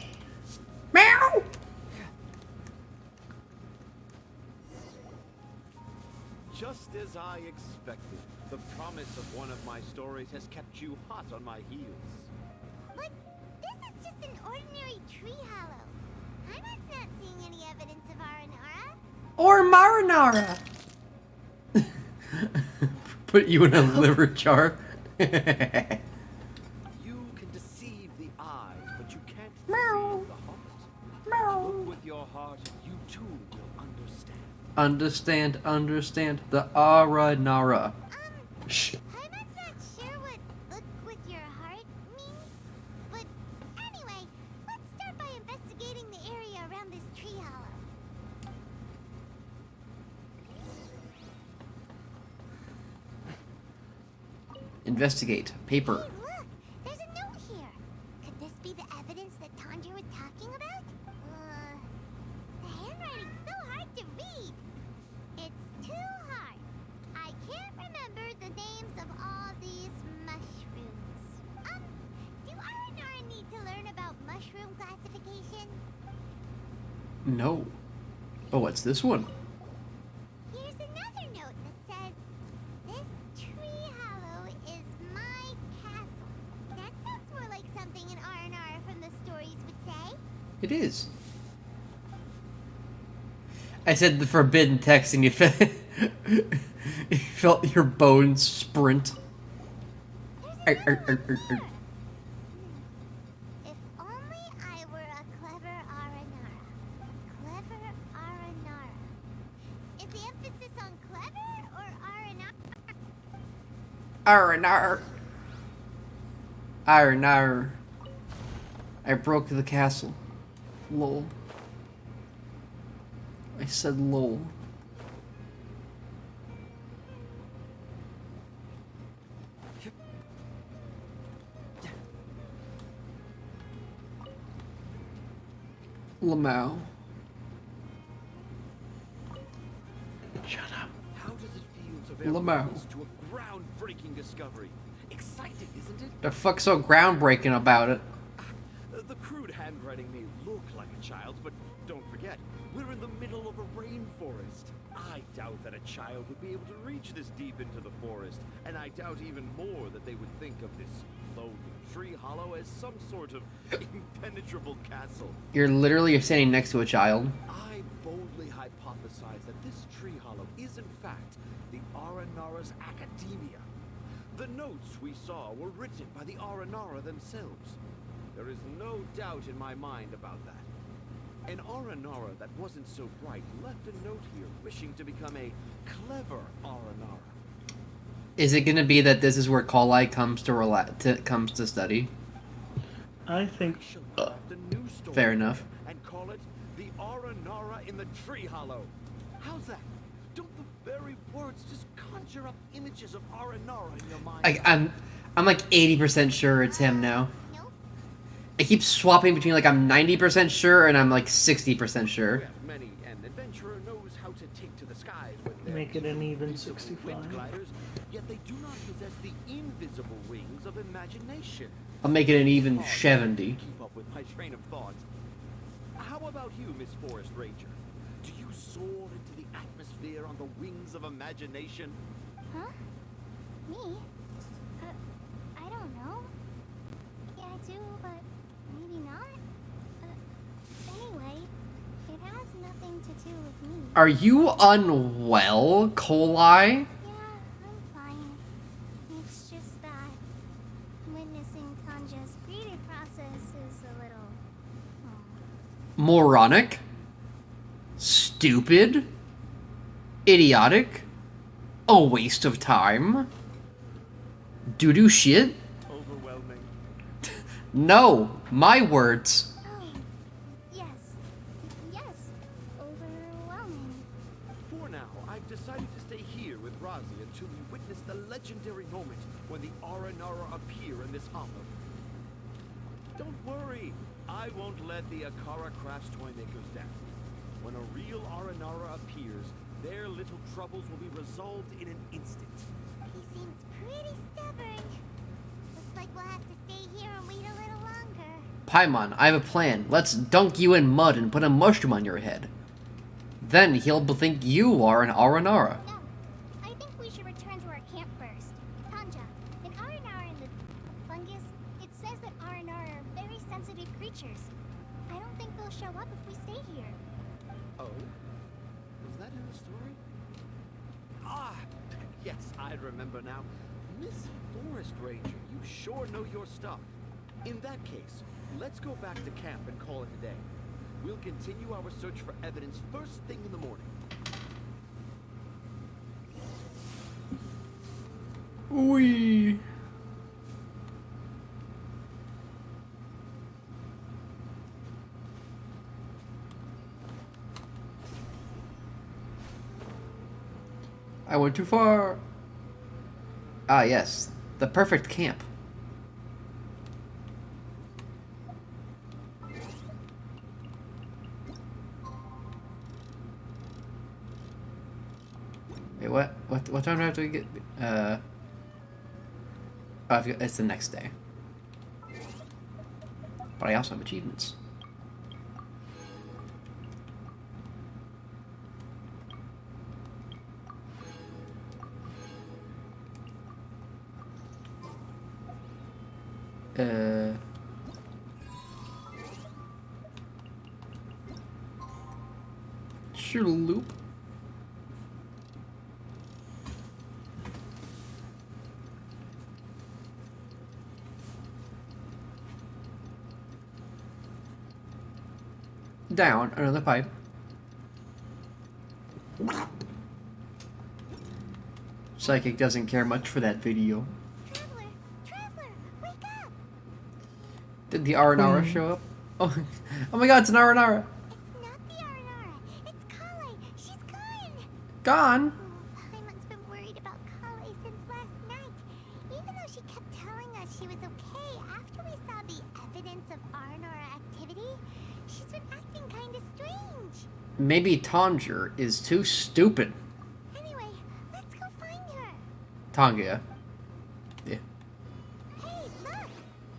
Meow! Just as I expected. The promise of one of my stories has kept you hot on my heels. But this is just an ordinary tree hollow. Heimat's not seeing any evidence of Aranara. Or Marinara. Put you in a liver jar. You can deceive the eyes, but you can't deceive the heart. Look with your heart, and you too will understand. Understand the Aranara. Shh. Heimat's not sure what look with your heart means. But anyway, let's start by investigating the area around this tree hollow. Investigate. Paper. Hey, look! There's a note here. Could this be the evidence that Tanja was talking about? The handwriting's so hard to read. It's too hard. I can't remember the names of all these mushrooms. Do Aranara need to learn about mushroom classification? No. Oh, what's this one? Here's another note that says, "This tree hollow is my castle." That sounds more like something an R&R from the stories would say. It is. I said the forbidden text and you felt your bones sprint. If only I were a clever Aranara. Clever Aranara. Is the emphasis on clever or Aranara? Arnar. I broke the castle. Lol. I said lol. Lamau. Shut up. How does it feel to bear Lamau. witness to a groundbreaking discovery? Exciting, isn't it? The fuck's so groundbreaking about it? The crude handwriting may look like a child's, but don't forget, we're in the middle of a rainforest. I doubt that a child would be able to reach this deep into the forest, and I doubt even more that they would think of this lonely tree hollow as some sort of impenetrable castle. You're standing next to a child. I boldly hypothesize that this tree hollow is in fact the Aranara's academia. The notes we saw were written by the Aranara themselves. There is no doubt in my mind about that. An Aranara that wasn't so bright left a note here wishing to become a clever Aranara. Is it gonna be that this is where Kolai comes to study? I think. Fair enough. And call it the Aranara in the Tree Hollow. How's that? Don't the very words just conjure up images of Aranara in your mind? I'm like 80% sure it's him now. I keep swapping between like I'm 90% sure and I'm like 60% sure. Many an adventurer knows how to take to the skies with their Make it an even 65. wind gliders, yet they do not possess the invisible wings of imagination. I'll make it an even 70. Keep up with my train of thought. How about you, Miss Forest Ranger? Do you soar into the atmosphere on the wings of imagination? Huh? Me? I don't know. Yeah, I do, but maybe not. Anyway, it has nothing to do with me. Are you unwell, Kolai? I'm fine. It's just that witnessing Tanja's creative process is a little... Moronic? Stupid? Idiotic? A waste of time? Doo-doo shit? Overwhelming. No, my words. Oh, yes. Yes. Overwhelming. For now, I've decided to stay here with Razi until we witness the legendary moment when the Aranara appear in this hollow. Don't worry, I won't let the Akara Crafts toymakers down. When a real Aranara appears, their little troubles will be resolved in an instant. He seems pretty stubborn. Looks like we'll have to stay here and wait a little longer. Paimon, I have a plan. Let's dunk you in mud and put a mushroom on your head. Then he'll think you are an Aranara. No, I think sensitive creatures. I don't think they'll show up if we stay here. Oh? Was that in the story? Ah, yes, I remember now. Miss Forest Ranger, you sure know your stuff. In that case, let's go back to camp and call it a day. We'll continue our search for evidence first thing in the morning. Wee. I went too far. Ah, yes. The perfect camp. Wait, what? What time do I have to get? Oh, it's the next day. But I also have achievements. Shoot a loop. Down another pipe. Psychic doesn't care much for that video. Traveler, wake up! Did the Aranara show up? Oh, oh my God! It's an Aranara. It's not the Aranara. It's Kale. She's gone. Gone. Paimon's been worried about Kale since last night. Even though she kept telling us she was okay after we saw the evidence of Aranara activity, she's been acting kind of strange. Maybe Tanger is too stupid. Anyway, let's go find her. Tonga. Yeah. Hey, look!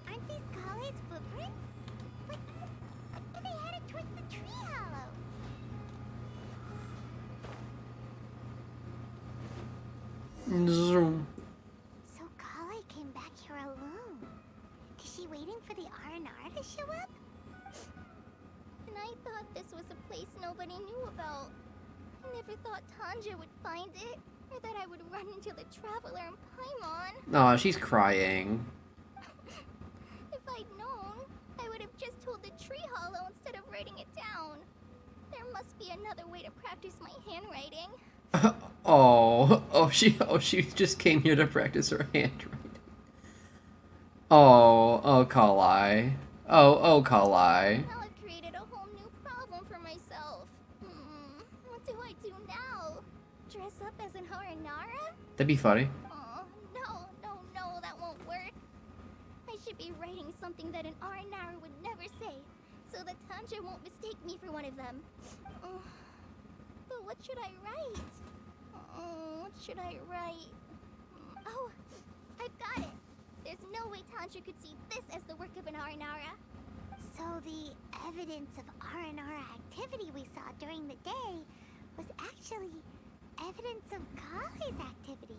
Aren't these Kale's footprints? But they headed towards the tree hollow. Zoom. So Kale came back here alone. Is she waiting for the Aranara to show up? And I thought this was a place nobody knew about. I never thought Tanja would find it, or that I would run into the Traveler and Paimon. Aw, she's crying. If I'd known, I would have just told the tree hollow instead of writing it down. There must be another way to practice my handwriting. Oh, she just came here to practice her handwriting. Oh, Kalai. Oh, Kalai. Now I've created a whole new problem for myself. What do I do now? Dress up as an Aranara? That'd be funny. Oh, no, that won't work. I should be writing something that an Aranara would never say, so that Tanja won't mistake me for one of them. But what should I write? What should I write? Oh, I've got it. There's no way Tanja could see this as the work of an Aranara. So the evidence of Aranara activity we saw during the day was actually evidence of Kale's activity.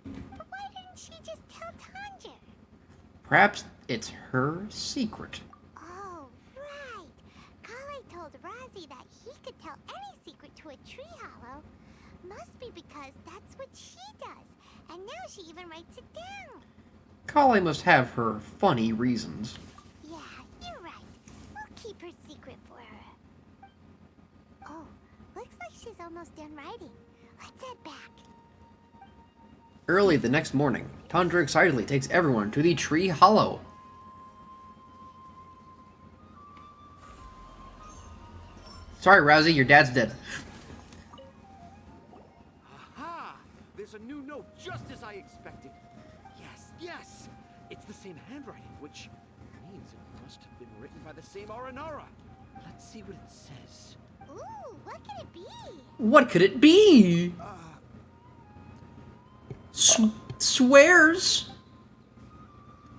But why didn't she just tell Tanja? Perhaps it's her secret. Oh, right. Kale told Razi that he could tell any secret to a tree hollow. Must be because that's what she does. And now she even writes it down. Kalai must have her funny reasons. Yeah, you're right. We'll keep her secret for her. Oh, looks like she's almost done writing. Let's head back. Early the next morning, Tundra excitedly takes everyone to the Tree Hollow. Sorry, Rousey, your dad's dead. Aha! There's a new note just as I expected. Yes! It's the same handwriting, which means it must have been written by the same Aranara. Let's see what it says. Ooh, what could it be? What could it be? Swears.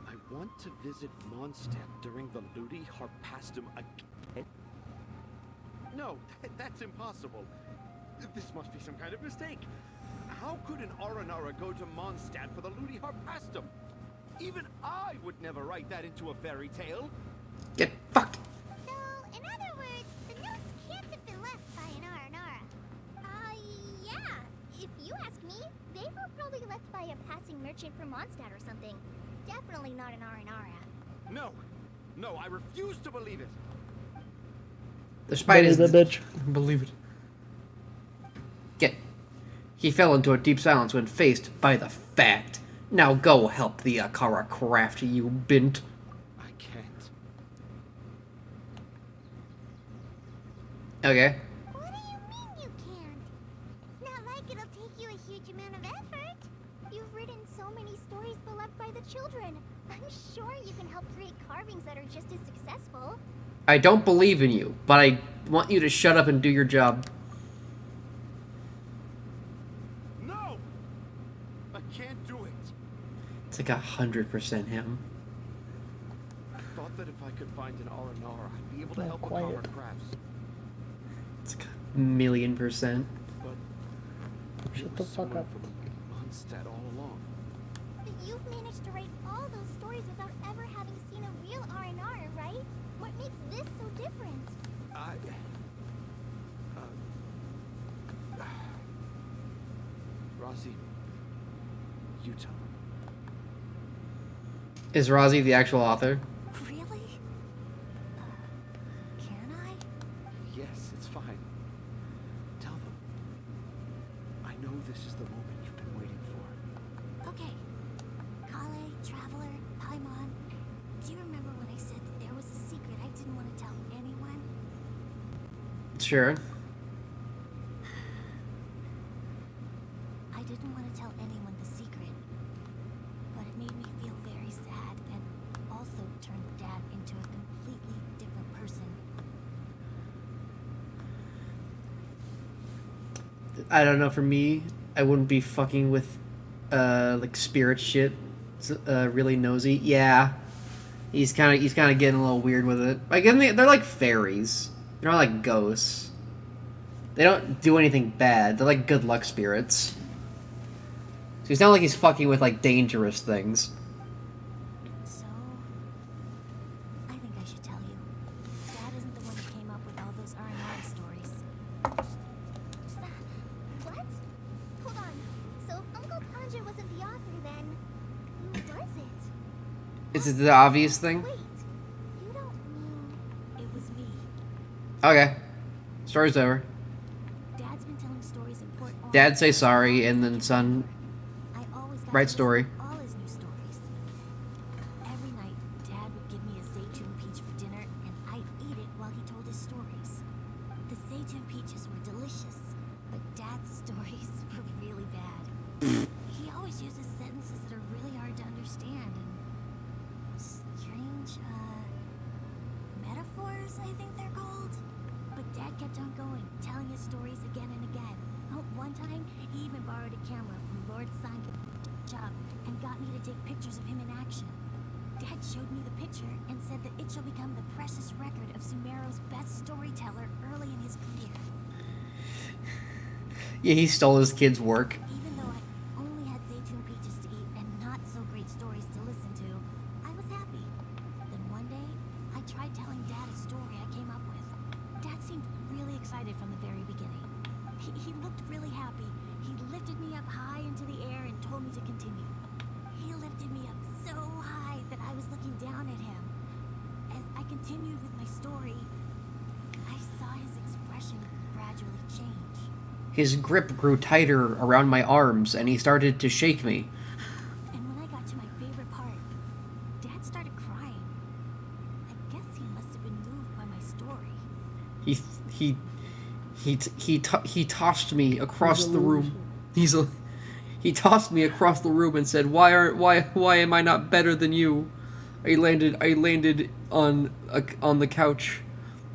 I want to visit Mondstadt during the Ludi Harpastum again. No, that's impossible. This must be some kind of mistake. How could an Aranara go to Mondstadt for the Ludi Harpastum? Even I would never write that into a fairy tale. Get fucked. So, in other words, the notes can't have been left by an Aranara. Yeah. If you ask me, they were probably left by a passing merchant from Mondstadt or something. Definitely not an Aranara. No. No, I refuse to believe it. Despite his... Believe it, bitch. Believe it. He fell into a deep silence when faced by the fact. Now go help the Akara craft, you bint. I can't. Okay. What do you mean you can't? It's not like it'll take you a huge amount of effort. You've written so many stories beloved by the children. I'm sure you can help create carvings that are just as successful. I don't believe in you, but I want you to shut up and do your job. No! I can't do it. It's like 100% him. I thought that if I could find an Aranara, I'd be able to Oh, help quiet. Akara Crafts. It's like 1,000,000%. But Shut the fuck up. from Mondstadt all along. But you've managed to write all those stories without ever having seen a real R&R, right? What makes this so different? Rossi, you tell him. Is Rozzy the actual author? Really? Can I? Yes, it's fine. Tell them. I know this is the moment you've been waiting for. Okay. Kale, Traveler, Paimon. Do you remember when I said that there was a secret I didn't want to tell anyone? Sure. I didn't want to tell anyone the secret, but it made me feel very sad and also turned Dad into a completely different person. I don't know, for me, I wouldn't be fucking with, like, spirit shit. It's, really nosy. Yeah. He's kind of getting a little weird with it. Like, they're like fairies. They're not like ghosts. They don't do anything bad. They're like good luck spirits. So it's not like he's fucking with, like, dangerous things. So, I think I should tell you. Dad isn't the one who came up with all those R&R stories. What? Hold on. So if Uncle Tanja wasn't the author, then who was it? Is it the obvious thing? Wait, you don't mean it was me? Okay. Story's over. Dad's been telling stories in Port Orange. Dad say sorry, and then son I always got write to story. listen to all his new stories. Every night, Dad would give me a Zaytun peach for dinner, and I'd eat it while he told his stories. The Zaytun peaches were delicious, but Dad's stories were really bad. He always uses sentences that are really hard to understand, and strange, metaphors, I think they're called. But Dad kept on going, telling his stories again and again. Oh, one time, he even borrowed a camera from Lord Sankin's shop and got me to take pictures of him in action. Dad showed me the picture and said that it shall become the precious record of Sumeru's best storyteller early in his career. Yeah, he stole his kid's work. Even though I only had Zaytun peaches to eat and not so great stories to listen to, I was happy. Then one day, I tried telling Dad a story I came up with. Dad seemed really excited from the very beginning. He looked really happy. He lifted me up high into the air and told me to continue. He lifted me up so high that I was looking down at him. As I continued with my story, I saw his expression gradually change. His grip grew tighter around my arms, and he started to shake me. And when I got to my favorite part, Dad started crying. I guess he must have been moved by my story. He tossed me across the room. He tossed me across the room and said, why am I not better than you?" I landed on the couch,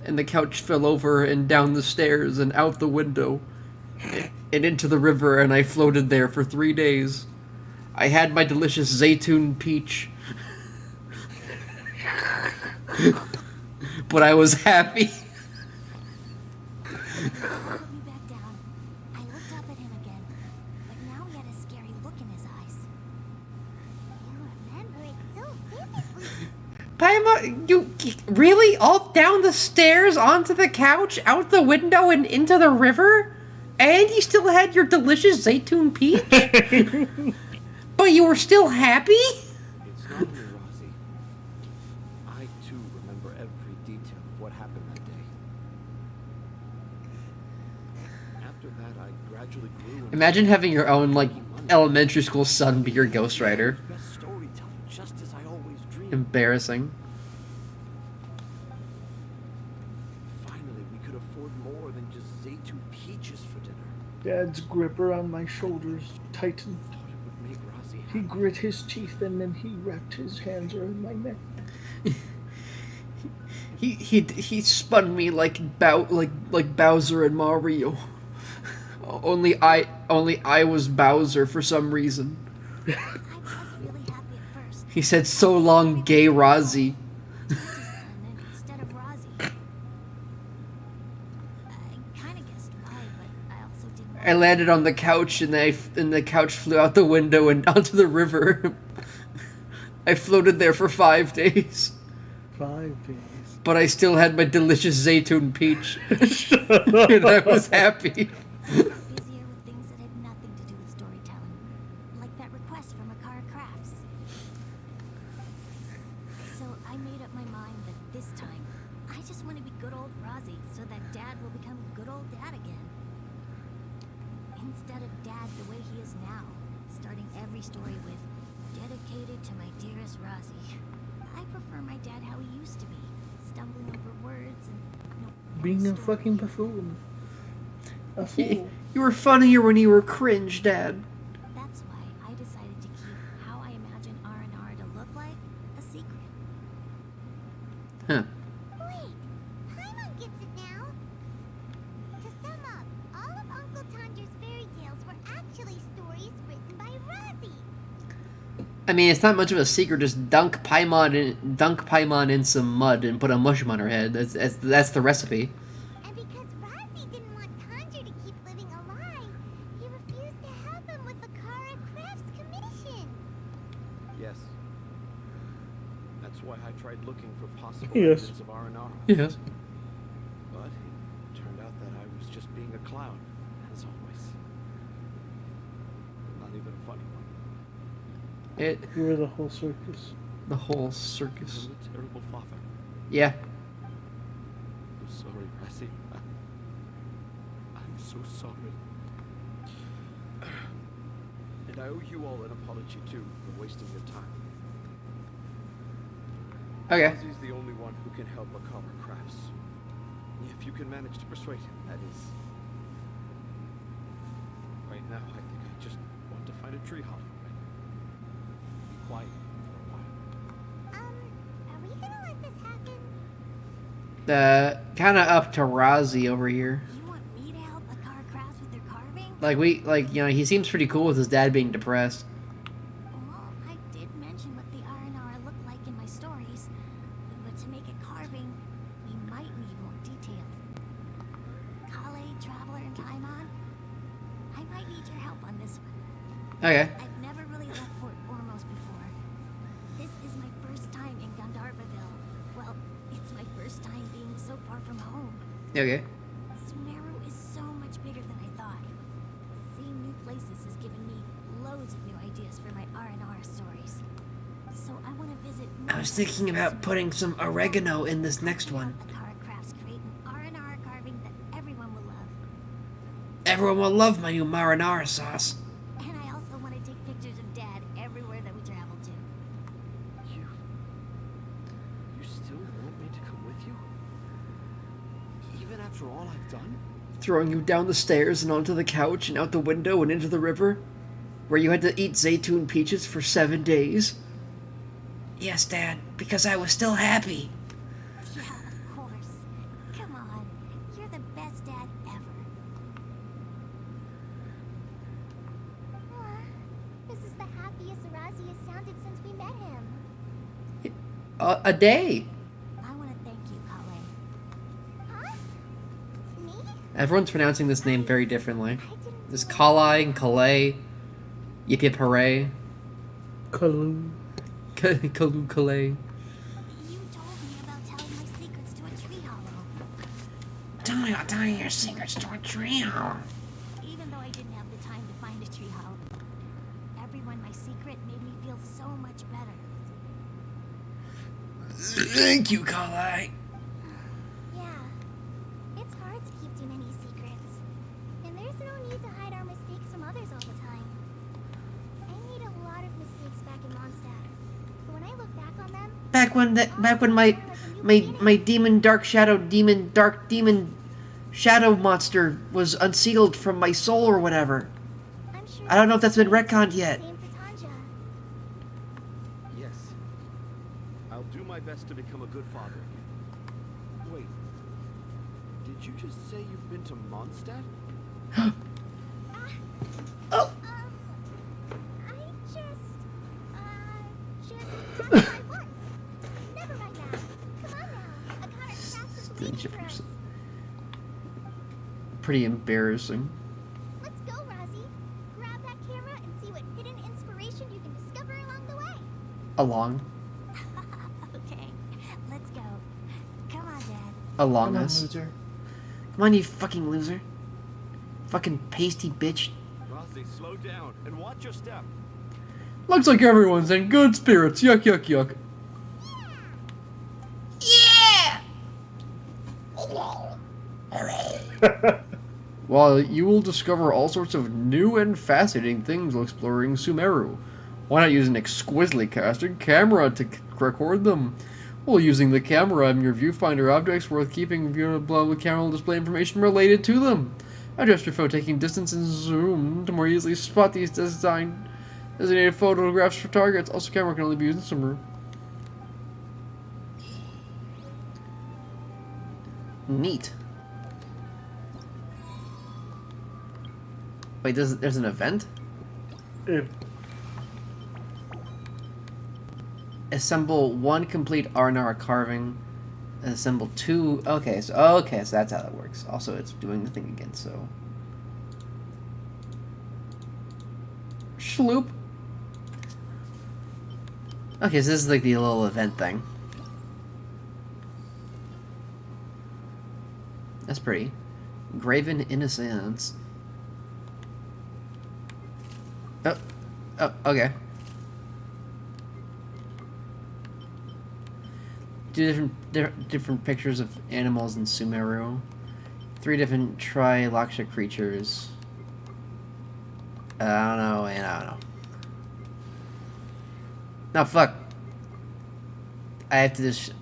and the couch fell over and down the stairs and out the window and into the river, and I floated there for 3 days. I had my delicious Zaytun peach, but I was happy. He put me back down. I looked up at him again, but now he had a scary look in his eyes. You remember it so vividly. Paimon, you really all down the stairs, onto the couch, out the window, and into the river? And you still had your delicious Zaytun peach? But you were still happy? It's not only Rosie. I too remember every detail of what happened that day. After that, I gradually grew. Imagine having your own, like, elementary school son be your ghostwriter. Best storyteller, just as I always dreamed. Embarrassing. Finally, we could afford more than just Zaytun peaches for dinner. Dad's grip around my shoulders tightened. Make Rosie He grit his teeth and then he wrapped his hands around my neck. He spun me like Bowser and Mario. Only I was Bowser for some reason. He said, "So long, gay Rosie." I landed on the couch and the couch flew out the window and onto the river. I floated there for 5 days. 5 days. But I still had my delicious Zaytun peach. And I was happy. Busier with things that had nothing to do with storytelling, like that request from Akara Crafts. So I made up my mind that this time, I just want to be good old Rosie so that Dad will become good old Dad again. Instead of Dad the way he is now, starting every story with, dedicated to my dearest Rosie. I prefer my dad how he used to be, stumbling over words and... Being a fucking buffoon. A fool. You were funnier when you were cringe, Dad. That's why I decided to keep how I imagine R&R to look like a secret. Huh. Wait, Paimon gets it now. To sum up, all of Uncle Tandra's fairy tales were actually stories written by Rosie. I mean, it's not much of a secret. Just dunk Paimon in some mud and put a mushroom on her head. That's the recipe. And because Rosie didn't want Tandra to keep living alive, he refused to help him with the Kara Crafts commission. Yes. That's why I tried looking for possible Yes. evidence of R&R. Yes. But it turned out that I was just being a clown, as always. Not even a funny one. You were the whole circus. The whole circus. I'm a terrible father. Yeah. I'm sorry, Rosie. I'm so sorry. And I owe you all an apology, too, for wasting your time. Okay. Rosie's the only one who can help Akara Crafts. If you can manage to persuade him, that is. Right now, I think I just want to find a tree hollow and be quiet for a while. Are we gonna let this happen? Kind of up to Rosie over here. You want me to help Akara Crafts with their carving? He seems pretty cool with his dad being depressed. Well, I did mention what the R&R looked like in my stories, but to make a carving, we might need more details. Kale, Traveler, and Paimon, I might need your help on this one. Okay. I've never really left Port Ormos before. This is my first time in Gandharvaville. Well, it's my first time being so far from home. Okay. Sumeru is so much bigger than I thought. Seeing new places has given me loads of new ideas for my R&R stories. So I want to visit... I was thinking about putting some oregano in this next one. Akara Crafts create an R&R carving that everyone will love. Everyone will love my new marinara sauce. And I also want to take pictures of Dad everywhere that we travel to. You still want me to come with you? Even after all I've done? Throwing you down the stairs and onto the couch and out the window and into the river, where you had to eat Zaytun peaches for 7 days. Yes, Dad, because I was still happy. Yeah, of course. Come on. You're the best dad ever. This is the happiest Arazi has sounded since we met him. A day. I want to thank you, Kale. Huh? Me? Everyone's pronouncing this name very differently. There's Kalai and Kalei. Yip Yip Hooray. Kalu. Kalu Kalei. You Tell me your secrets to a treehouse. Even though I didn't have the time to find a treehouse, everyone my secret made me feel so much better. Thank you, Carly. Yeah, it's hard to keep too many secrets. And there's no need to hide our mistakes from others all the time. I made a lot of mistakes back in Mondstadt. But when I look back on them... Back when my demon shadow monster was unsealed from my soul or whatever. I don't know if that's been retconned yet. Yes. I'll do my best to become a good father again. Wait. Did you just say you've been to Mondstadt? Oh. Never mind that. Come on now. A car crashed waiting for us. Pretty embarrassing. Let's go, Rozzy. Grab that camera and see what hidden inspiration you can discover along the way. Okay, let's go. Come on, Dad. Along us. Loser. Come on, you fucking loser. Fucking pasty bitch. Rossi, slow down and watch your step. Looks like everyone's in good spirits. Yuck, yuck, yuck. While you will discover all sorts of new and fascinating things while exploring Sumeru. Why not use an exquisitely casted camera to record them? While using the camera and your viewfinder objects worth keeping, the camera will display information related to them. Adjust your phone taking distance and zoom to more easily spot these designated photographs for targets. Also, camera can only be used in Sumeru. Neat. Wait, there's an event? Assemble 1 complete Arnara carving. Assemble 2. Okay, so that's how that works. Also, it's doing the thing again, so. Schloop. Okay, so this is like the little event thing. That's pretty. Graven Innocence. Oh, okay. 2 different pictures of animals in Sumeru. 3 different Tri-Laksha creatures. I don't know. No, fuck. I have to just,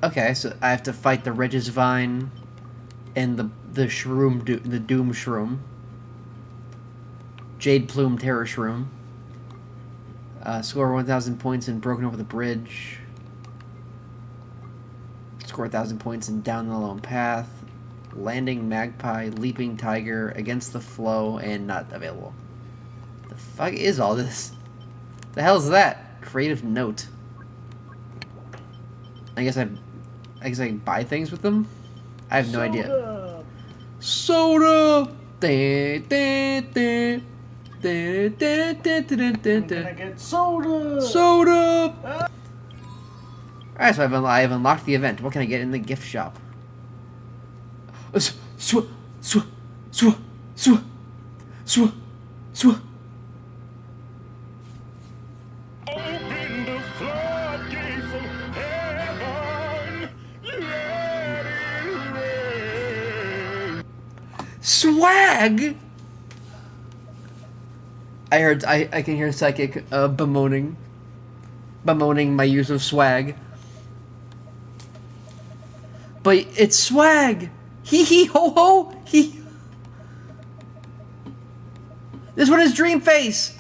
okay, so I have to fight the Regis Vine and the Shroom, the Doom Shroom. Jade Plume Terror Shroom. Score 1,000 points in Broken Over the Bridge. Score 1,000 points in Down the Lone Path. Landing Magpie, Leaping Tiger, Against the Flow, and not available. The fuck is all this? The hell is that? Creative note. I guess I can buy things with them? I have no idea. Soda! I'm gonna get soda! Soda! Alright, so I've unlocked the event. What can I get in the gift shop? Open the floodgates of heaven. Let it rain. Swag! I can hear Psychic bemoaning my use of swag. But it's swag! Hee hee ho ho! Hee. This one is Dream Face!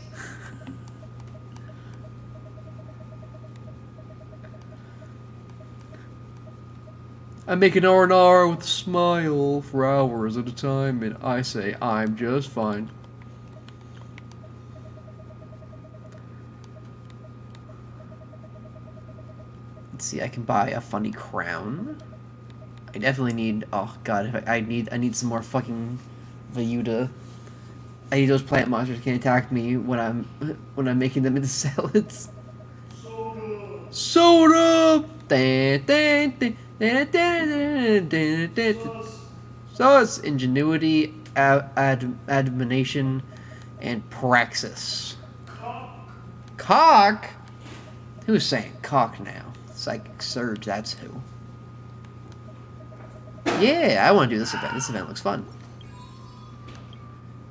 I make an R&R with a smile for hours at a time, and I say I'm just fine. Let's see, I can buy a funny crown. I definitely need, oh god, I need some more fucking Vayuta. I need those plant monsters can attack me when I'm making them into salads. Soda! Soda! So it's ingenuity, admonition, and praxis. Cock? Who's saying cock now? Psychic Surge, that's who. Yeah, I want to do this event. This event looks fun.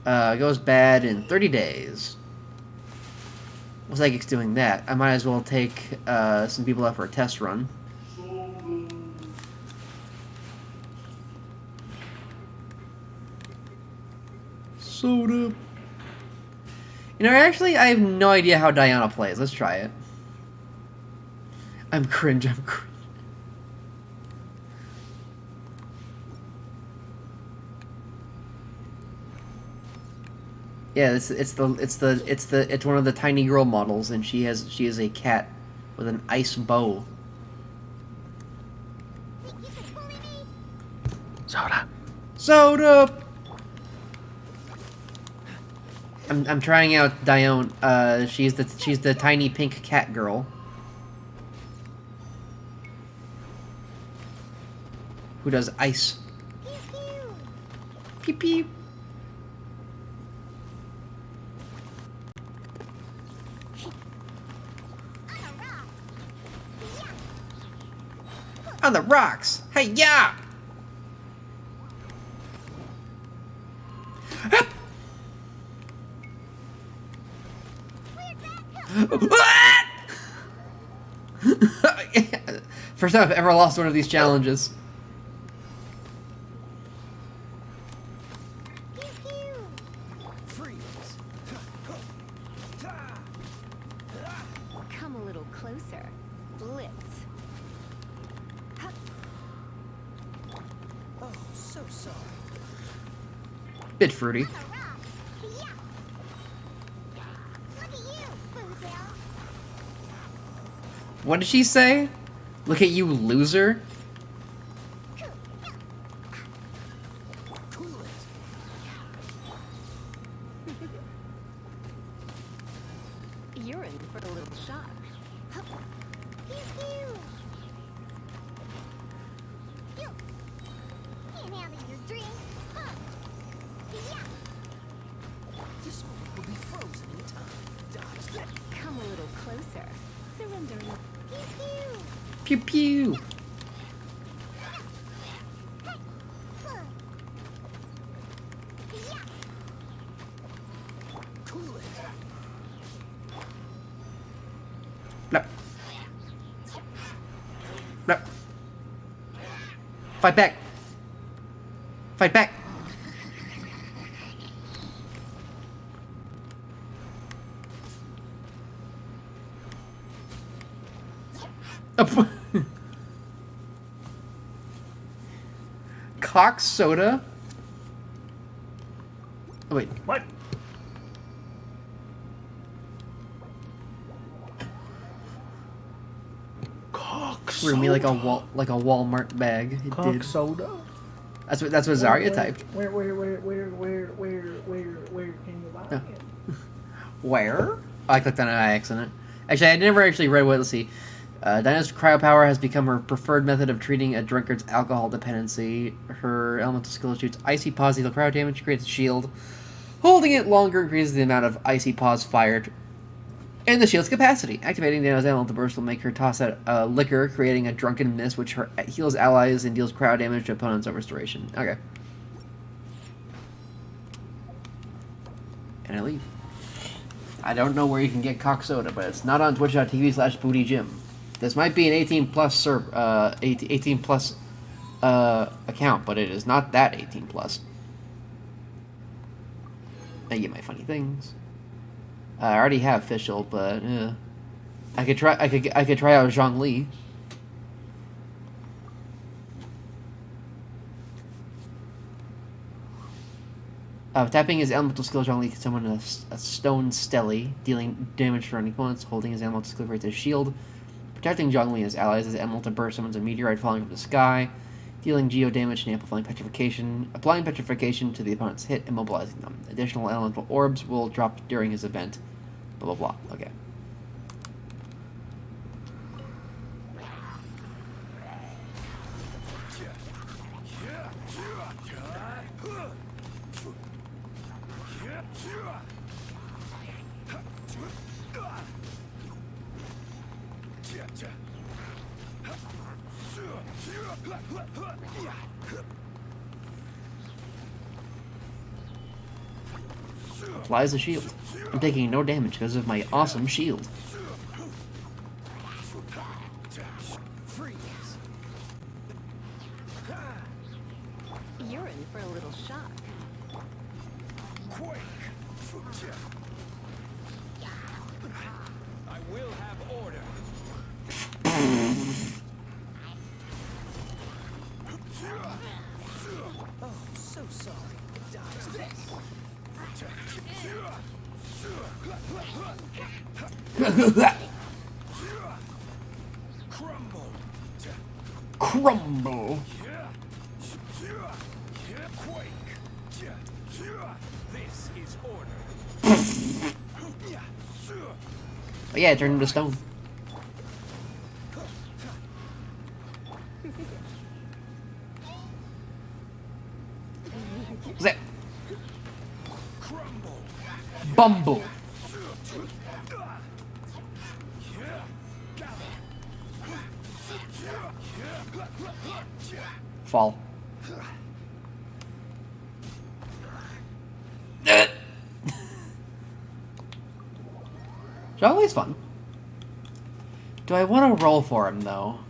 It goes bad in 30 days. Well, Psychic's doing that. I might as well take some people out for a test run. Soda. You know, actually, I have no idea how Diana plays. Let's try it. I'm cringe. Yeah, it's one of the tiny girl models, and she is a cat with an ice bow. Soda. I'm trying out Dione. She's the tiny pink cat girl. Who does ice? Pew pew. On the rocks. Hey, yeah. First time I've ever lost one of these challenges. Come a little closer. Blitz. Oh, so sorry. Bit fruity. What did she say? Look at you, loser. You're in for a little shock. This one will be frozen in time. Dodge. Come a little closer. Surrender. Pew pew. Cool it. No. No. Fight back. Fight back. Cock soda? Oh, wait. What? Cock Threw me like a Walmart bag. It Cock did. soda? That's what Zarya typed. Where can you buy Oh. it? Where? Oh, I clicked on it by accident. Actually, I never actually read what. Let's see. Diana's cryopower has become her preferred method of treating a drunkard's alcohol dependency. Her elemental skill shoots icy paws, deal cryo damage, creates a shield. Holding it longer increases the amount of icy paws fired and the shield's capacity. Activating Diana's elemental burst will make her toss out liquor, creating a drunken mist, which heals allies and deals cryo damage to opponents on restoration. Okay. And I leave. I don't know where you can get cock soda, but it's not on twitch.tv/bootygym. This might be an 18 plus 18 plus account, but it is not that 18 plus. I get my funny things. I already have Fischl, but I could try. I could try out Zhongli. Tapping his elemental skill, Zhongli can summon a stone stele, dealing damage to running opponents. Holding his elemental skill creates a shield, protecting Zhongli and his allies. His elemental burst summons a meteorite falling from the sky, dealing geo damage and amplifying petrification. Applying petrification to the opponent's hit, immobilizing them. Additional elemental orbs will drop during his event. Blah blah blah. Okay. Applies the shield. I'm taking no damage because of my awesome shield. You're in for a little shock. I will have order. Oh, so sorry. Crumble. Crumble. This is order. Oh yeah, I turned him to stone. Zip. Bumble. Fall. Jolly's fun. Do I want to roll for him though?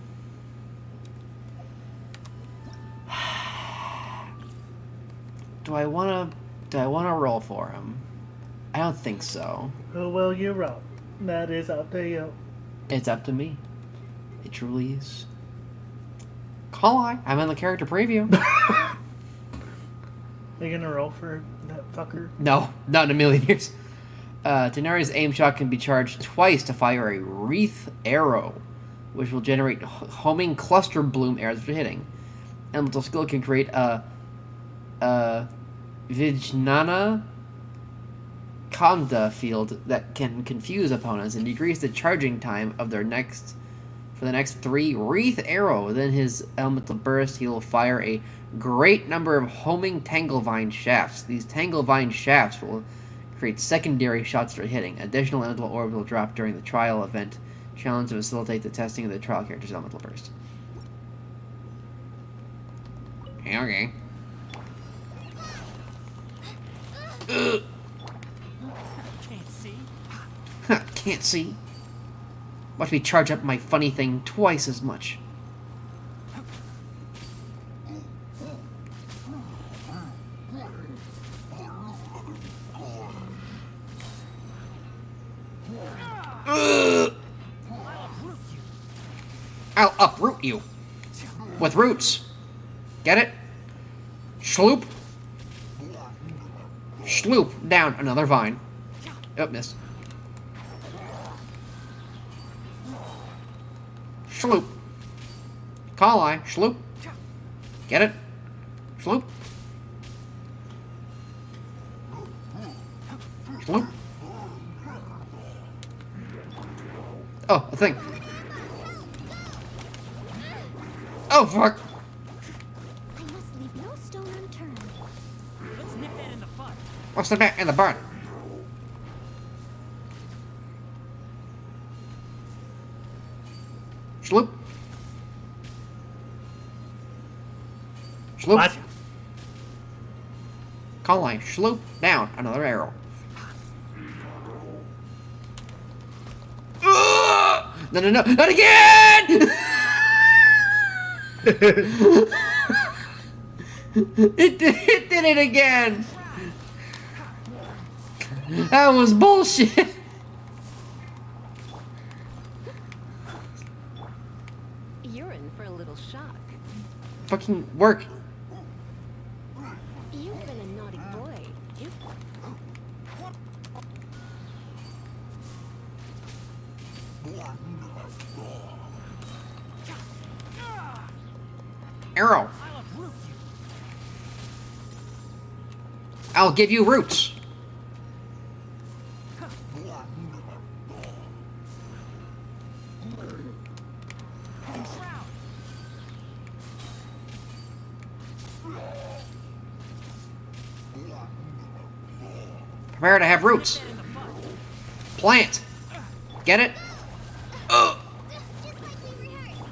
Do I want to roll for him? I don't think so. Who will you roll? That is up to you. It's up to me. It truly is. Call I'm in the character preview. Are you gonna roll for that fucker? No, not in a million years. Daenerys' aim shot can be charged twice to fire a wreath arrow, which will generate homing cluster bloom arrows for hitting. Elemental skill can create a Vijnana Kanda field that can confuse opponents and decrease the charging time of their next 3 wreath arrow. Within his elemental burst, he will fire a great number of homing tanglevine shafts. These tanglevine shafts will create secondary shots for hitting. Additional elemental orbs will drop during the trial event challenge to facilitate the testing of the trial character's elemental burst. Okay. Can't see. Can't see. Watch me charge up my funny thing twice as much. I'll uproot you. With roots. Get it? Sloop. Sloop down another vine. Oh, missed. Sloop. Call eye. Sloop. Get it? Sloop. Sloop. Oh, a thing. Oh, fuck. I must leave no stone unturned. Let's nip that in the bud. What's the back in the bud? Sloop. Sloop. What? Call line. Sloop down another arrow. No, no, no. Not again! It did it again. That was bullshit. You're in for a little shock. Fucking work. You've been a naughty boy. Arrow. I'll give you roots. Prepare to have roots. Plant. Get it? Just like we rehearsed.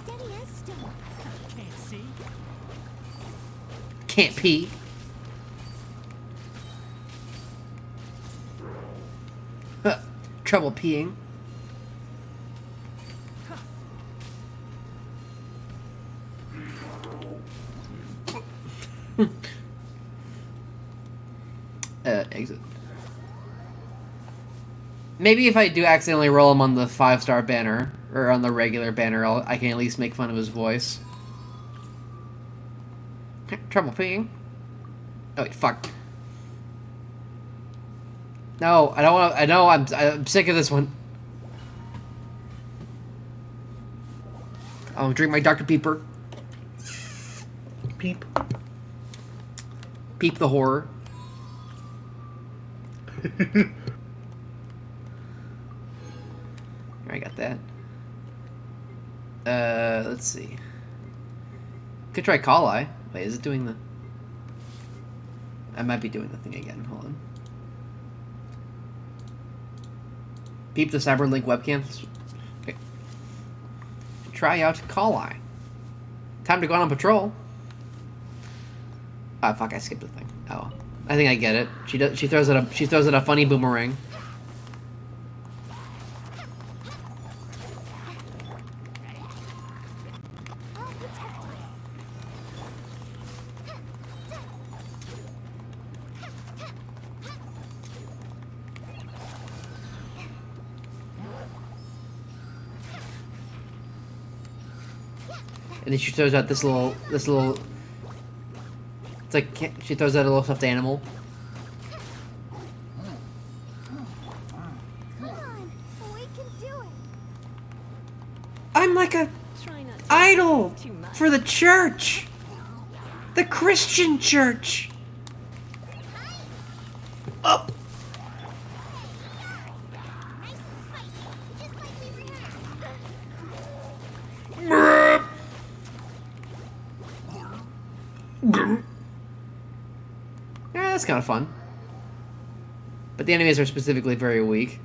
Steady as stone. Can't pee. Trouble peeing. Exit. Maybe if I do accidentally roll him on the 5-star banner, or on the regular banner, I can at least make fun of his voice. Trouble peeing. Oh wait, fuck. No, I don't want to. I know, I'm sick of this one. I'll drink my Dr. Peeper. Peep. Peep the horror. I got that. Let's see. Could try Call Eye. Wait, is it doing the... I might be doing the thing again. Hold on. Peep the Cyberlink webcam. Okay. Try out Call Eye. Time to go on patrol. Ah, fuck! I skipped the thing. Oh, I think I get it. She throws it a funny boomerang. And then she throws out this little. It's like she throws out a little stuffed animal. Come on, we can do it. I'm like a idol for the church, the Christian church. Up. Yeah, that's kind of fun. But the enemies are specifically very weak.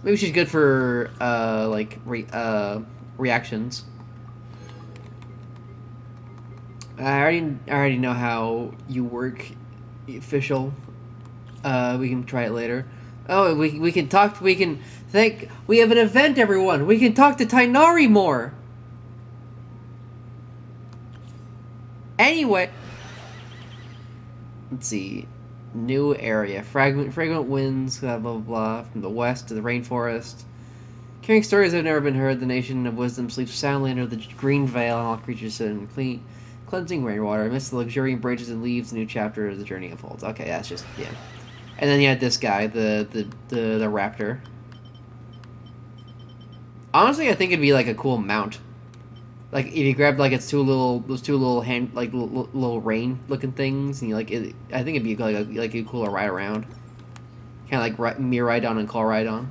Maybe she's good for, like, reactions. I already know how you work, official. We can try it later. Oh, we can talk, we have an event, everyone! We can talk to Tainari more! Anyway, let's see. New area. Fragrant winds, blah, blah, blah, from the west to the rainforest. Carrying stories that have never been heard, the nation of wisdom sleeps soundly under the green veil, and all creatures sit in cleansing rainwater. Amidst the luxuriant branches and leaves, a new chapter as the journey unfolds. Okay, that's just, yeah. And then you had this guy, the raptor. Honestly, I think it'd be like a cool mount. Like if you grabbed like those two little hand little rain looking things, and you like it, I think it'd be like a cooler ride around. Kind of like Miraidon and Colrydon.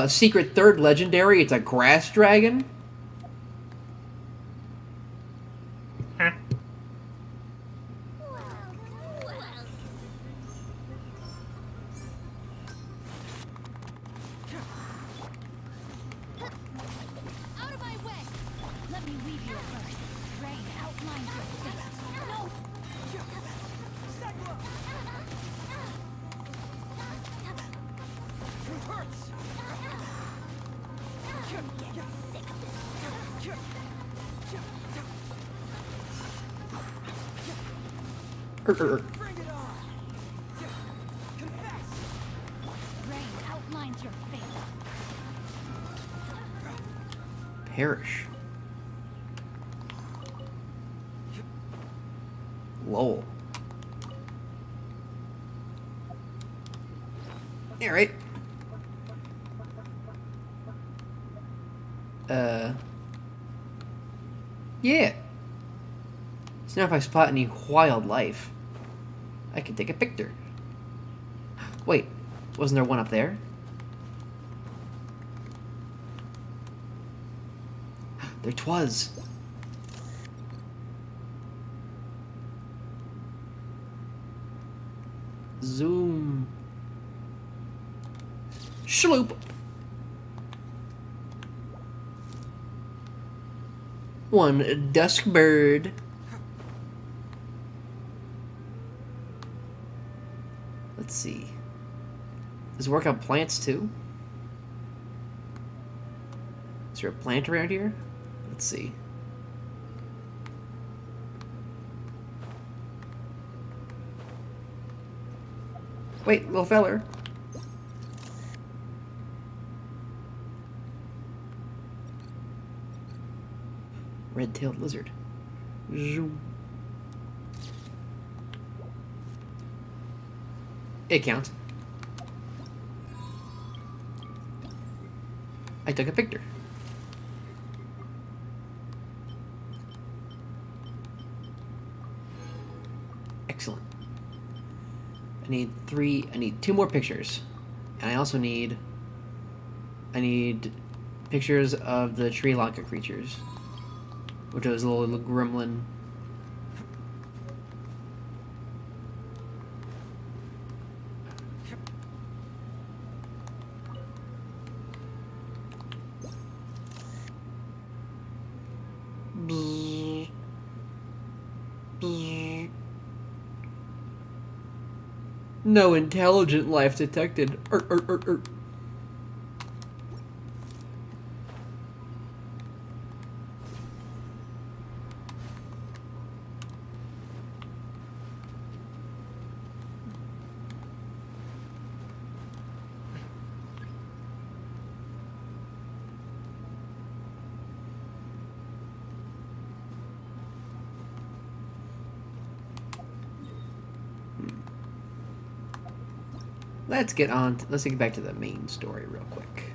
Secret third legendary. It's a grass dragon. Bring it on! Confess! Rain outlines your fate. Perish. Lol. Alright. Yeah. So now if I spot any wildlife, I can take a picture. Wait, wasn't there one up there? There 'twas. Zoom. Shloop. One dusk bird. Let's see. Does it work on plants too? Is there a plant around here? Let's see. Wait, little feller. Red-tailed lizard. Zoom. It counts. I took a picture. Excellent. I need 2 more pictures. And I also need pictures of the Sri Lanka creatures. Which was a little gremlin. Bzz. Bzz. No intelligent life detected. Let's get back to the main story real quick.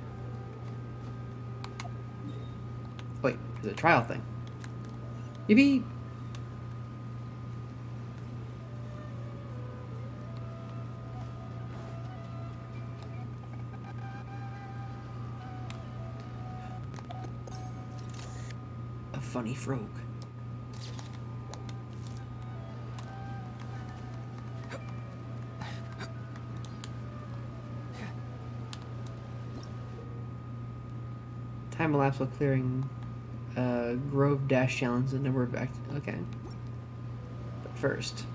Wait, there's a trial thing. Yippee! A funny frog. Time elapsed while clearing Grove Dash Challenge, the number of okay. But first,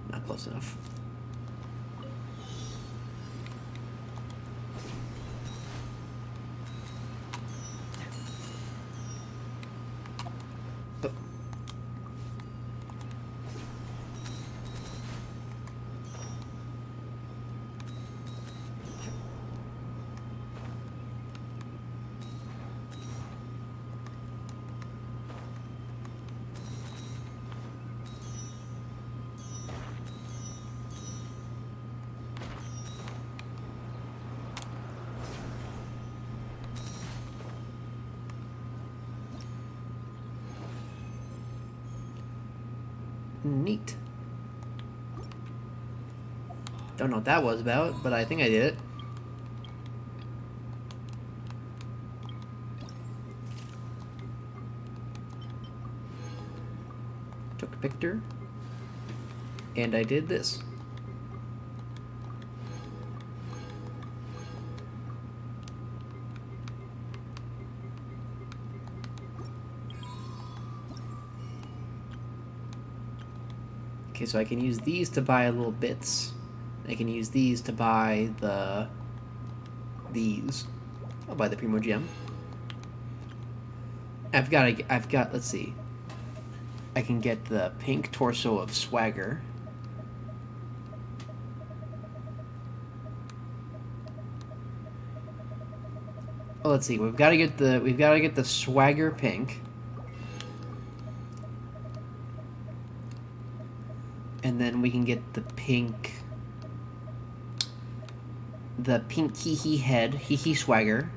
not close enough. Oh. Neat. Don't know what that was about, but I think I did it. Took a picture. And I did this. Okay, so I can use these to buy little bits. I can use these to buy these. I'll buy the Primo Gem. I've got, let's see. I can get the pink torso of Swagger. Oh, let's see. We've got to get the Swagger pink. And then we can get the pink hee-hee head, hee-hee Swagger.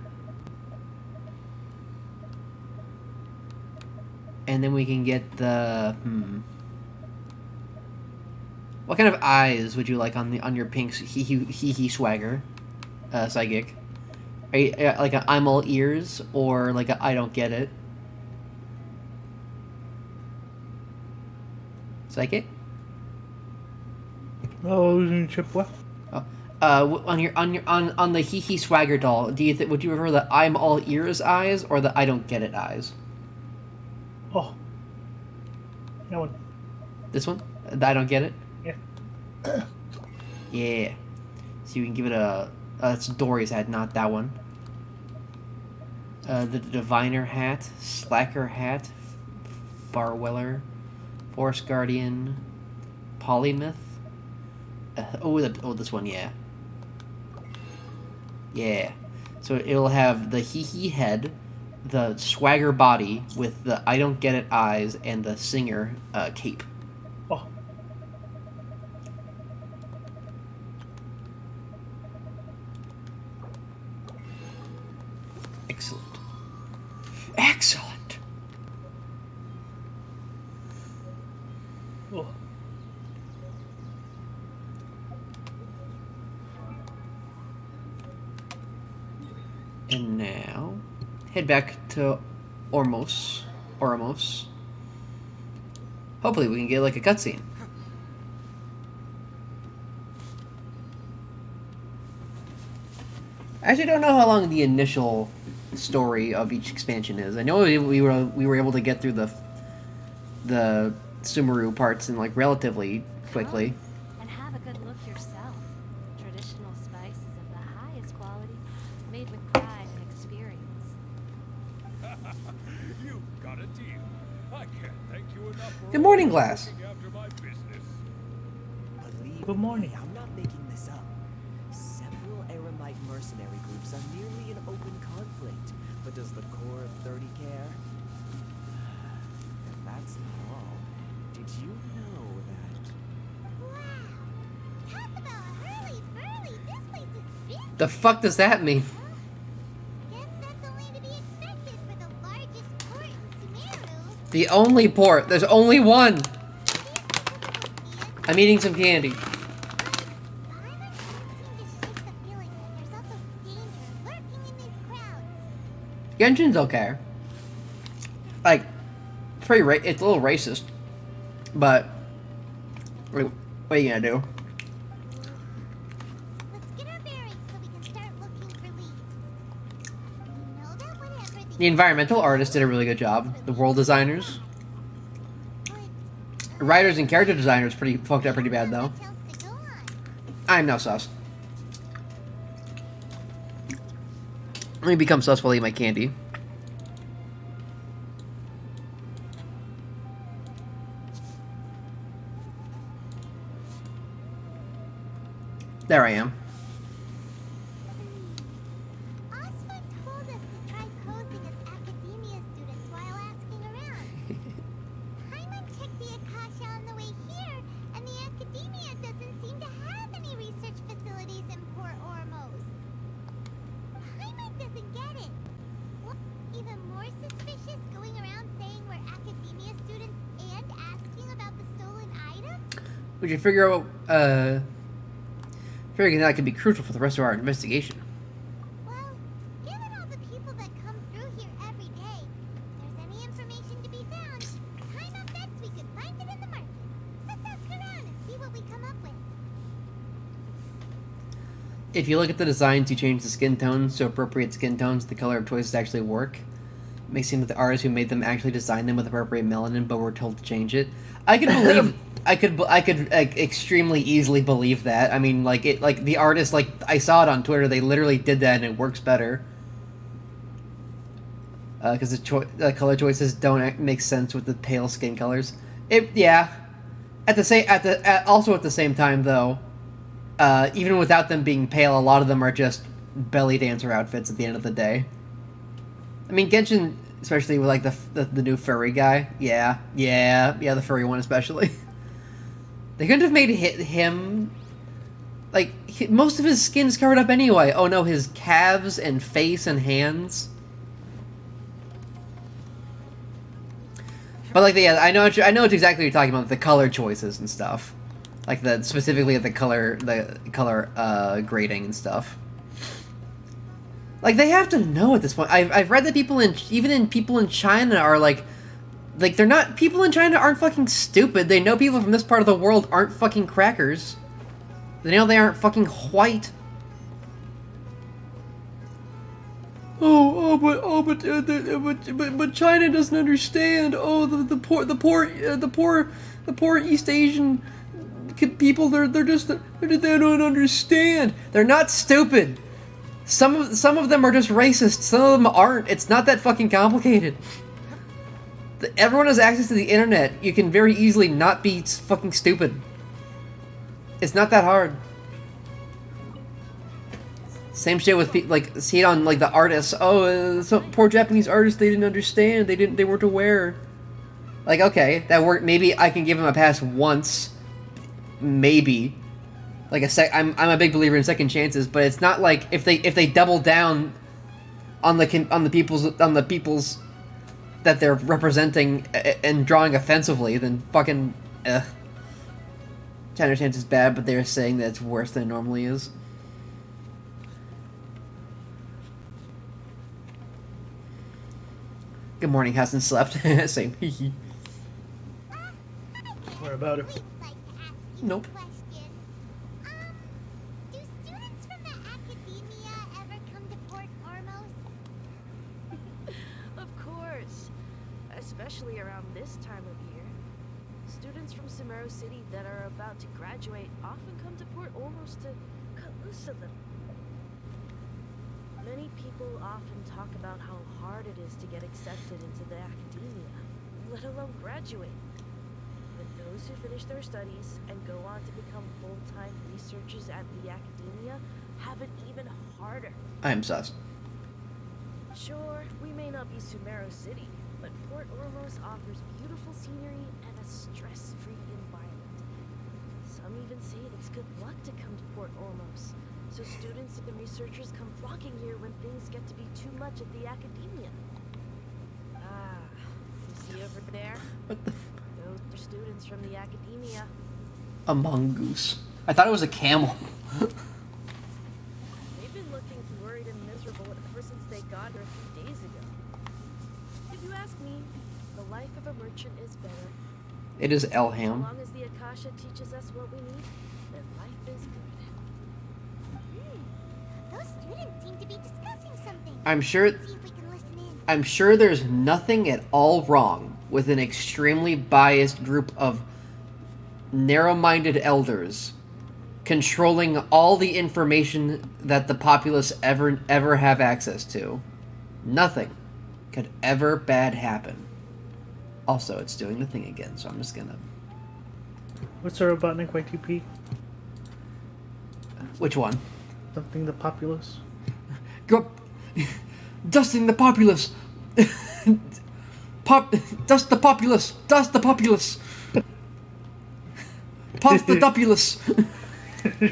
And then we can get the, what kind of eyes would you like on your pink hee-hee Swagger, Psychic? Are you, like a I'm all ears, or like a I don't get it? Psychic? Oh, chip what? Oh, On the hee hee swagger doll, would you prefer the I'm all ears eyes or the I don't get it eyes? Oh. That one. This one? The I don't get it? Yeah. Yeah. So you can give it a... that's Dory's hat, not that one. The Diviner hat, Slacker hat, Farweller, Force Guardian, Polymyth. This one, yeah. Yeah. So it'll have the hee hee head, the swagger body with the I don't get it eyes, and the singer cape. Oh. Excellent. Excellent. Oh. And now, head back to Ormos. Hopefully we can get, like, a cutscene. I actually don't know how long the initial story of each expansion is. I know we were able to get through the Sumeru parts in, like, relatively quickly. And have a good look yourself. Traditional spices of the highest quality, made with pride and experience. You've got a deal. I can't thank you enough for Good morning, Glass. looking after my business. Good morning. I'm not making this up. Several Aramite mercenary groups are nearly in open conflict. But does the core of 30 care? And that's not all. Did you know that? Wow! Talk about hurly-burly! This place is busy! The fuck does that mean? Guess that's only to be expected for the largest port in Sumeru. The only port. There's only one. I'm eating some candy. Genshin's okay. Like, it's it's a little racist, but what are you gonna do? Let's get our bearings so we can start looking for leads. You know that whatever The environmental artists did a really good job. The world designers, writers, and character designers fucked up pretty bad though. I'm now sus. Let me become sus while I eat my candy. There I am. Osmond told us to try posing as academia students while asking around. Hyman checked the Akasha on the way here, and the academia doesn't seem to have any research facilities in Port Ormos. Hyman doesn't get it. What, even more suspicious, going around saying we're academia students and asking about the stolen item? Would you figure out, figuring that could be crucial for the rest of our investigation. Well, given all the people that come through here every day, if there's any information to be found, Hyman bets we could find it in the market. Let's ask around and see what we come up with. If you look at the designs, you change the skin tones to appropriate skin tones, the color of choices actually work. It may seem that the artists who made them actually designed them with appropriate melanin, but were told to change it. I could believe... I could extremely easily believe that. I mean, like the artist, like I saw it on Twitter. They literally did that, and it works better. Because the color choices don't make sense with the pale skin colors. Yeah. Also at the same time though, even without them being pale, a lot of them are just belly dancer outfits at the end of the day. I mean, Genshin, especially with like the new furry guy. Yeah, the furry one especially. They couldn't have made him... Like, most of his skin's covered up anyway. Oh no, his calves and face and hands. But like, yeah, I know it's exactly what you're talking about, the color choices and stuff. Like, specifically the color grading and stuff. Like, they have to know at this point. I've read that people in China are like, they're not... People in China aren't fucking stupid. They know people from this part of the world aren't fucking crackers. They know they aren't fucking white. But China doesn't understand. Oh, the poor East Asian people. They don't understand. They're not stupid. Some of them are just racist. Some of them aren't. It's not that fucking complicated. Everyone has access to the internet. You can very easily not be fucking stupid. It's not that hard. Same shit with like, see it on like the artists. Oh, some poor Japanese artists, they didn't understand. They weren't aware. Like, okay, that worked. Maybe I can give them a pass once. Maybe. Like I'm a big believer in second chances, but it's not like if they double down on the people's that they're representing and drawing offensively, then fucking China chance is bad, but they're saying that it's worse than it normally is. Good morning, hasn't slept. Same. What about it? Nope. Do students from the academia ever come to Port Ormos? Of course. Especially around this time of year. Students from Sumeru City that are about to graduate often come to Port Ormos to cut loose a little. Many people often talk about how hard it is to get accepted into the academia, let alone graduate. But those who finish their studies and go on to become full-time researchers at the academia have it even harder. I'm sus. Sure, we may not be Sumeru City, but Port Ormos offers beautiful scenery and a stress-free environment. Some even say it's good luck to come to Port Ormos, so students and researchers come flocking here when things get to be too much at the academia. Ah, you see over there? Those are students from the academia. A mongoose. I thought it was a camel. They've been looking worried and miserable ever since they got here a few days ago. If you ask me, the life of a merchant is better. It is As Elham. long as the Akasha teaches us what we need, then life is good. Those students seem to be discussing something. I'm sure. See if we can listen in. I'm sure there's nothing at all wrong with an extremely biased group of narrow-minded elders controlling all the information that the populace ever have access to. Nothing could ever bad happen. Also, it's doing the thing again, so I'm just gonna... What's our Robotnik YTP? Which one? Something the populace. Go... Dusting the populace! Dust the populace! Dust the populace! Pop the dupulus! It's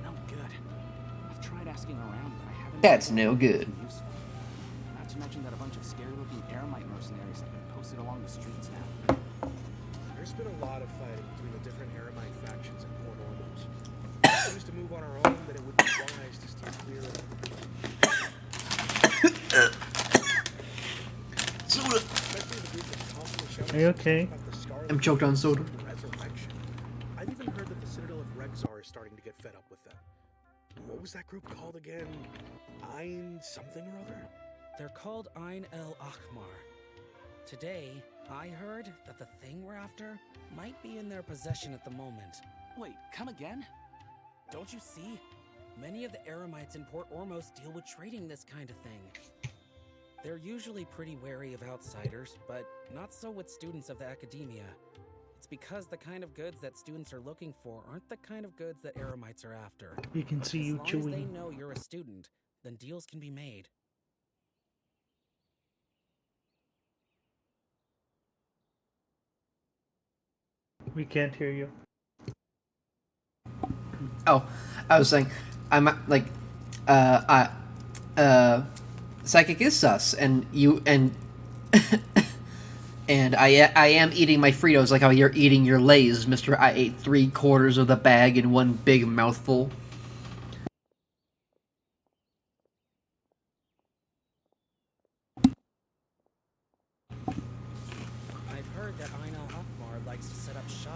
no good. I've tried asking around, but I haven't... That's no good. Useful. Not to mention that a bunch of scary-looking Aramite mercenaries have been posted along the streets now. There's been a lot of fighting between the different Aramite factions in Port Ormos. If we used to move on our own, then it would be wise to steer clear of them. Soda. Are you okay? I'm choked on soda. Resurrection. I've even heard that the Citadel of Rexar is starting to get fed up with them. What was that group called again? Ein something or other? They're called Ein El Akhmar. Today, I heard that the thing we're after might be in their possession at the moment. Wait, come again? Don't you see? Many of the Aramites in Port Ormos deal with trading this kind of thing. They're usually pretty wary of outsiders, but not so with students of the academia. It's because the kind of goods that students are looking for aren't the kind of goods that Aramites are after. You can see you As long as they chewing. know you're a student, then deals can be made. We can't hear you. Oh, I was saying, I'm like, psychic is sus, and you, and, and I am eating my Fritos like how you're eating your Lay's, mister. I ate 3/4 of the bag in one big mouthful.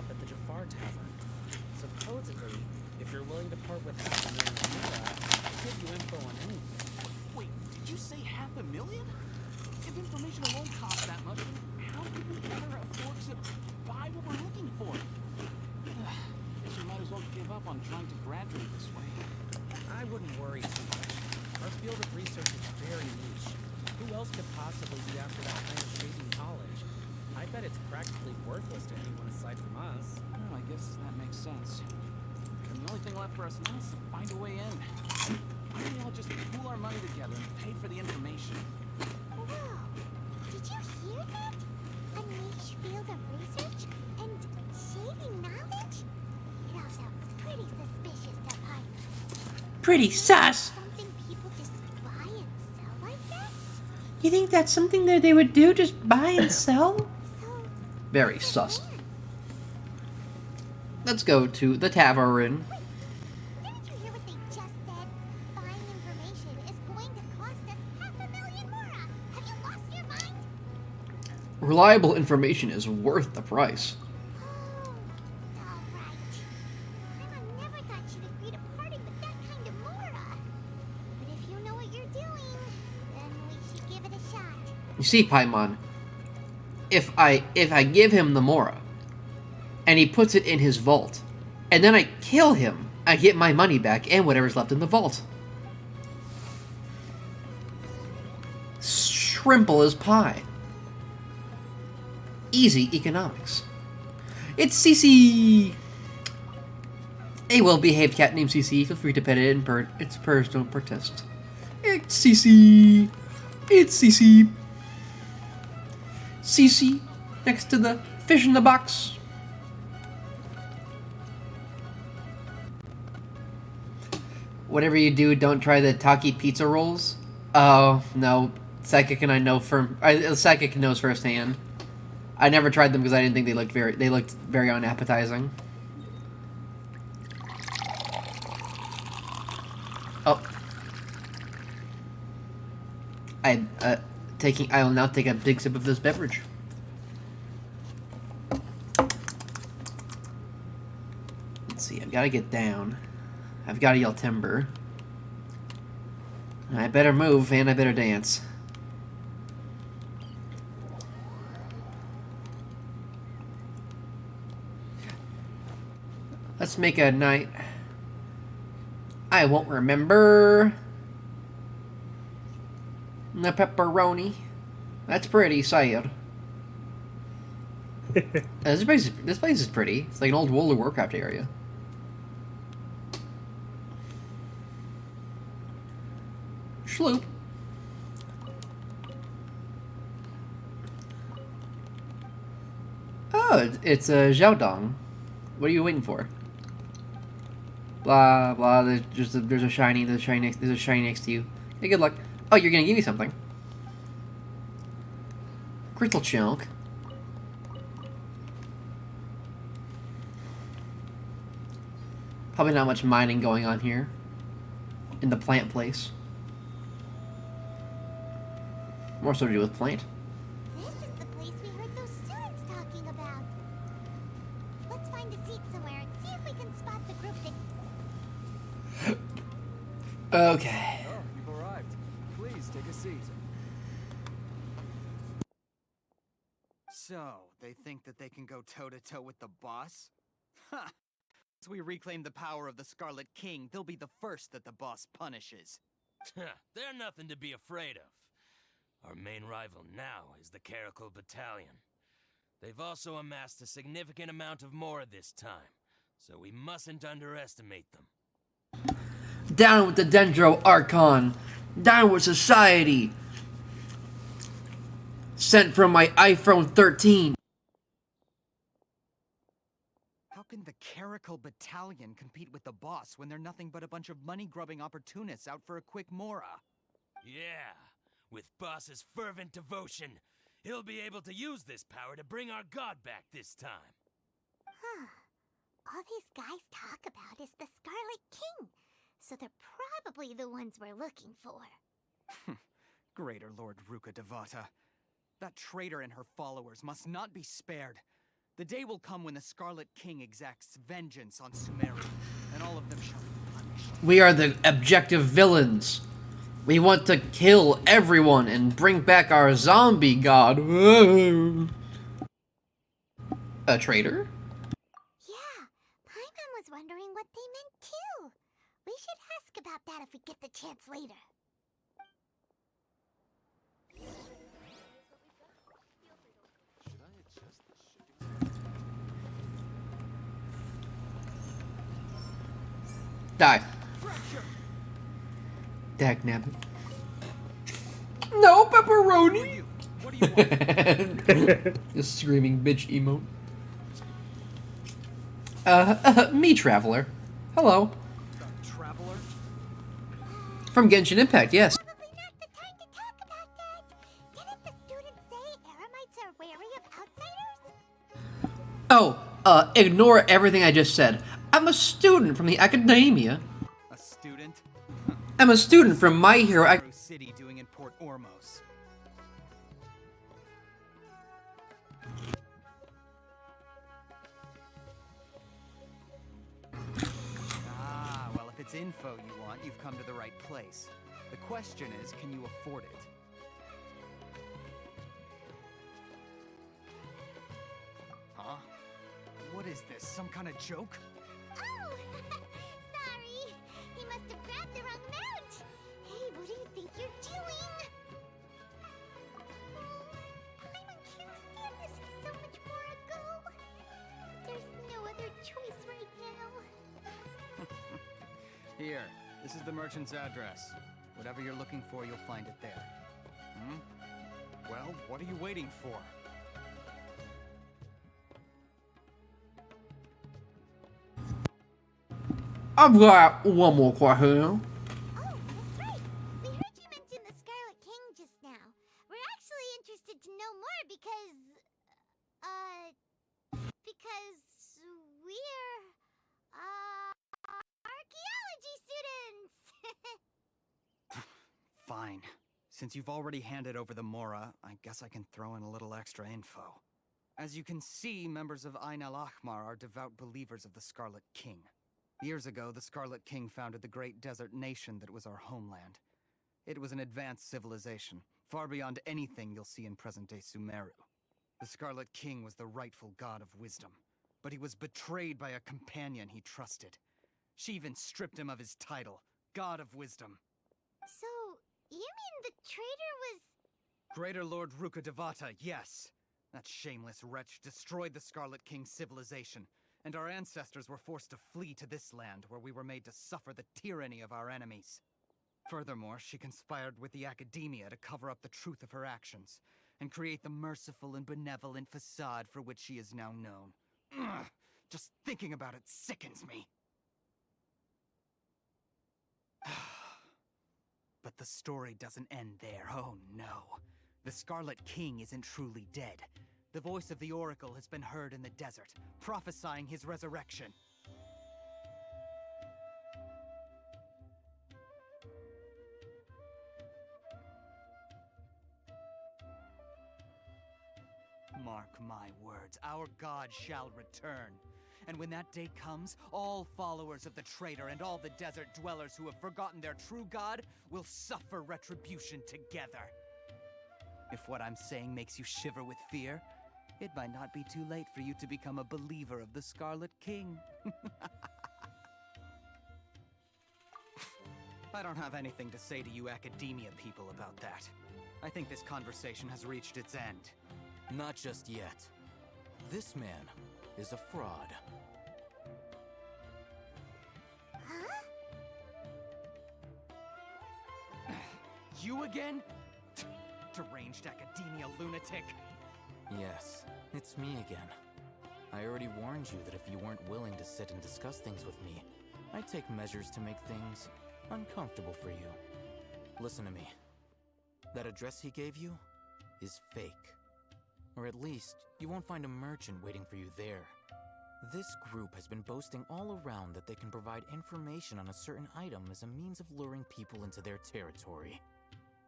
up at the Jafar Tavern. Supposedly, if you're willing to part with $500,000, they'll give you info on anything. Wait, did you say $500,000? If information alone costs that much, then how could we ever afford to buy what we're looking for? Guess we might as well give up on trying to graduate this way. I wouldn't worry too much. Our field of research is very niche. Who else could possibly be after that kind of shaping knowledge? I bet it's practically worthless to anyone aside from us. Well, I guess that makes sense. And the only thing left for us now is to find a way in. Why don't we all just pool our money together and pay for the information? Whoa! Did you hear that? A niche field of research and shading knowledge? It all sounds pretty suspicious to Piper. Pretty sus. Something people just buy and sell like that? You think that's something that they would do? Just buy and sell? Very sus. Let's go to the tavern. Didn't you hear what they just said? Buying information is going to cost us $500,000 more. Have you lost your mind? Reliable information is worth the price. Never thought she'd agree to parting with that kind of Mora. But if you know what you're doing, then we should give it a shot. You see, Paimon, if I give him the Mora, and he puts it in his vault, and then I kill him, I get my money back and whatever's left in the vault. Shrimple as pie. Easy economics. It's CC! A well-behaved cat named CC. Feel free to pet it and purr. Its purrs don't protest. It's CC! It's CC! CC, next to the fish in the box. Whatever you do, don't try the Taki pizza rolls. Oh, no. Psychic and I know Psychic knows firsthand. I never tried them because I didn't think they looked very unappetizing. Oh. I will now take a big sip of this beverage. Let's see, I've got to get down. I've got to yell timber. I better move and I better dance. Let's make a night I won't remember. The pepperoni. That's pretty sad. This place is pretty. It's like an old World of Warcraft area. Schloop. Oh, it's a Xiaodong. What are you waiting for? Blah blah. There's a shiny. There's a shiny next to you. Hey, good luck. Oh, you're gonna give me something. Crystal chunk. Probably not much mining going on here. In the plant place. More so to do with plant. This is the place we heard those students talking about. Let's find a seat somewhere and see if we can spot the group that... Okay. Oh, you've arrived. Please take a seat. So, they think that they can go toe-to-toe with the boss? Ha! Once we reclaim the power of the Scarlet King, they'll be the first that the boss punishes. They're nothing to be afraid of. Our main rival now is the Caracal Battalion. They've also amassed a significant amount of Mora this time, so we mustn't underestimate them. Down with the Dendro Arcon! Down with society! Sent from my iPhone 13! How can the Caracal Battalion compete with the boss when they're nothing but a bunch of money-grubbing opportunists out for a quick Mora? Yeah, with Boss's fervent devotion, he'll be able to use this power to bring our god back this time. Huh. All these guys talk about is the Scarlet King, so they're probably the ones we're looking for. Greater Lord Ruka Devata. That traitor and her followers must not be spared. The day will come when the Scarlet King exacts vengeance on Sumeru, and all of them shall be punished. We are the objective villains. We want to kill everyone and bring back our zombie god. A traitor? Yeah, Paimon was wondering what they meant too. We should ask about that if we get the chance later. Die. Dagnabbit. No pepperoni! What do you want? The screaming bitch emote. Me, Traveler. Hello. Traveler? From Genshin Impact, yes. Probably not the time to talk about that. Didn't the students say Eremites are wary of outsiders? Oh, ignore everything I just said. I'm a student from the Academia. A student? I'm a student from My Hero City doing in Port Ormos. Ah, well, if it's info you want, you've come to the right place. The question is, can you afford it? Huh? What is this, some kind of joke? Oh, sorry. He must have grabbed the wrong mount. Hey, what do you think you're doing? Paimon can't stand this for so much more ago. There's no other choice right now. Here, this is the merchant's address. Whatever you're looking for, you'll find it there. Hmm? Well, what are you waiting for? I've got one more question. Oh, that's right. We heard you mention the Scarlet King just now. We're actually interested to know more because we're, archaeology students! Fine. Since you've already handed over the Mora, I guess I can throw in a little extra info. As you can see, members of Ain al-Ahmar are devout believers of the Scarlet King. Years ago, the Scarlet King founded the great desert nation that was our homeland. It was an advanced civilization, far beyond anything you'll see in present-day Sumeru. The Scarlet King was the rightful god of wisdom, but he was betrayed by a companion he trusted. She even stripped him of his title, God of Wisdom. So, you mean the traitor was... Greater Lord Rukkhadevata, yes. That shameless wretch destroyed the Scarlet King's civilization, and our ancestors were forced to flee to this land where we were made to suffer the tyranny of our enemies. Furthermore, she conspired with the Academia to cover up the truth of her actions, and create the merciful and benevolent facade for which she is now known. Ugh, just thinking about it sickens me. But the story doesn't end there, oh no. The Scarlet King isn't truly dead. The voice of the Oracle has been heard in the desert, prophesying his resurrection. Mark my words, our god shall return. And when that day comes, all followers of the traitor and all the desert dwellers who have forgotten their true god will suffer retribution together. If what I'm saying makes you shiver with fear, it might not be too late for you to become a believer of the Scarlet King. I don't have anything to say to you Academia people about that. I think this conversation has reached its end. Not just yet. This man is a fraud. You again? Deranged Academia lunatic. Yes, it's me again. I already warned you that if you weren't willing to sit and discuss things with me, I'd take measures to make things uncomfortable for you. Listen to me. That address he gave you is fake. Or at least, you won't find a merchant waiting for you there. This group has been boasting all around that they can provide information on a certain item as a means of luring people into their territory.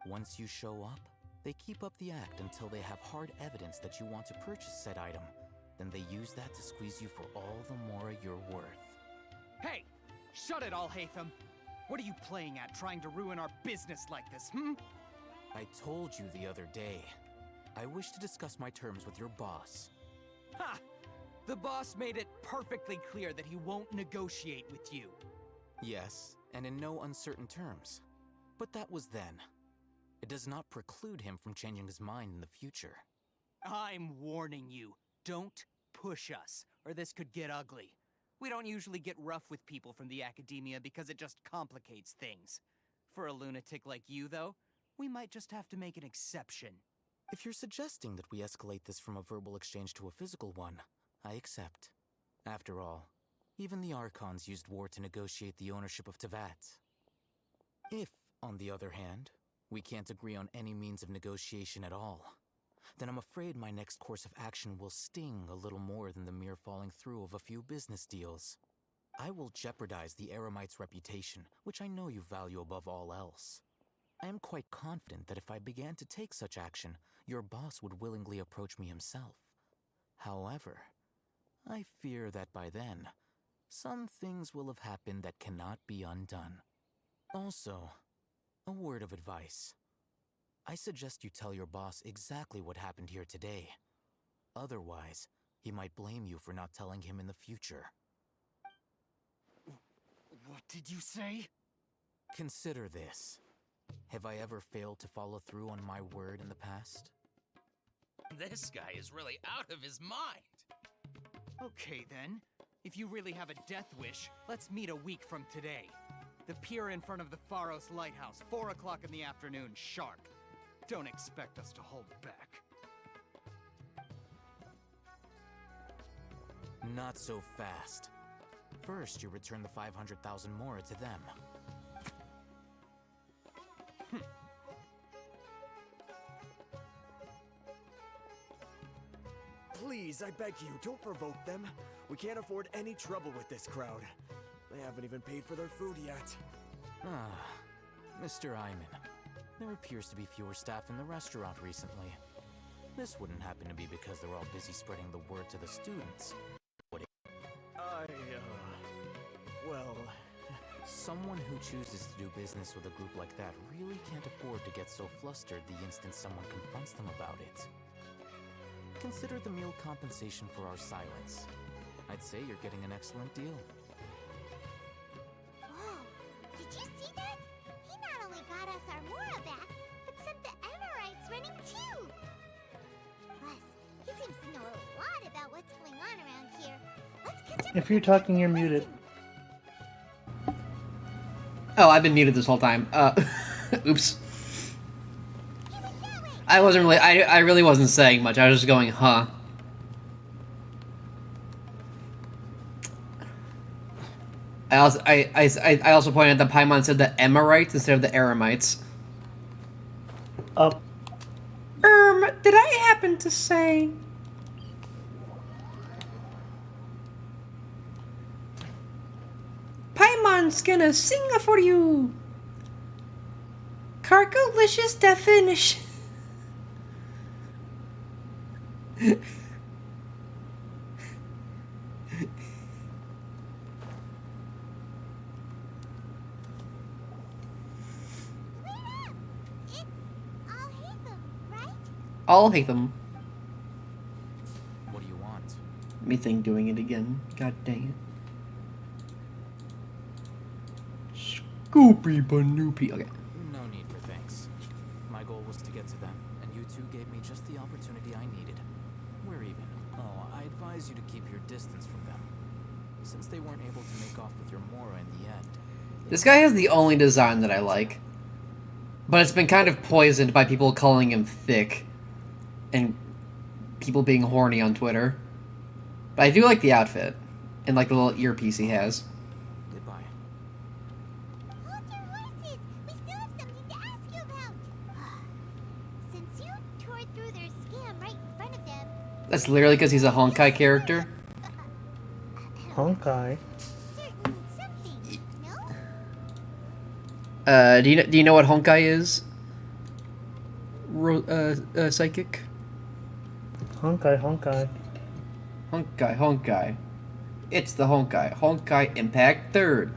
Once you show up, they keep up the act until they have hard evidence that you want to purchase said item, then they use that to squeeze you for all the Mora you're worth. Hey! Shut it, Alhaitham! What are you playing at, trying to ruin our business like this, hmm? I told you the other day. I wish to discuss my terms with your boss. Ha! The boss made it perfectly clear that he won't negotiate with you. Yes, and in no uncertain terms. But that was then. It does not preclude him from changing his mind in the future. I'm warning you. Don't push us, or this could get ugly. We don't usually get rough with people from the academia because it just complicates things. For a lunatic like you, though, we might just have to make an exception. If you're suggesting that we escalate this from a verbal exchange to a physical one, I accept. After all, even the Archons used war to negotiate the ownership of Teyvat. If, on the other hand, we can't agree on any means of negotiation at all, then I'm afraid my next course of action will sting a little more than the mere falling through of a few business deals. I will jeopardize the Eremite's reputation, which I know you value above all else. I am quite confident that if I began to take such action, your boss would willingly approach me himself. However, I fear that by then, some things will have happened that cannot be undone. Also, a word of advice. I suggest you tell your boss exactly what happened here today. Otherwise, he might blame you for not telling him in the future. What did you say? Consider this. Have I ever failed to follow through on my word in the past? This guy is really out of his mind. Okay then. If you really have a death wish, let's meet a week from today. The pier in front of the Pharos Lighthouse, 4 o'clock in the afternoon, sharp. Don't expect us to hold back. Not so fast. First, you return the 500,000 Mora to them. Please, I beg you, don't provoke them. We can't afford any trouble with this crowd. They haven't even paid for their food yet. Mr. Iman. There appears to be fewer staff in the restaurant recently. This wouldn't happen to be because they're all busy spreading the word to the students, would it? Well... Someone who chooses to do business with a group like that really can't afford to get so flustered the instant someone confronts them about it. Consider the meal compensation for our silence. I'd say you're getting an excellent deal. Whoa, did you see that? He not only got us our Mora back, but sent the Emirites running too! Plus, he seems to know a lot about what's going on around here. Let's catch up. If you're talking, you're muted. Oh, I've been muted this whole time. Oops. I wasn't really, I really wasn't saying much. I was just going, huh. I also pointed out that Paimon said the Emirites instead of the Eremites. Did I happen to say? Paimon's gonna sing for you. Carcolicious definition. I'll hate them. What do you want? Me think doing it again. God dang it. Scoopy Banoopy. Okay. No need for thanks. My goal was to get to them, and you two gave me just the opportunity I needed. We're even. Oh, I advise you to keep your distance from them. Since they weren't able to make off with your Mora in the end. This guy has the only design that I like. But it's been kind of poisoned by people calling him thick. And people being horny on Twitter. But I do like the outfit. And like the little earpiece he has. Goodbye. Hold your horses! We still have something to ask you about! Since you tore through their scam right in front of them... That's literally because he's a Honkai character. Honkai? Do you know what Honkai is? Psychic? Honkai. Honkai, Honkai. It's the Honkai. Honkai Impact 3rd.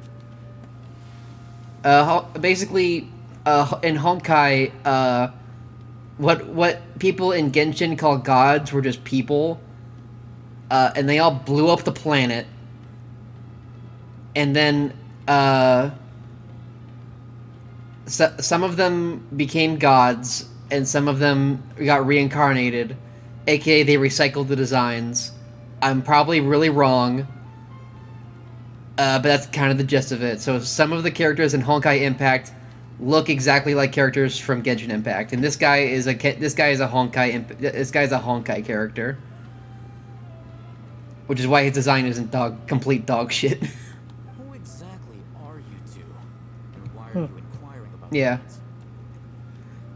Basically, in Honkai, what people in Genshin call gods were just people, and they all blew up the planet, and then, some of them became gods, and some of them got reincarnated, aka they recycled the designs. I'm probably really wrong, but that's kind of the gist of it. So some of the characters in Honkai Impact look exactly like characters from Genshin Impact, and this guy is a Honkai character, which is why his design isn't complete dog shit. Who exactly are you two? And why are you inquiring about Yeah.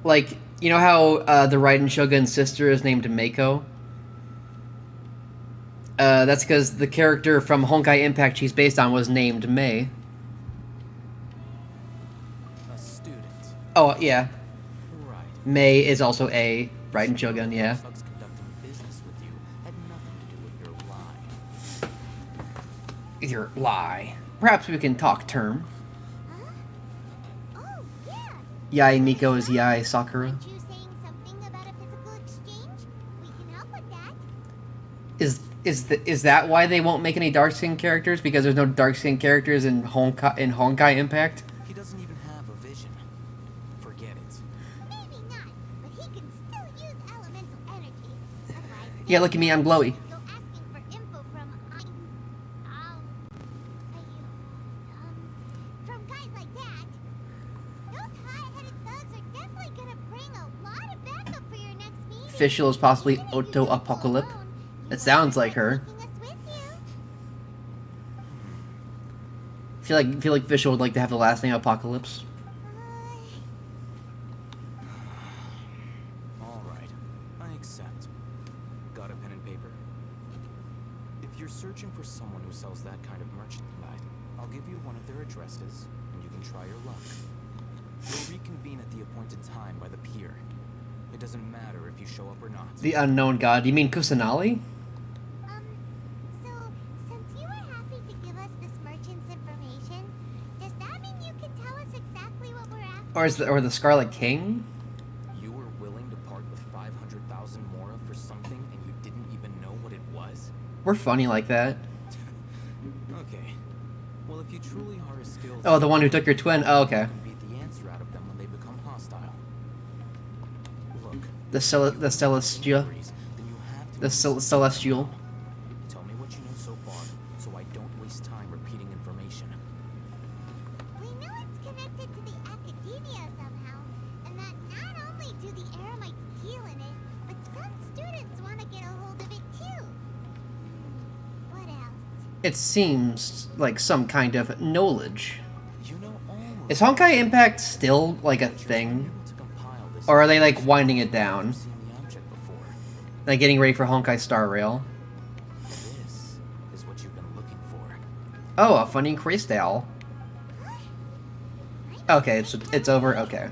Like, you know how the Raiden Shogun's sister is named Meiko? That's because the character from Honkai Impact she's based on was named Mei. A student. Oh, yeah. Right. Mei is also a Raiden Shogun, yeah. Thugs conducting business with you had nothing to do with your lie. Your lie. Perhaps we can talk term. Yai Miko is Yai Sakura. Is that why they won't make any dark skin characters? Because there's no dark skin characters in Honkai Impact? He doesn't even have a vision. Forget it. Maybe not, but he can still use elemental energy. Otherwise, Yeah, look at me, I'm glowy. go asking for info from from guys like that. Those high-headed thugs are definitely gonna bring a lot of backup for your next meeting. Fischl is possibly Oto Apocalypse. It sounds like her. I feel like Fischl would like to have the last name Apocalypse. Alright, I accept. Got a pen and paper? If you're searching for someone who sells that kind of merchandise, I'll give you one of their addresses, and you can try your luck. We'll reconvene at the appointed time by the pier. It doesn't matter if you show up or not. The unknown god. You mean Kusanali? So, since you were happy to give us this merchant's information, does that mean you can tell us exactly what we're after? Or the Scarlet King? You were willing to part with 500,000 mora for something and you didn't even know what it was? We're funny like that. Okay. Well, if you truly are as skilled... Oh, the one who took your twin? Oh, okay. You can beat the answer out of them when they become hostile. Look. The Celestial. Celestial. Tell me what you know so far, so I don't waste time repeating information. We know it's connected to the Academia somehow, and that not only do the Eremites deal in it, but some students want to get a hold of it too. What else? It seems like some kind of knowledge. You know almost... Is Honkai Impact still like a thing? Or are they like winding it down? Like getting ready for Honkai Star Rail? This is what you've been looking for. Oh, a funny crystal. Okay, it's over. Okay.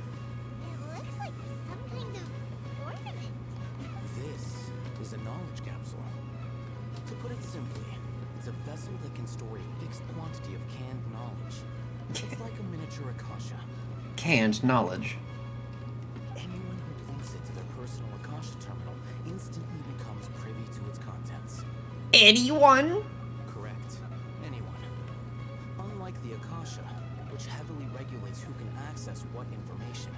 This is a knowledge capsule. To put it simply, it's a vessel that can store a fixed quantity of canned knowledge. It's like a miniature Akasha. Canned knowledge. Anyone who links it to their personal Akasha terminal instantly becomes privy to its contents. Anyone? Correct. Anyone. Unlike the Akasha, which heavily regulates who can access what information,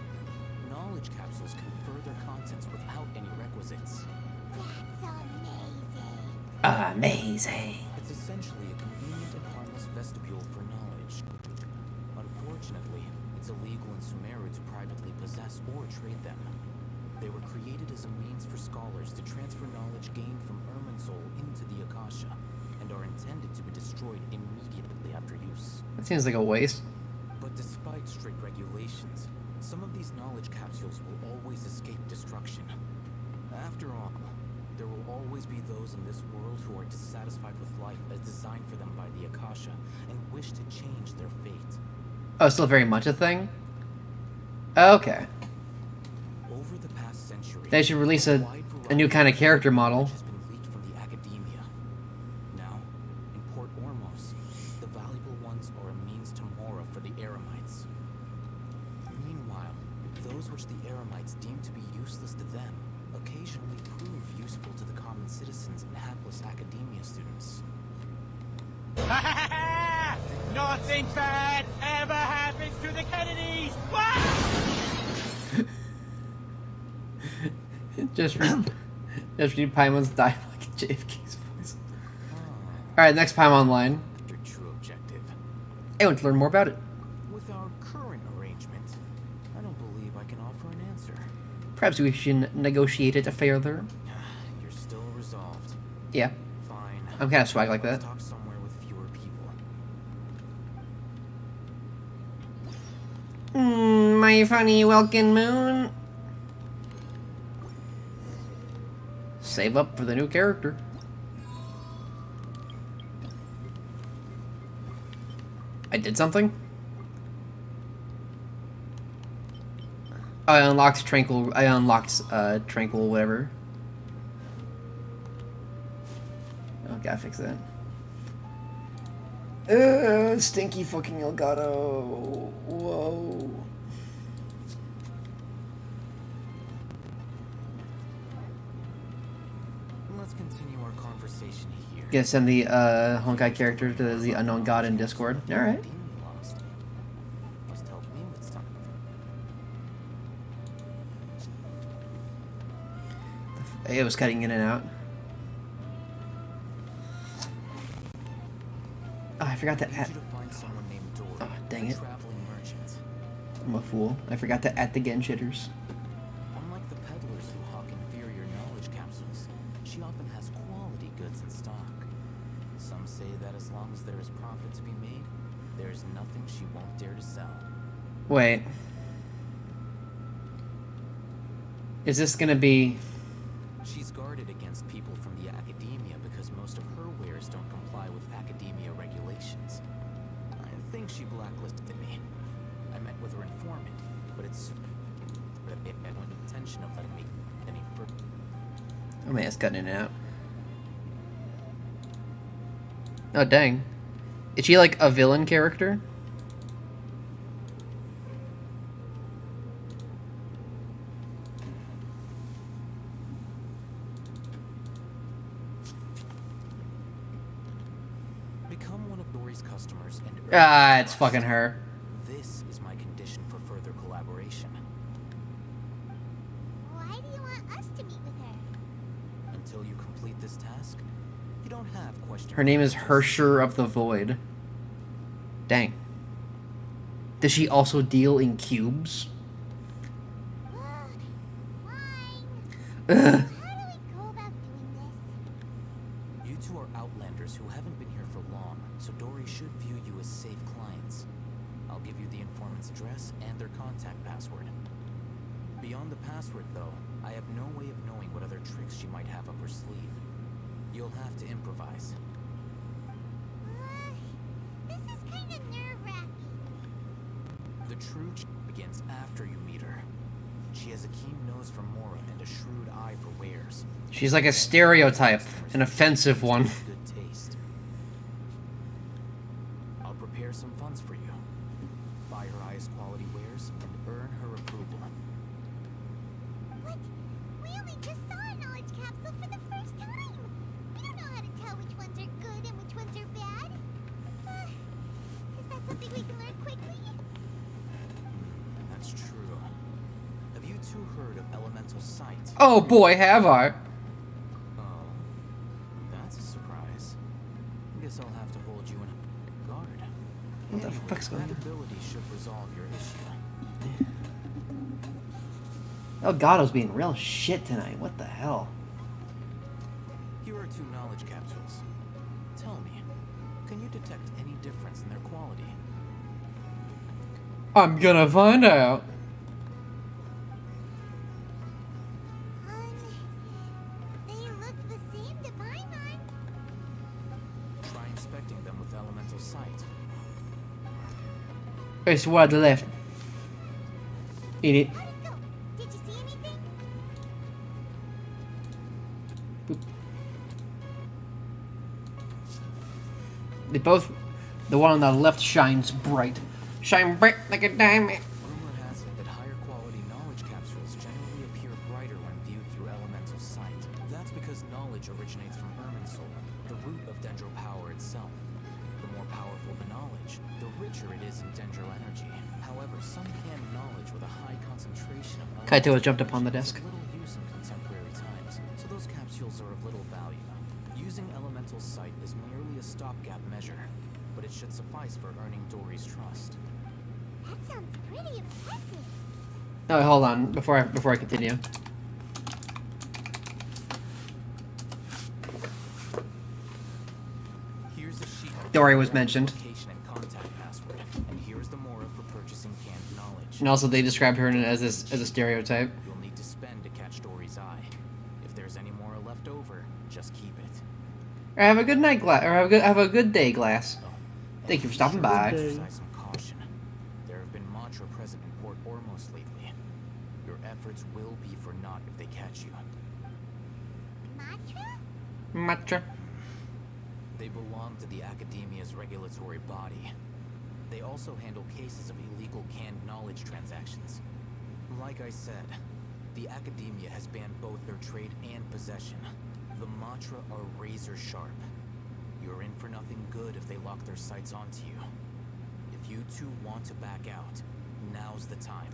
knowledge capsules confer their contents without any requisites. That's amazing. Amazing. It's essentially a convenient and harmless vestibule for knowledge. Unfortunately, it's illegal in Sumeru to privately possess or trade them. They were created as a means for scholars to transfer knowledge gained from Irminsul into the Akasha, and are intended to be destroyed immediately after use. That seems like a waste. But despite strict regulations, some of these knowledge capsules will always escape destruction. After all, there will always be those in this world who are dissatisfied with life as designed for them by the Akasha, and wish to change their fate. Oh, still very much a thing? Okay. Over the past century, They should release a new kind of character model. has been leaked from the Academia. Ormos. The valuable ones are a means to Mora for the Eremites. Meanwhile, those which the Eremites deem to be useless to them occasionally prove useful to the common citizens and hapless academia students. Nothing bad ever happens to the Kennedys! Just read Paimon's dialogue in JFK's voice. Alright, next Paimon line. Your true objective. I want to learn more about it. With our current arrangement, I don't believe I can offer an answer. Perhaps we should negotiate it further. You're still resolved. Yeah. Fine. I'm kind of swag like that. Let's talk somewhere with fewer people. My funny Welkin Moon. Save up for the new character. I did something? I unlocked Tranquil, Tranquil whatever. Oh, gotta fix that. Stinky fucking Elgato. Whoa. Let's continue our conversation here. Gonna send the Honkai character to the unknown god in Discord. Alright. Must help me with something. It was cutting in and out. Oh, I forgot to add. Oh, dang it. I'm a fool. I forgot to add the Genshitters. Unlike the peddlers who hawk inferior knowledge capsules, she often has quality goods in stock. Some say that as long as there is profit to be made, there is nothing she won't dare to sell. Wait. Is this gonna be... She's guarded against people from the academia because most of her wares don't comply with academia regulations. I think she blacklisted me. I met with her informant, but it's... But it had no intention of letting me any further. Oh man, it's cutting in and out. Oh dang. Is she like a villain character? Become one of Dory's customers and Ah, it's fucking her. This is my condition for further collaboration. Why do you want us to meet with her? Until you complete this task, you don't have questions. Her name is Hersher of the Void. Dang. Does she also deal in cubes? Ugh. You two are outlanders who haven't been here for long, so Dory should view you as safe clients. I'll give you the informant's address and their contact password. Beyond the password, though, I have no way of knowing what other tricks she might have up her sleeve. You'll have to improvise. This is kind of nerve-wracking. The true begins after you meet her. She has a keen nose for Mora and a shrewd eye for wares. She's like a stereotype, an offensive one. Good taste. I'll prepare some funds for you. Buy her highest quality wares and earn her approval. What? We only just saw a knowledge capsule for the first time. We don't know how to tell which ones are good and which ones are bad. Is that something we can learn quickly? That's true. Have you two heard of elemental sight? Oh boy, have I. Oh, that's a surprise. Guess I'll have to hold you in guard. What the fuck's going on? That ability should resolve your issue. Elgato's being real shit tonight. What the hell? Here are 2 knowledge capsules. Tell me, can you detect any difference in their quality? I'm gonna find out. They look the same to Paimon. Try inspecting them with elemental sight. There's one on the left. Eat it. How'd it go? Did you see anything? They both, the one on the left shines bright. Shine bright like a diamond. Rumor has it that higher quality knowledge capsules generally appear brighter when viewed through elemental sight. That's because knowledge originates from Irminsul, the root of Dendro power itself. The more powerful the knowledge, the richer it is in Dendro energy. However, some canned knowledge with a high concentration of Kaito has jumped upon the desk. is of little use in contemporary times, so those capsules are of little value. Using elemental sight is merely a stopgap measure, but it should suffice for earning Dory's trust. That sounds pretty impressive. Oh, hold on. Before I continue. Here's a sheet of Dory was mentioned. location and contact password, and here's the mora for purchasing canned knowledge. And also, they described her as a stereotype. You'll need to spend to catch Dory's eye. If there's any mora left over, just keep it. Or have a good night, Glass. Or have a good day, Glass. Thank you for stopping by. Exercise some caution. There have been Matra present in Port Ormos lately. Your efforts will be for naught if they catch you. Matra. They belong to the Academia's regulatory body. They also handle cases of illegal canned knowledge transactions. Like I said, the Academia has banned both their trade and possession. The Matra are razor sharp. You're in for nothing good if they lock their sights onto you. If you two want to back out, now's the time.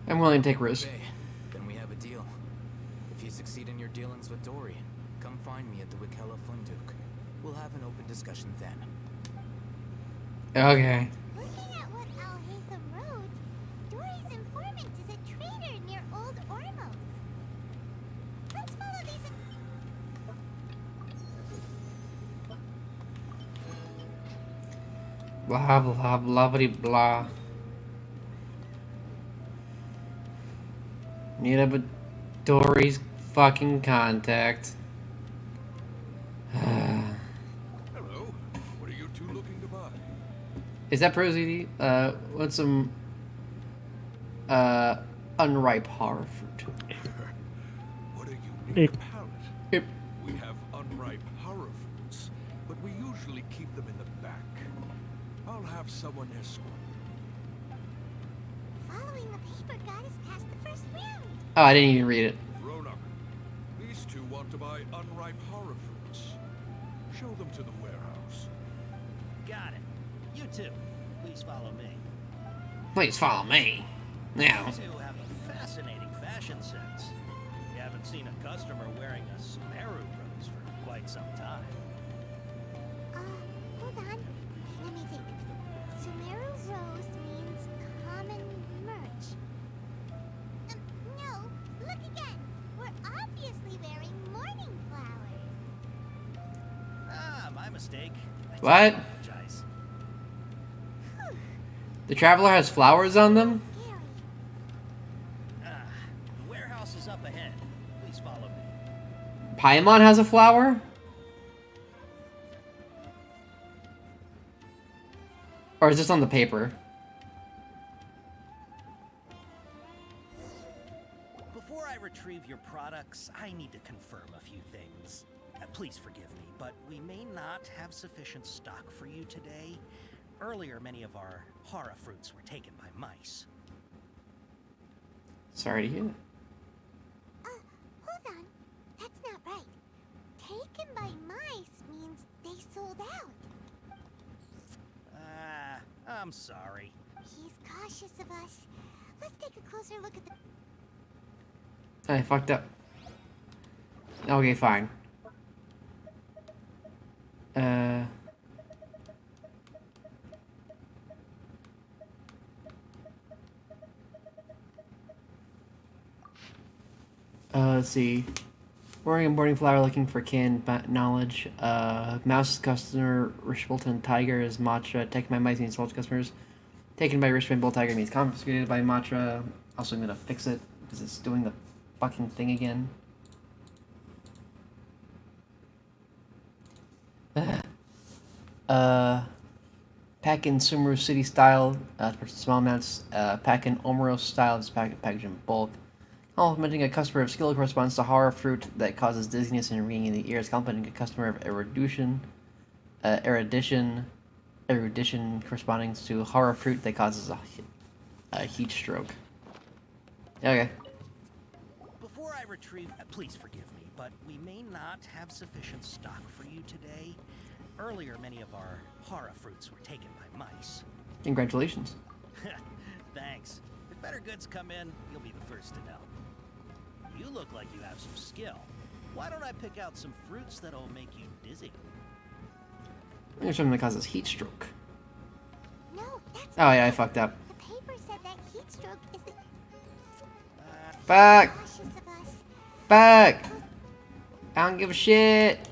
I'm willing to take risks. Okay, then we have a deal. If you succeed in your dealings with Dory, come find me at the Wikella Funduk. We'll have an open discussion then. Okay. Looking at what Al-Haytham wrote, Dory's informant is a trader near Old Ormos. Let's follow these. Blah blah blah blah blah. Meet up with Dory's fucking contact. Hello. What are you two looking to buy? Is that Prosody? What's some unripe horror fruit? What a Ip. unique palate. Ip. We have unripe horror fruits, but we usually keep them in the back. I'll have someone escort. Following the paper got us past the first round. Oh, I didn't even read it. Ronak, these two want to buy unripe horror fruits. Show them to the warehouse. Got it. You two, please follow me. Please follow me. Now. You two have a fascinating fashion sense. You haven't seen a customer wearing a Sumeru rose for quite some time. Hold on. Let me think. Sumeru rose means common merch. No, look again. We're obviously wearing morning flowers. Ah, my mistake. What? Apologize. The Traveler has flowers on them? The warehouse is up ahead. Please follow me. Paimon has a flower? Or is this on the paper? Before I retrieve your products, I need to confirm a few things. Please forgive me, but we may not have sufficient stock for you today. Earlier, many of our hara fruits were taken by mice. Sorry to hear that. Hold on. That's not right. Taken by mice means they sold out. I'm sorry. He's cautious of us. Let's take a closer look at the... I fucked up. Okay, fine. Let's see. Boarding and boarding flower looking for canned knowledge. Mouse customer Rishbolton Tiger is Matra. Taken by mice means sold to customers. Taken by Rishman Bull Tiger means confiscated by Matra. Also, I'm gonna fix it because it's doing the fucking thing again. Pack in Sumeru City style, for small amounts. Pack in Omeros style, is packaged in bulk. Complimenting a customer of skill corresponds to horror fruit that causes dizziness and ringing in the ears. Complimenting a customer of erudition. erudition corresponding to horror fruit that causes a heat stroke. Okay. Before I retrieve, please forgive me, but we may not have sufficient stock for you today. Earlier, many of our horror fruits were taken by mice. Congratulations. Thanks. If better goods come in, you'll be the first to know. You look like you have some skill. Why don't I pick out some fruits that'll make you dizzy? There's something that causes heat stroke. No, that's Oh yeah, I fucked up. the paper said that heat stroke is the Back! cautious of us. Back! I don't give a shit.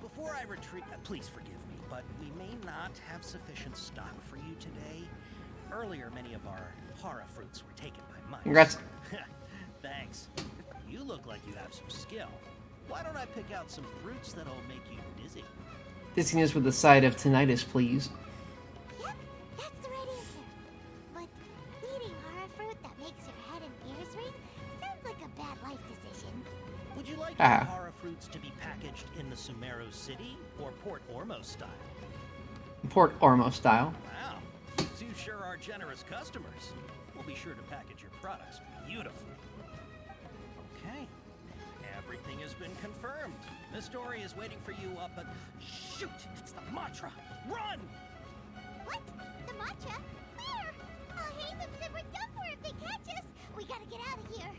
Before I retreat, please forgive me, but we may not have sufficient stock for you today. Earlier, many of our horror fruits were taken by mice. Congrats. Thanks. You look like you have some skill. Why don't I pick out some fruits that'll make you dizzy? Dizziness with a side of tinnitus, please. Yep, that's the right answer. But eating horror fruit that makes your head and ears ring sounds like a bad life decision. Would you like your horror fruits to be packaged in the Sumeru City or Port Ormo style? Port Ormo style. Wow, you sure are generous customers. We'll be sure to package your products beautifully. Okay, everything has been confirmed. Miss Dory is waiting for you up at... Shoot, it's the Matra! Run! What? The matcha? Where? Oh, Haven said we're done for if they catch us. We gotta get out of here.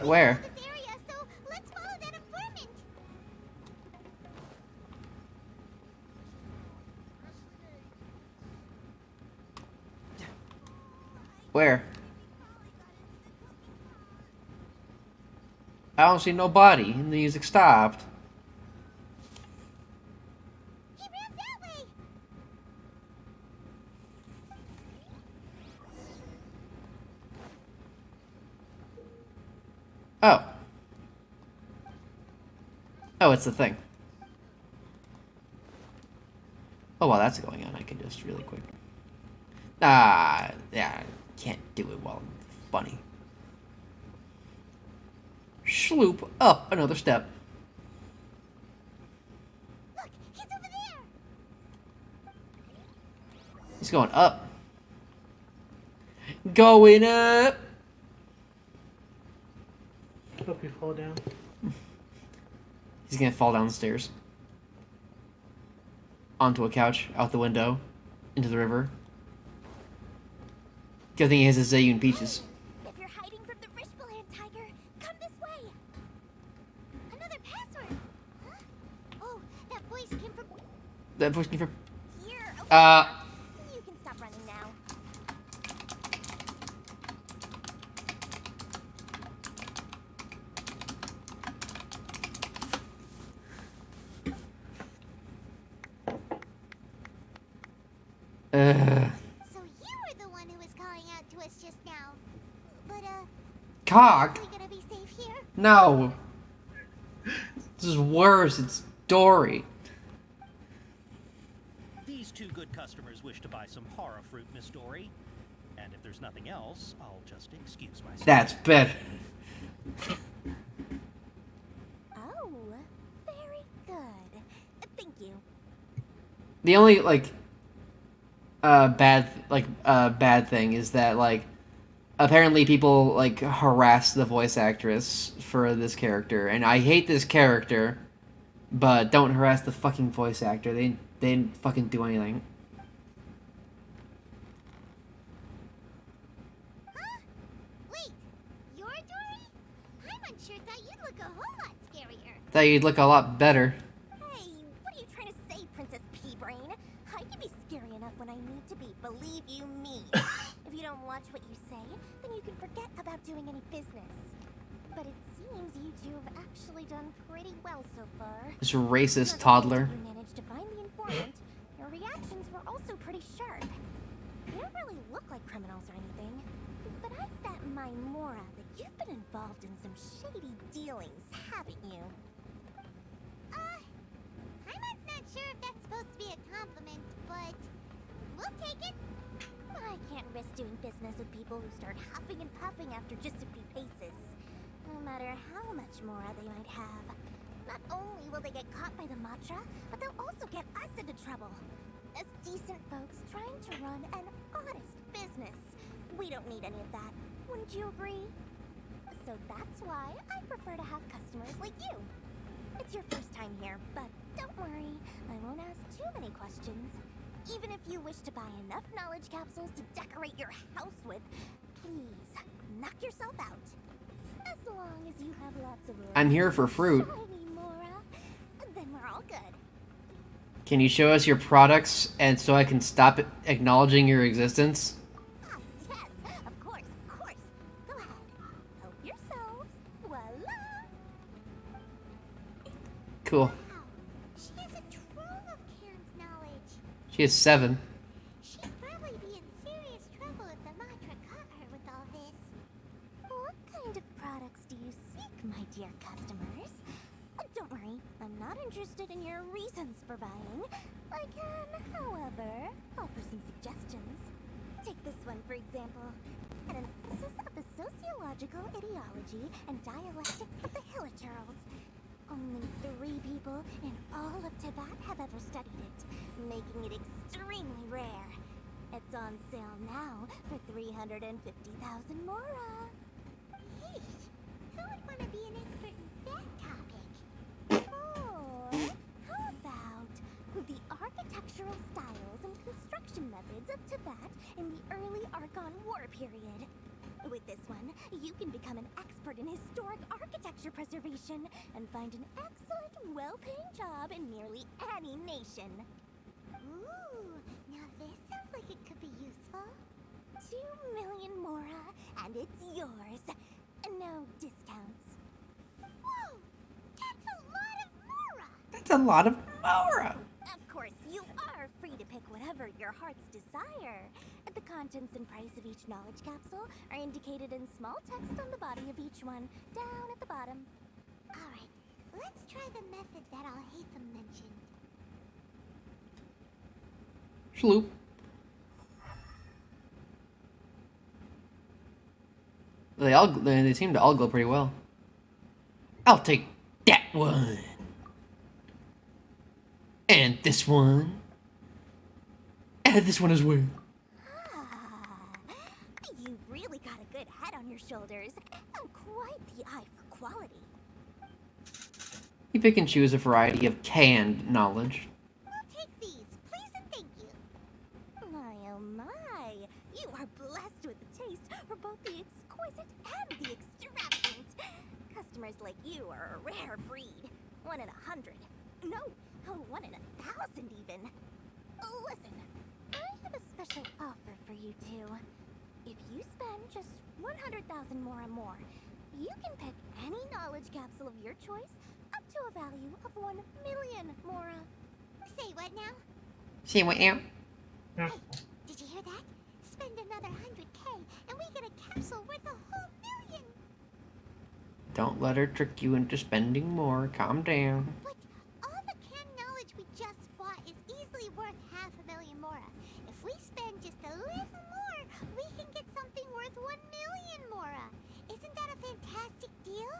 Where? This area, so let's follow that informant. Where? I don't see no body, and the music stopped. He ran that way. Oh. Oh, it's the thing. Oh, while that's going on, I can just really quick. Yeah, can't do it while I'm funny. Sloop up another step. Look, he's over there. He's going up. Going up. Hope you fall down. He's gonna fall down the stairs. Onto a couch, out the window, into the river. Good thing he has a Zayun Peaches. If you're hiding from the Rishbaland tiger, come this way. Another password. Huh? Oh, that voice came from That voice came from... here. Okay. You can stop running now. So you were the one who was calling out to us just now. But Cock? are we gonna be safe here? No. This is worse. It's Dory. These two good customers wish to buy some horror fruit, Miss Dory. And if there's nothing else, I'll just excuse myself. That's better. Oh, very good. Thank you. The only bad thing is that apparently people harass the voice actress for this character, and I hate this character, but don't harass the fucking voice actor. They didn't fucking do anything. Huh? Wait, you're Dory? I'm unsure. Thought you'd look a whole lot scarier. Thought you'd look a lot better. Hey, what are you trying to say, Princess Pea-Brain? I can be scary enough when I need to be, believe you me. If you don't watch what you say, then you can forget about doing any business. But it seems you two have actually done pretty well so far. This racist toddler. You managed to find the informant. Your reactions were also pretty sharp. You don't really look like criminals or anything, but I bet my Mora that you've been involved in some shady dealings, haven't you? I'm not sure if that's supposed to be a compliment, but we'll take it. I can't risk doing business with people who start huffing and puffing after just a few paces, no matter how much Mora they might have. Not only will they get caught by the Matra, but they'll also get us into trouble. As decent folks trying to run an honest business, we don't need any of that. Wouldn't you agree? So that's why I prefer to have customers like you. It's your first time here, but don't worry, I won't ask too many questions. Even if you wish to buy enough knowledge capsules to decorate your house with, please, knock yourself out. As long as you have lots of I'm here for fruit. shiny Mora, then we're all good. Can you show us your products and so I can stop acknowledging your existence? Yes, of course, of course. Go ahead. Help yourselves. Voila! Cool. She has a trove of Karen's knowledge. She has 7. She'd probably be in serious trouble if the Matra caught her with all this. What kind of products do you seek, my dear customers? Don't worry, I'm not interested in your reasons for buying. I can, however, offer some suggestions. Take this one, for example. An analysis of the sociological ideology and dialectics of the Hilichurls. Only 3 people in all of Tibet have ever studied it, making it extremely rare. It's on sale now for 350,000 Mora. Yeesh, who would want to be an expert in that topic? Or how about the architectural styles and construction methods of Tibet in the early Arcon War period? With this one, you can become an expert in historic architecture preservation and find an excellent, well-paying job in nearly any nation. Ooh, now this sounds like it could be useful. 2 million Mora, and it's yours. No discounts. Whoa! That's a lot of Mora! That's a lot of Mora! Of course, you are free to pick whatever your heart's desire. The contents and price of each knowledge capsule are indicated in small text on the body of each one, down at the bottom. Alright, let's try the method that Al-Haytham mentioned. Shloop. They seem to all glow pretty well. I'll take that one. And this one. And this one as well. You've really got a good head on your shoulders, and quite the eye for quality. You pick and choose a variety of canned knowledge. I'll take these, please and thank you. My oh my, you are blessed with a taste for both the exquisite and the extravagant. Customers like you are a rare breed. 1 in 100. No, 1 in 1,000 even. Listen, I have a special offer for you two. If you spend just 100,000 more, you can pick any knowledge capsule of your choice up to a value of 1 million Mora. Say what now? See what now? Hey, did you hear that? Spend another 100K and we get a capsule worth a whole million. Don't let her trick you into spending more. Calm down. But all the canned knowledge we just bought is easily worth 500,000 Mora. If we spend just a little more, we can get something worth 1 million Mora. Isn't that a fantastic deal?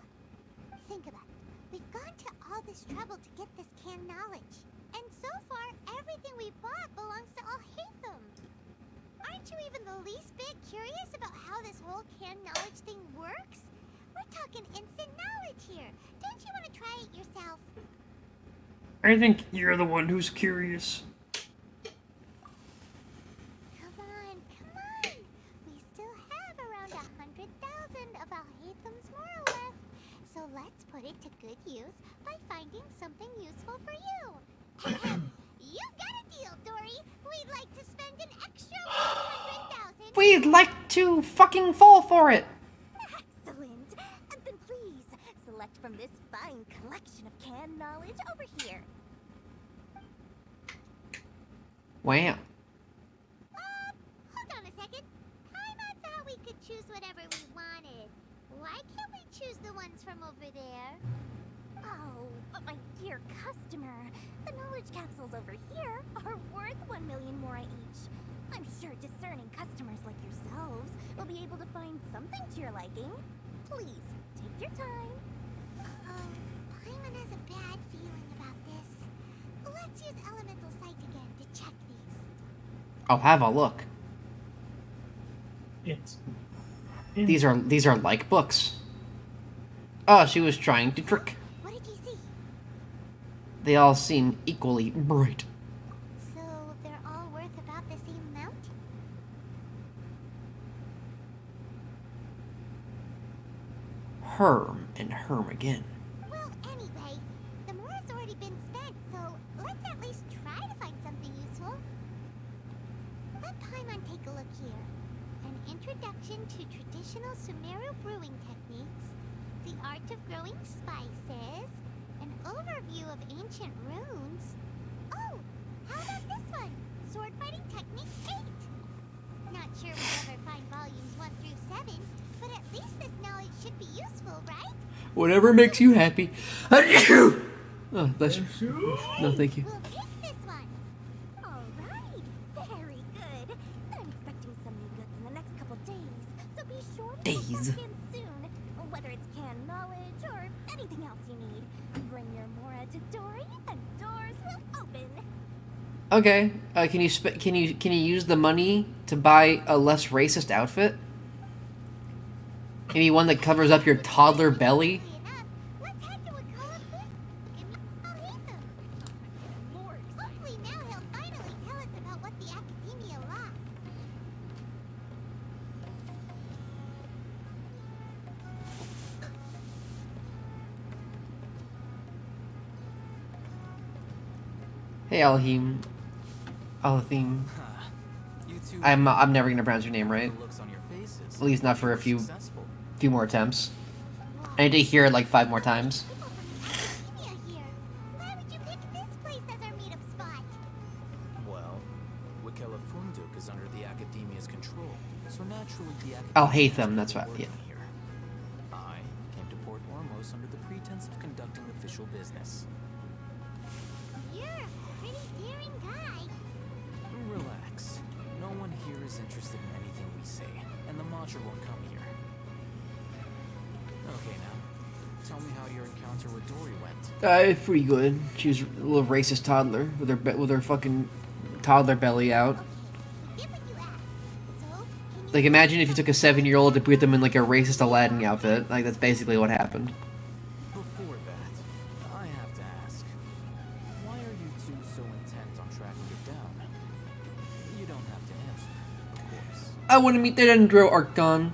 Think about it. We've gone to all this trouble to get this canned knowledge. And so far, everything we bought belongs to Al-Haytham. Aren't you even the least bit curious about how this whole canned knowledge thing works? We're talking instant knowledge here. Don't you want to try it yourself? I think you're the one who's curious. Come on. We still have around 100,000 of Al-Haytham's Mora left. So let's put it to good use by finding something useful for you. You've got a deal, Dory. We'd like to spend an extra 100,000. We'd like to fucking fall for it. Excellent. And then please select from this fine collection of canned knowledge over here. Wow. Hold on a second. I thought we could choose whatever we wanted. Why can't we choose the ones from over there? Oh, but my dear customer, the knowledge capsules over here are worth 1 million Mora each. I'm sure discerning customers like yourselves will be able to find something to your liking. Please, take your time. Paimon has has a bad feeling about this. Let's use elemental sight again to check these. I'll have a look. It's These are like books. Oh, she was trying to trick. What did you see? They all seem equally bright. So they're all worth about the same amount? Herm and Herm again. Well, anyway, the Mora's already been spent, so let's at least try to find something useful. Let Paimon take a look here. An introduction to traditional Sumeru brewing techniques, the art of growing spices, an overview of ancient runes. Oh, how about this one? Sword fighting techniques 8. Not sure we'll ever find volumes 1 through 7, but at least this knowledge should be useful, right? Whatever makes you happy. Oh, bless you. No, thank you. We'll take this one. All right, very good. I'm expecting some new goods in the next couple days, so be sure to Days. check in soon. Whether it's canned knowledge or anything else you need, bring your Mora to Dory, and doors will open. Okay. Can you use the money to buy a less racist outfit? Maybe one that covers up your toddler belly? Hopefully now he'll finally tell us about what the Academia lost. Hey, Alhim. Alhim. I'm never gonna pronounce your name right. At least not for a few more attempts. I need to hear it like 5 more times. Why would you pick this place as our meetup spot? Well, Wikela Funduk is under the Academia's control, so naturally the Academia I'll hate them, that's right. Yeah. here. I came to Port Ormos under the pretense of conducting official business. You're a pretty daring guy. Relax. No one here is interested in anything we say, and the Macher won't come here. Okay, now, tell me how your encounter with Dory went. Pretty good. She was a little racist toddler with her fucking toddler belly out. Like, imagine if you took a 7-year-old and put them in like a racist Aladdin outfit. Like, that's basically what happened. Before that, I have to ask, why are you two so intent on tracking it down? You don't have to answer, of course. I want to meet that Dendro Arcon.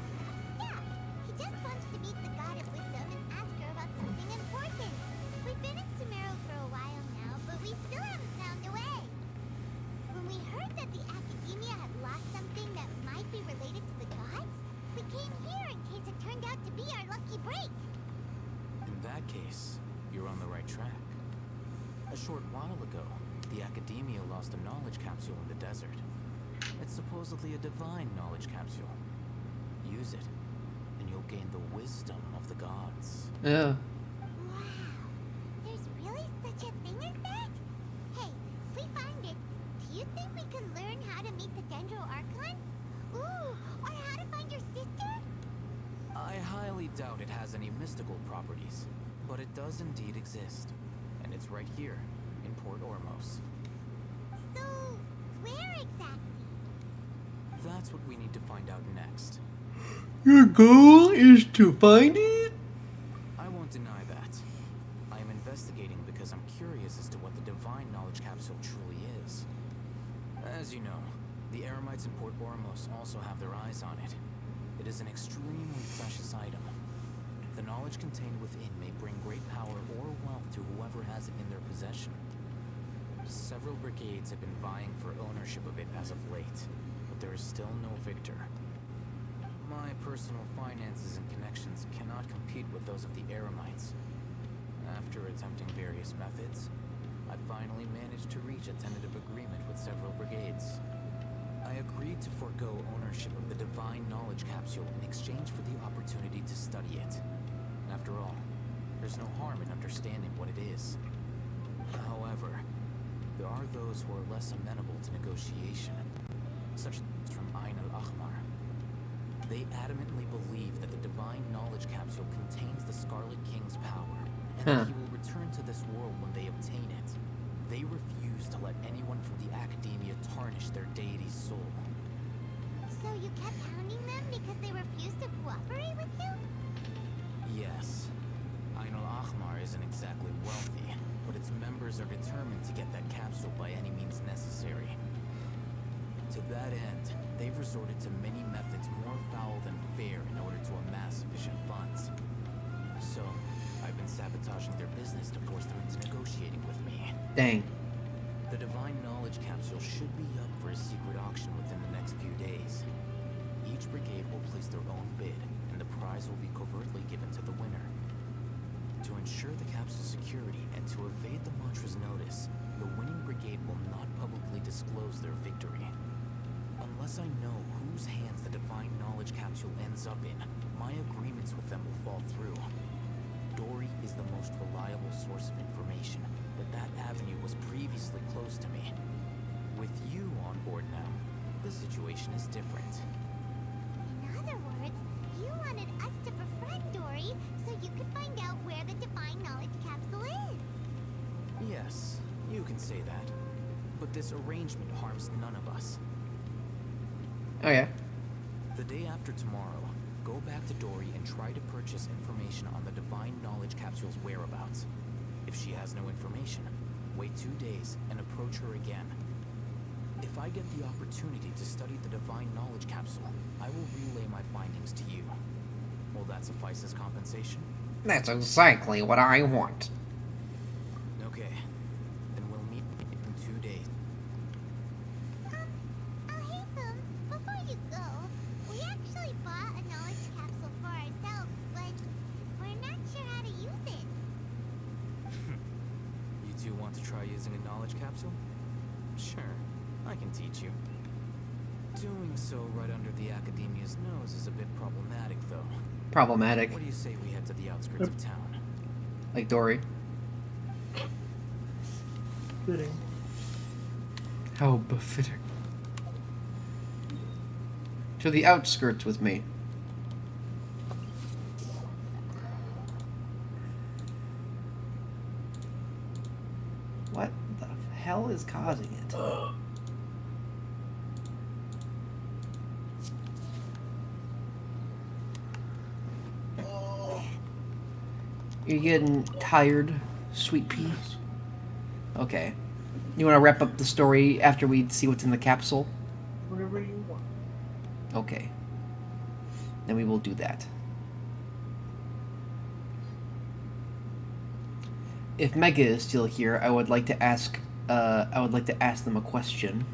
He just wants to meet the God of Wisdom and ask her about something important. We've been in Sumeru for a while now, but we still haven't found a way. When we heard that the Academia had lost something that might be related to the gods, we came here in case it turned out to be our lucky break. In that case, you're on the right track. A short while ago, the Academia lost a knowledge capsule in the desert. It's supposedly a divine knowledge capsule. Use it, and you'll gain the wisdom of the gods. Yeah. Wow, there's really such a thing as that? Hey, if we find it, do you think we could learn how to meet the Dendro Archon? Ooh, or how to find your sister? I highly doubt it has any mystical properties, but it does indeed exist. And it's right here, in Port Ormos. So, where exactly? That's what we need to find out next. Your goal is to find it? I won't deny that. I am investigating because I'm curious as to what the divine knowledge capsule truly is. As you know, the Eremites in Port Ormos also have their eyes on it. It is an extremely precious item. The knowledge contained within may bring great power or wealth to whoever has it in their possession. Several brigades have been vying for ownership of it as of late, but there is still no victor. My personal finances and connections cannot compete with those of the Eremites. After attempting various methods, I finally managed to reach a tentative agreement with several brigades. I agreed to forego ownership of the divine knowledge capsule in exchange for the opportunity to study it. After all, there's no harm in understanding what it is. However, there are those who are less amenable to negotiation, such as from Ain al-Ahmar. They adamantly believe that the divine knowledge capsule contains the Scarlet King's power, and that he will return to this world when they obtain it. They refuse to let anyone from the Academia tarnish their deity's soul. So you kept hounding them because they refused to cooperate with you? Yes. Ainul Ahmar isn't exactly wealthy, but its members are determined to get that capsule by any means necessary. To that end, they've resorted to many methods more foul than fair in order to amass sufficient funds. So, I've been sabotaging their business to force them into negotiating with me. Dang. The Divine Knowledge Capsule should be up for a secret auction within the next few days. Each brigade will place their own bid, and the prize will be covertly given to the winner. To ensure the capsule's security and to evade the mantra's notice, the winning brigade will not publicly disclose their victory. Unless I know whose hands the Divine Knowledge Capsule ends up in, my agreements with them will fall through. Dory is the most reliable source of information, but that avenue was previously closed to me. With you on board now, the situation is different. In other words, you wanted us to befriend Dory so you could find out where the Divine Knowledge Capsule is. Yes, you can say that. But this arrangement harms none of us. Oh yeah. The day after tomorrow, go back to Dory and try to purchase information on the Divine Knowledge Capsule's whereabouts. If she has no information, wait 2 days and approach her again. If I get the opportunity to study the Divine Knowledge Capsule, I will relay my findings to you. Will that suffice as compensation? That's exactly what I want. Okay. Then we'll meet in 2 days. Haytham, before you go, we actually bought a knowledge capsule for ourselves, but we're not sure how to use it. You two want to try using a knowledge capsule? Sure, I can teach you. Doing so right under the Academia's nose is a bit problematic, though. Problematic. What do you say we head to the outskirts of town? Like Dory. Fitting. How befitting. To the outskirts with me. What the hell is causing it? You're getting tired, sweet pea? Okay. You want to wrap up the story after we see what's in the capsule? Whatever you want. Okay. Then we will do that. If Mega is still here, I would like to ask them a question.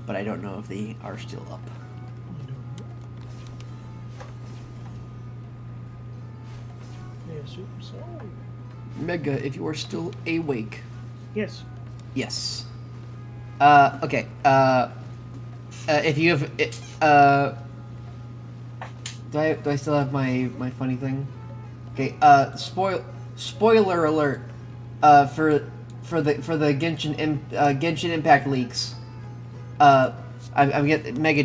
But I don't know if they are still up. Yeah, super soul. Mega, if you are still awake. Yes. Yes. Okay. If you have, do I still have my funny thing? Okay. Spoiler alert. For the Genshin Impact leaks. I'm getting Mega.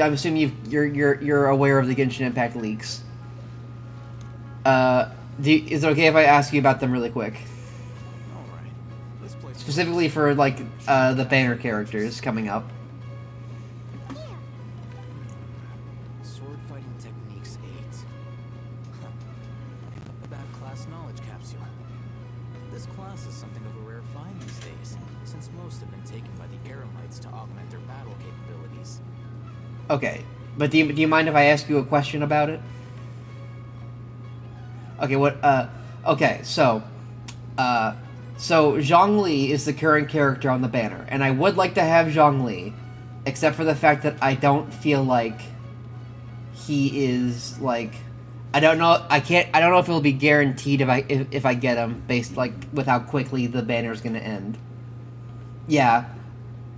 I'm assuming you're aware of the Genshin Impact leaks. Is it okay if I ask you about them really quick? Specifically for, like, the banner characters coming up. Sword fighting techniques 8. A bad class knowledge capsule. This class is something of a rare find these days, since most have been taken by the Eremites to augment their battle capabilities. Okay, but do you mind if I ask you a question about it? Okay, okay, so Zhongli is the current character on the banner, and I would like to have Zhongli, except for the fact that I don't feel like he is, like, I don't know if it'll be guaranteed if I get him, based, like, with how quickly the banner's gonna end. Yeah,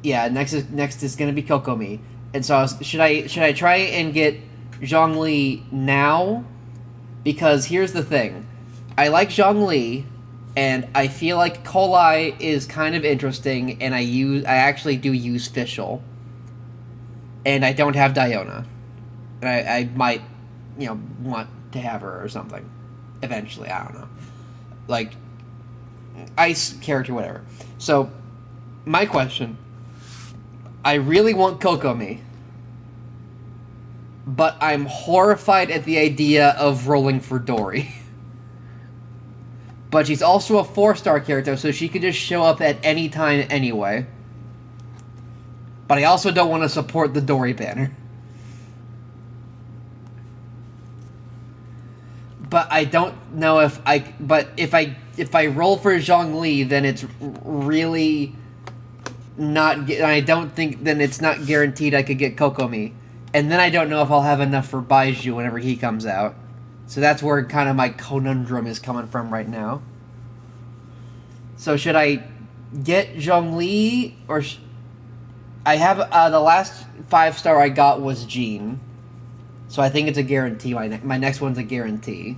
next is gonna be Kokomi, and so should I try and get Zhongli now? Because here's the thing, I like Zhongli, and I feel like Kolai is kind of interesting, and I actually do use Fischl, and I don't have Diona, and I might you know, want to have her or something. Eventually, I don't know. Like, ice character, whatever. So, my question. I really want Kokomi. But I'm horrified at the idea of rolling for Dory. But she's also a 4-star character, so she could just show up at any time anyway. But I also don't want to support the Dory banner. But I don't know if I... But if I roll for Zhongli, then it's really not... I don't think... Then it's not guaranteed I could get Kokomi. And then I don't know if I'll have enough for Baiju whenever he comes out. So that's where kind of my conundrum is coming from right now. So should I get Zhongli, or... I have... the last 5-star I got was Jean. So I think it's a guarantee. My next one's a guarantee.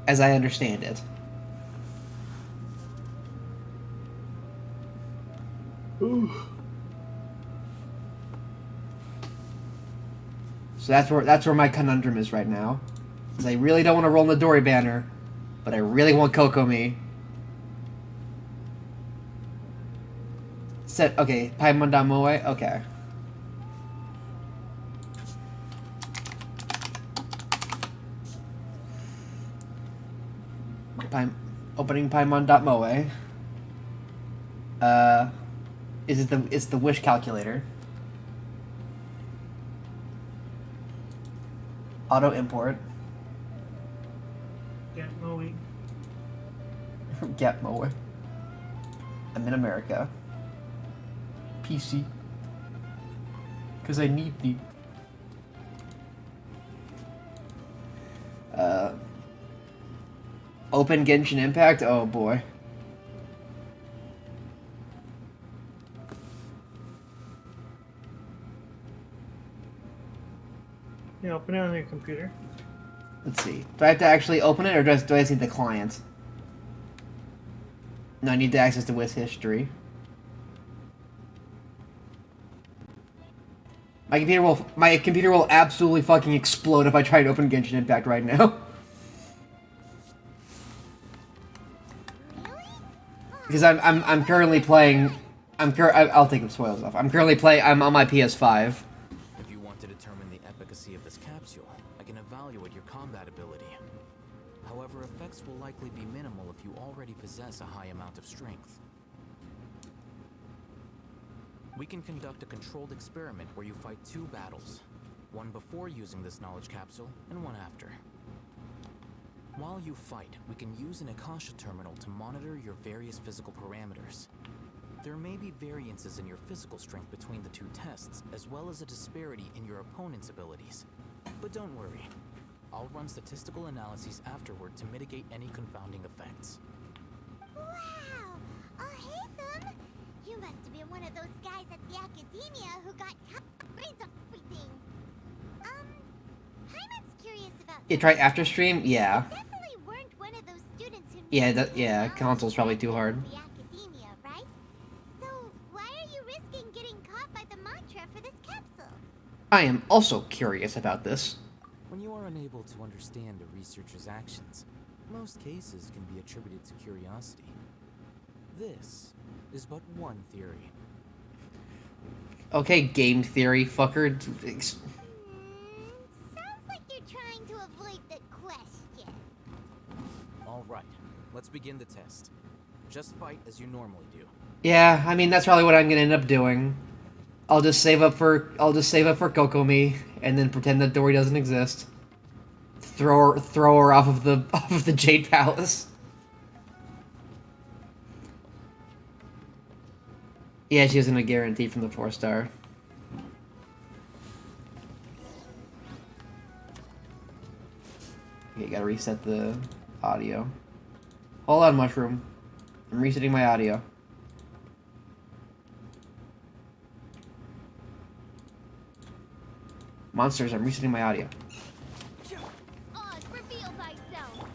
As I understand it. Ooh. So that's where my conundrum is right now. Because I really don't want to roll in the Dory banner, but I really want Kokomi. Okay, Paimon Damoe? Okay. Opening Paimon.moe. It's the wish calculator. Auto import. Get Moe. Get Moe. I'm in America. PC. Because I need the... Open Genshin Impact? Oh boy. Yeah, open it on your computer. Let's see. Do I have to actually open it, or do I just need the client? No, I need to access the Wiz history. My computer will absolutely fucking explode if I try to open Genshin Impact right now. Because I'm currently playing. I'll take the spoilers off. I'm on my PS5. If you want to determine the efficacy of this capsule, I can evaluate your combat ability. However, effects will likely be minimal if you already possess a high amount of strength. We can conduct a controlled experiment where you fight 2 battles, one before using this knowledge capsule and one after. While you fight, we can use an Akasha terminal to monitor your various physical parameters. There may be variances in your physical strength between the 2 tests, as well as a disparity in your opponent's abilities. But don't worry, I'll run statistical analyses afterward to mitigate any confounding effects. Wow! Oh, hey, them! You must have been one of those guys at the Academia who got top grades on everything. Paimon's curious about... You try after stream? Yeah. You definitely weren't one of those students who... Yeah, console's probably too hard. The Academia, right? So, why are you risking getting caught by the mantra for this capsule? I am also curious about this. When you are unable to understand a researcher's actions, most cases can be attributed to curiosity. This is but one theory. Okay, game theory, fucker. Sounds like you're trying to avoid the question. Alright, let's begin the test. Just fight as you normally do. Yeah, I mean that's probably what I'm gonna end up doing. I'll just save up for Kokomi and then pretend that Dory doesn't exist. Throw her off of the Jade Palace. Yeah, she isn't a guarantee from the 4-star. Okay, gotta reset the audio. Hold on, Mushroom. I'm resetting my audio. Monsters, I'm resetting my audio. Oz, reveal thyself.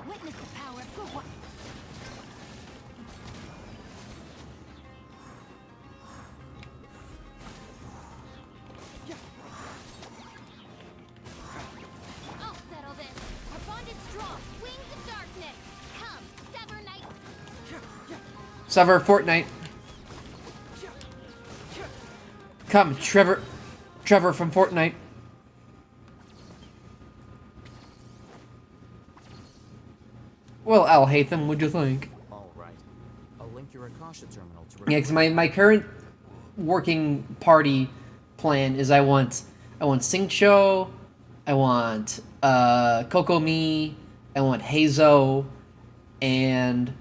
Witness the power of the one. Sever Fortnite. Come, Trevor. Trevor from Fortnite. Well, Al Hatham, what'd you think? All right. I'll link your Akasha terminal to. Yeah, because my current working party plan is I want Singcho, I want Kokomi, I want Heizo, and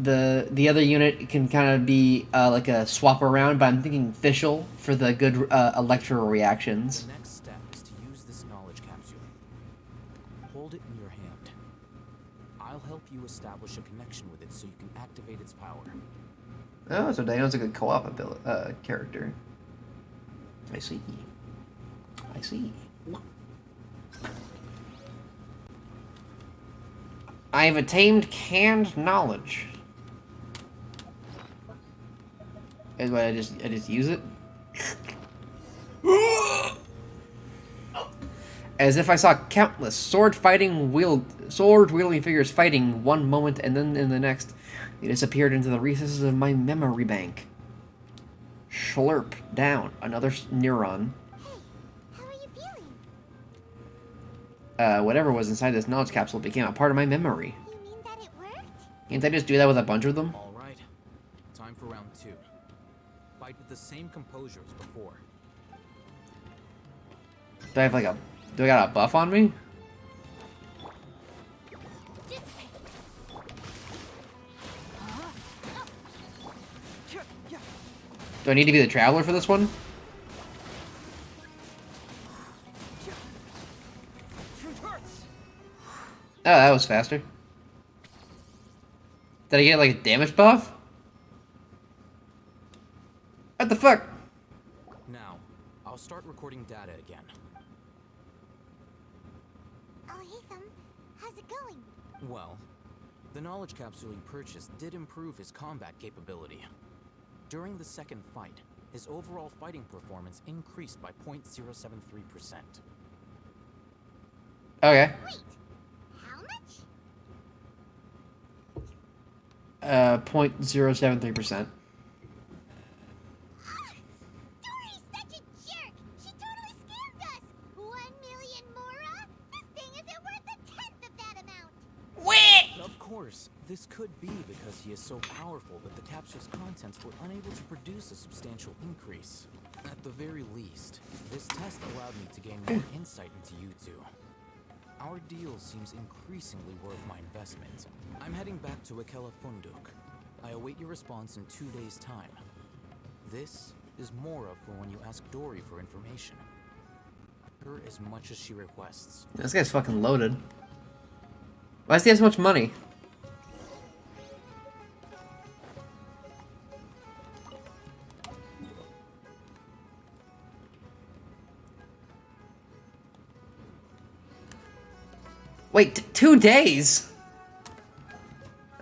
the other unit can kind of be like a swap around, but I'm thinking Fischl for the good electro reactions. The next step is to use this knowledge capsule. Hold it in your hand. I'll help you establish a connection with it so you can activate its power. Oh, so Dino's a good co-op character. I see. I see. I've attained canned knowledge. Is what I just use it? As if I saw countless sword-wielding figures fighting one moment and then in the next, they disappeared into the recesses of my memory bank. Slurp down another neuron. How are you feeling? Whatever was inside this knowledge capsule became a part of my memory. You mean that it worked? Can't I just do that with a bunch of them? All right. Time for round 2. Fight with the same composure as before. Do I have like a... Do I got a buff on me? Do I need to be the traveler for this one? Oh, that was faster. Did I get like a damage buff? What the fuck? Now, I'll start recording data again. Oh, Hatham, how's it going? Well, the knowledge capsule you purchased did improve his combat capability. During the second fight, his overall fighting performance increased by 0.073%. Okay. Wait, how much? 0.073%. Dory's such a jerk! She totally scammed us! 1 million Mora? This thing isn't worth a tenth of that amount! Of course, this could be because he is so powerful that the capsule's contents were unable to produce a substantial increase. At the very least, this test allowed me to gain more insight into you two. Our deal seems increasingly worth my investment. I'm heading back to Akela Funduk. I await your response in 2 days' time. This is Mora for when you ask Dory for information. Her as much as she requests. This guy's fucking loaded. Why does he have so much money? Wait, 2 days?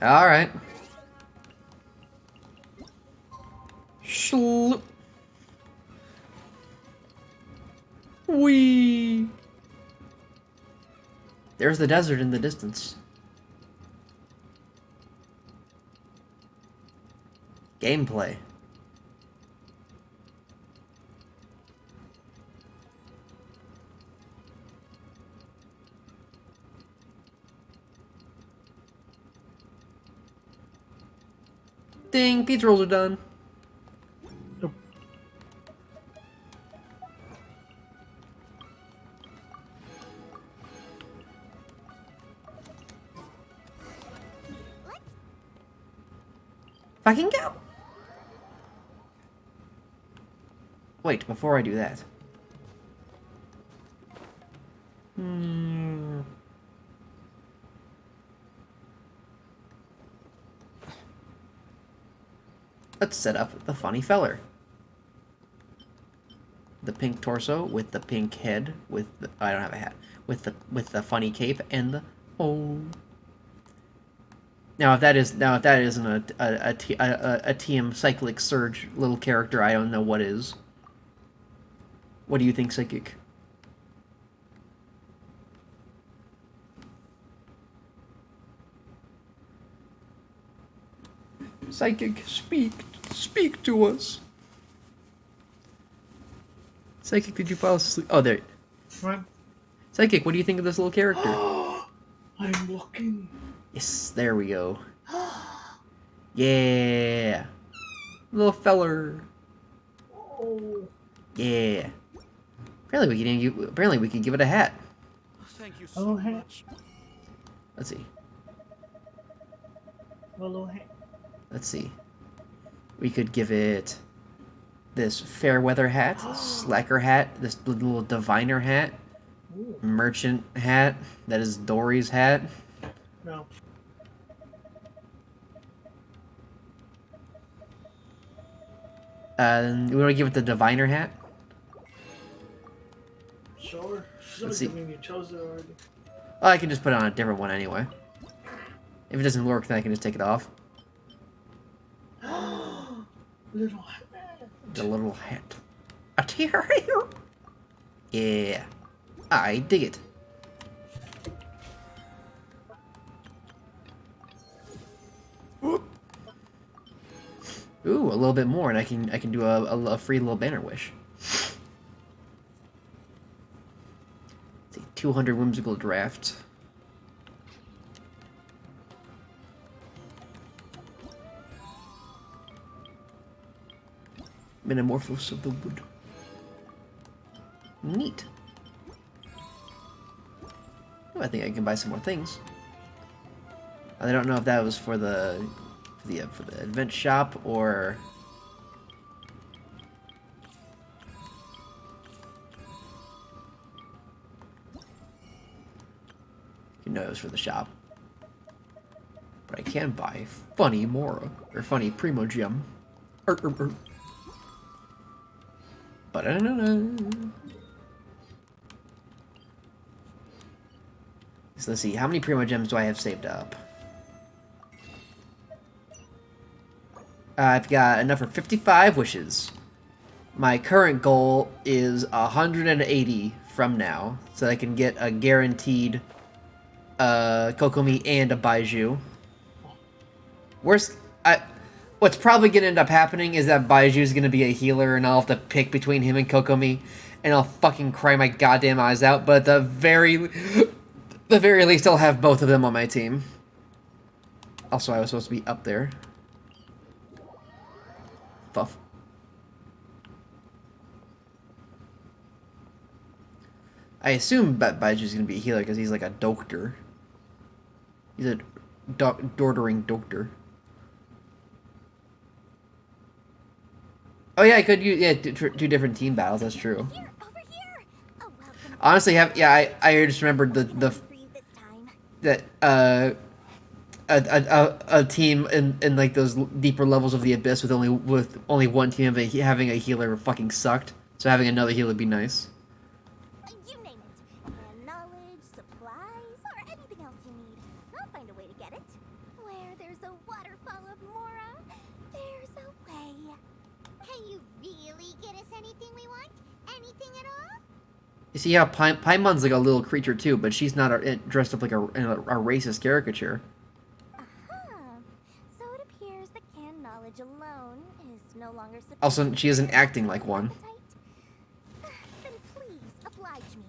Alright. Shloop. Wee. There's the desert in the distance. Gameplay. Ding, pizza rolls are done. Nope. Fucking go! Wait, before I do that. Let's set up the funny feller. The pink torso with the pink head with the, I don't have a hat with the funny cape and the Now if that isn't a TM Cyclic Surge little character, I don't know what is. What do you think, Psychic? Psychic, speak to us. Psychic, did you fall asleep? Oh, there. What? Psychic, what do you think of this little character? I'm looking. Yes, there we go. Yeah. Little feller. Oh. Yeah. Apparently we can give it a hat. Thank you so much. Let's see. A little hat. Let's see. We could give it this fair weather hat, slacker hat, this little diviner hat, merchant hat, that is Dory's hat. No. You want to give it the diviner hat? Sure. Let's see. I mean, you chose it already. Oh, I can just put it on a different one anyway. If it doesn't work, then I can just take it off. Little hat. The little hat. A tear. Yeah. I dig it. Ooh, a little bit more, and I can do a free little banner wish. Let's see, 200 whimsical draft. Metamorphosis of the wood. Neat. Oh, I think I can buy some more things. I don't know if that was for the event shop or you know it was for the shop. But I can buy funny Mora or funny Primo Gem. But I don't know. So let's see, how many Primo Gems do I have saved up? I've got enough for 55 wishes. My current goal is 180 from now, so I can get a guaranteed Kokomi and a Baiju. What's probably going to end up happening is that Baiju is going to be a healer, and I'll have to pick between him and Kokomi, and I'll fucking cry my goddamn eyes out. But at the very least, I'll have both of them on my team. Also, I was supposed to be up there. Fuff. I assume Baiju's gonna be a healer because he's like a doctor. He's a doctoring doctor. Oh yeah, I could use two different team battles. That's true. Honestly, I just remembered that a team in like those deeper levels of the abyss with only one team having a healer fucking sucked. So having another healer would be nice. You name it. Knowledge, supplies, or anything else you need. I'll find a way to get it. Where there's a waterfall of Mora, there's a way. Can you really get us anything we want? Anything at all? You see how Paimon's like a little creature too, but she's not dressed up like a racist caricature. So it appears that canned knowledge alone is no longer sufficient. Also, she isn't acting like one. Then please oblige me.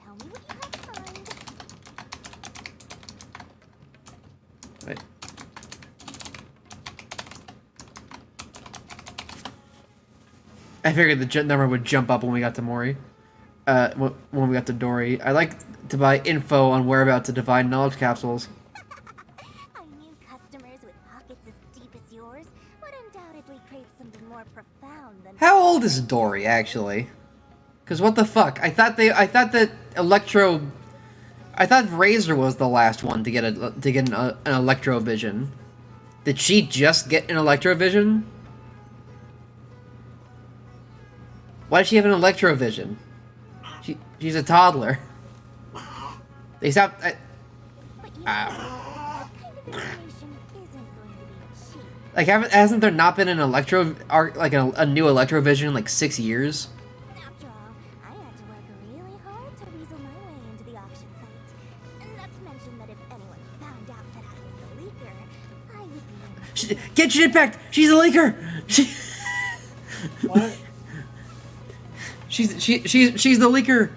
Tell me what you have in mind. Right. I figured the number would jump up when we got to Mori. When we got to Dory. I like to buy info on whereabouts of divine knowledge capsules. I knew customers with pockets as deep as yours would undoubtedly crave something more profound than. How old is Dory actually? Cause what the fuck? I thought Razor was the last one to get an Electrovision. Did she just get an Electrovision? Why does she have an Electrovision? She's a toddler. They stopped. Like, hasn't there not been an a new Electrovision in like 6 years? After all, I had to work really hard to weasel my way into the auction site. Not to mention that if anyone found out that I was the leaker, I would be in Get Jimpact! She's a leaker! What? She's the leaker.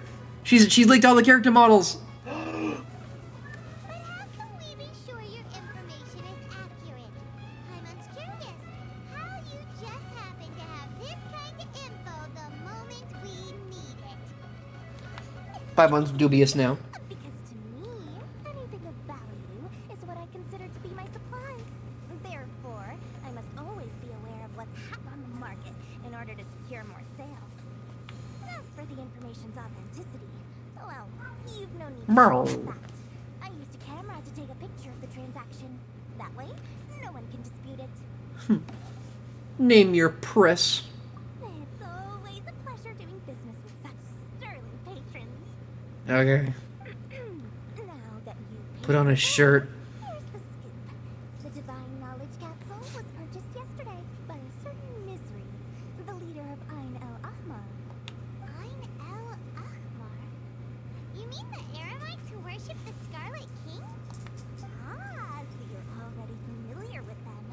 She's leaked all the character models. But how can we be sure your information is accurate? Paimon's curious how you just happen to have this kind of info the moment we need it. 5 months dubious now. Because to me, anything of value is what I consider to be my supply. Therefore, I must always be aware of what's hot on the market in order to secure more sales. As for the information's authenticity, well, you've no need to Merle. worry about that. I used a camera to take a picture of the transaction. That way, no one can dispute it. Name your press. It's always a pleasure doing business with such sterling patrons. Okay. Now that you've Put on a shirt. here's the scoop. The Divine Knowledge Capsule was purchased yesterday by a certain Misri, the leader of Ain el-Ahmar. Ain el-Ahmar? You mean the Aramites who worship the Scarlet King? Ah, so you're already familiar with them.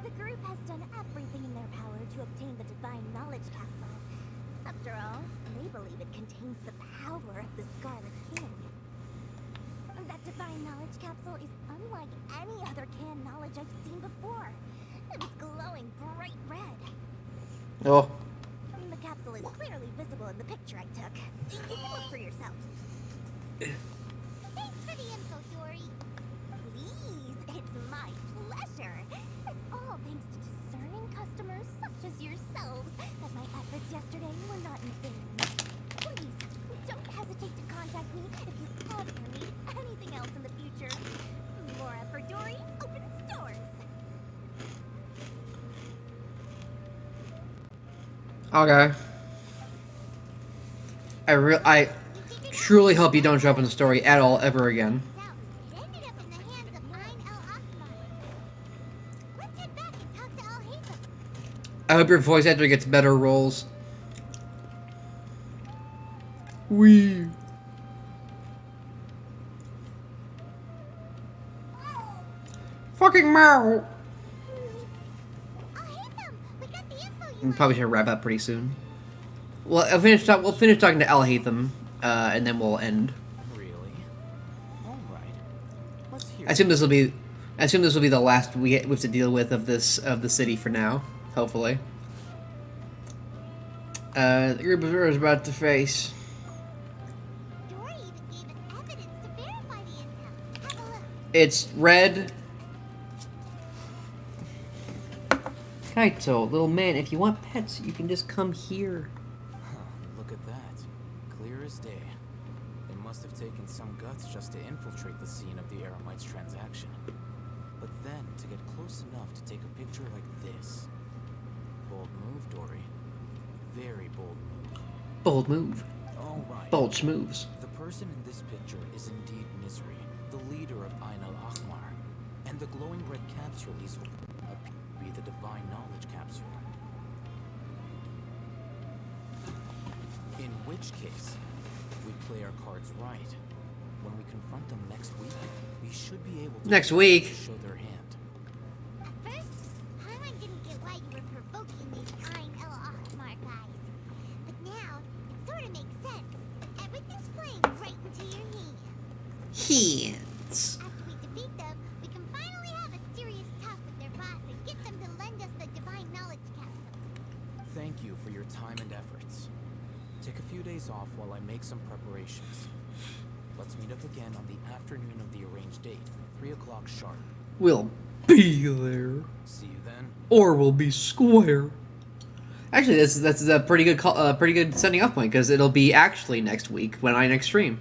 The group has done everything in their power to obtain the Divine Knowledge Capsule. After all, they believe it contains the power of the Scarlet King. That Divine Knowledge Capsule is unlike any other canned knowledge I've seen before. It was glowing bright red. Oh. The capsule is clearly visible in the picture I took. You can look for yourself. Thanks for the info, Dory. Please, it's my pleasure. It's all thanks to discerning customers such as yourselves that my efforts yesterday were not in vain. Please, don't hesitate to contact me if you ever need anything else in the future. Mora for Dory opens doors. Okay. I truly hope you don't show up in the story at all ever again. It ended up in the hands of Ain el-Ahmar. Let's head back and talk to Al-Haytham. I hope your voice actor gets better roles. Wee. Fucking Meryl. We probably should wrap up pretty soon. Well, we'll finish talking to Al-Haytham, and then we'll end. Really? All right. Let's hear. I assume this will be the last we have to deal with of the city for now. Hopefully. The group is about to face. Dory even gave us evidence to verify the intel. Have a look. It's red. Kaito, little man, if you want pets, you can just come here. Look at that. Clear as day. It must have taken some guts just to infiltrate the scene of the Aramites transaction. But then to get close enough to take a picture like this. Bold move, Dory. Very bold move. Bold move. All right. Bold schmoves. The person in this picture is indeed Misri, the leader of Ain el-Ahmar. And the glowing red capsule he's holding appears to be the Divine Knowledge Capsule. In which case, if we play our cards right, when we confront them next week, we should be able to Next week? show their hand. At first, Paimon didn't get why you were provoking these Ain el-Ahmar guys. But now, it sort of makes sense. Everything's playing right into your hands. Hands. After we defeat them, we can finally have a serious talk with their boss and get them to lend us the Divine Knowledge Capsule. Thank you for your time and efforts. Take a few days off while I make some preparations. Let's meet up again on the afternoon of the arranged date, 3 o'clock sharp. We'll be there. See you then. Or we'll be square. Actually, that's a pretty good sending off point, because it'll be actually next week when I next stream.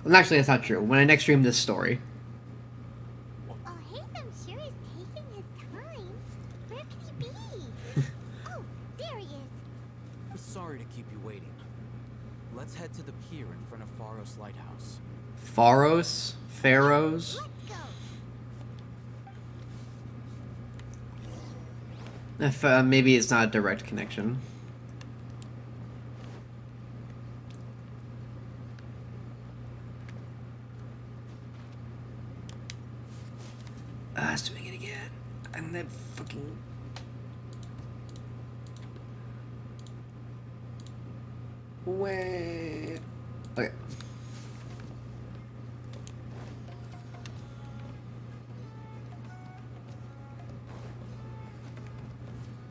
Well, actually, that's not true. When I next stream this story. Haytham sure is taking his time. Where could he be? Oh, there he is. Sorry to keep you waiting. Let's head to the pier in front of Pharos Lighthouse. Pharos? Pharaohs? If, maybe it's not a direct connection. It's doing it again. And that fucking... Wait... Okay.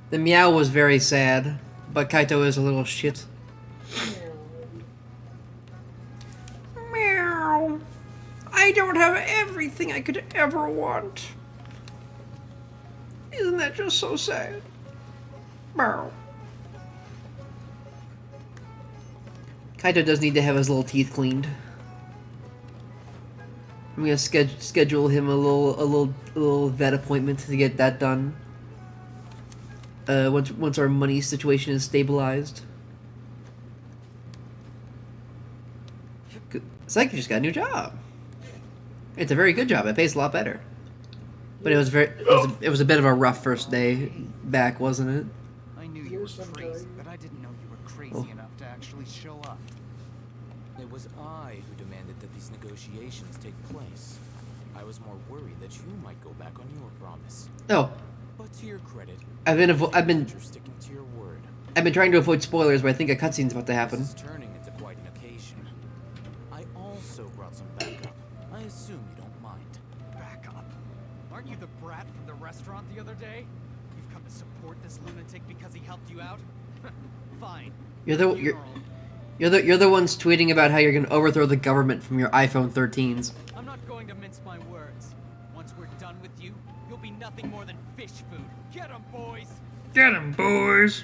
The meow was very sad, but Kaito is a little shit. Meow. I don't have everything I could ever want. Isn't that just so sad? Meow. Kaito does need to have his little teeth cleaned. I'm gonna schedule him a little vet appointment to get that done. Once our money situation is stabilized. It's like you just got a new job. It's a very good job. It pays a lot better. But it was a bit of a rough first day back, wasn't it? I knew you were crazy, but I didn't know you were crazy enough to actually show up. It was I who demanded that these negotiations take place. I was more worried that you might go back on your promise. Oh. But to your credit, I've been you're sticking to your word. I've been trying to avoid spoilers, but I think a cutscene's about to happen. This is turning into quite an occasion. I also brought some backup. I assume you don't mind. Backup? Aren't you the brat from the restaurant the other day? You've come to support this lunatic because he helped you out? Fine. You're the ones tweeting about how you're gonna overthrow the government from your iPhone 13s. I'm not going to mince my words. Once we're done with you, you'll be nothing more than fish food. Get 'em, boys! Get 'em, boys!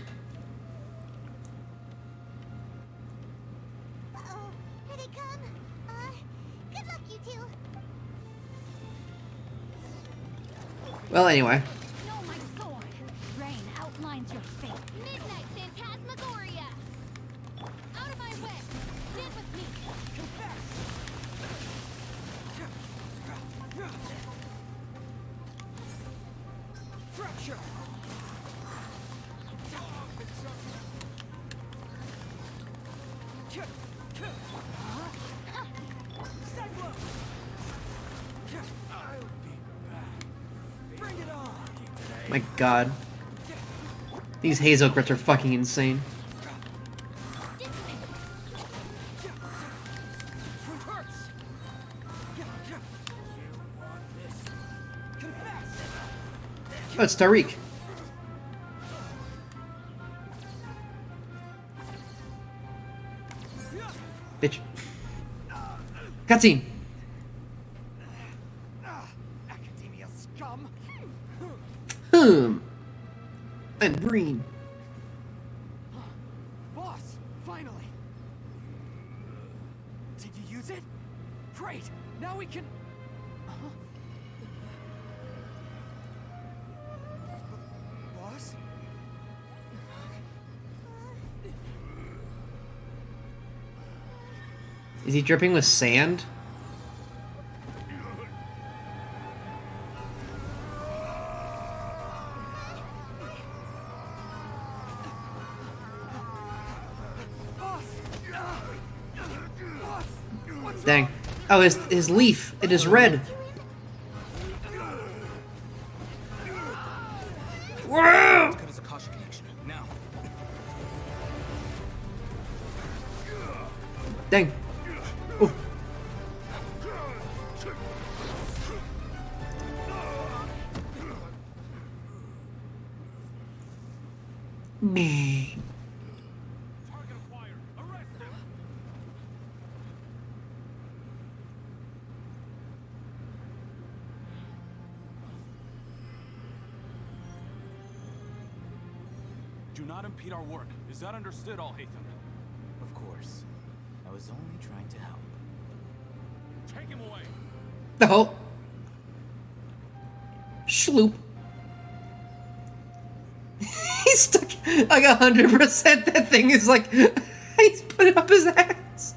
Uh-oh, here they come. Good luck, you two. Well, anyway. No, my sword. Rain outlines your fate. Midnight Phantasmagoria. Out of my way. Stand with me. Confess. Fracture! Bring it on! My god. These Hazel crits are fucking insane. Oh, it's Tariq. Bitch. Cutscene. Academia scum! I'm green. Boss, finally! Did you use it? Great! Now we can... Boss? Is he dripping with sand? Dang. Oh, his leaf. It is red. Whoa! Dang. Ooh. Me. Do not impede our work. Is that understood, Al-Haytham? Of course. I was only trying to help. Take him away. Oh. Schloop. He's stuck like 100%. That thing is like he's putting up his ass.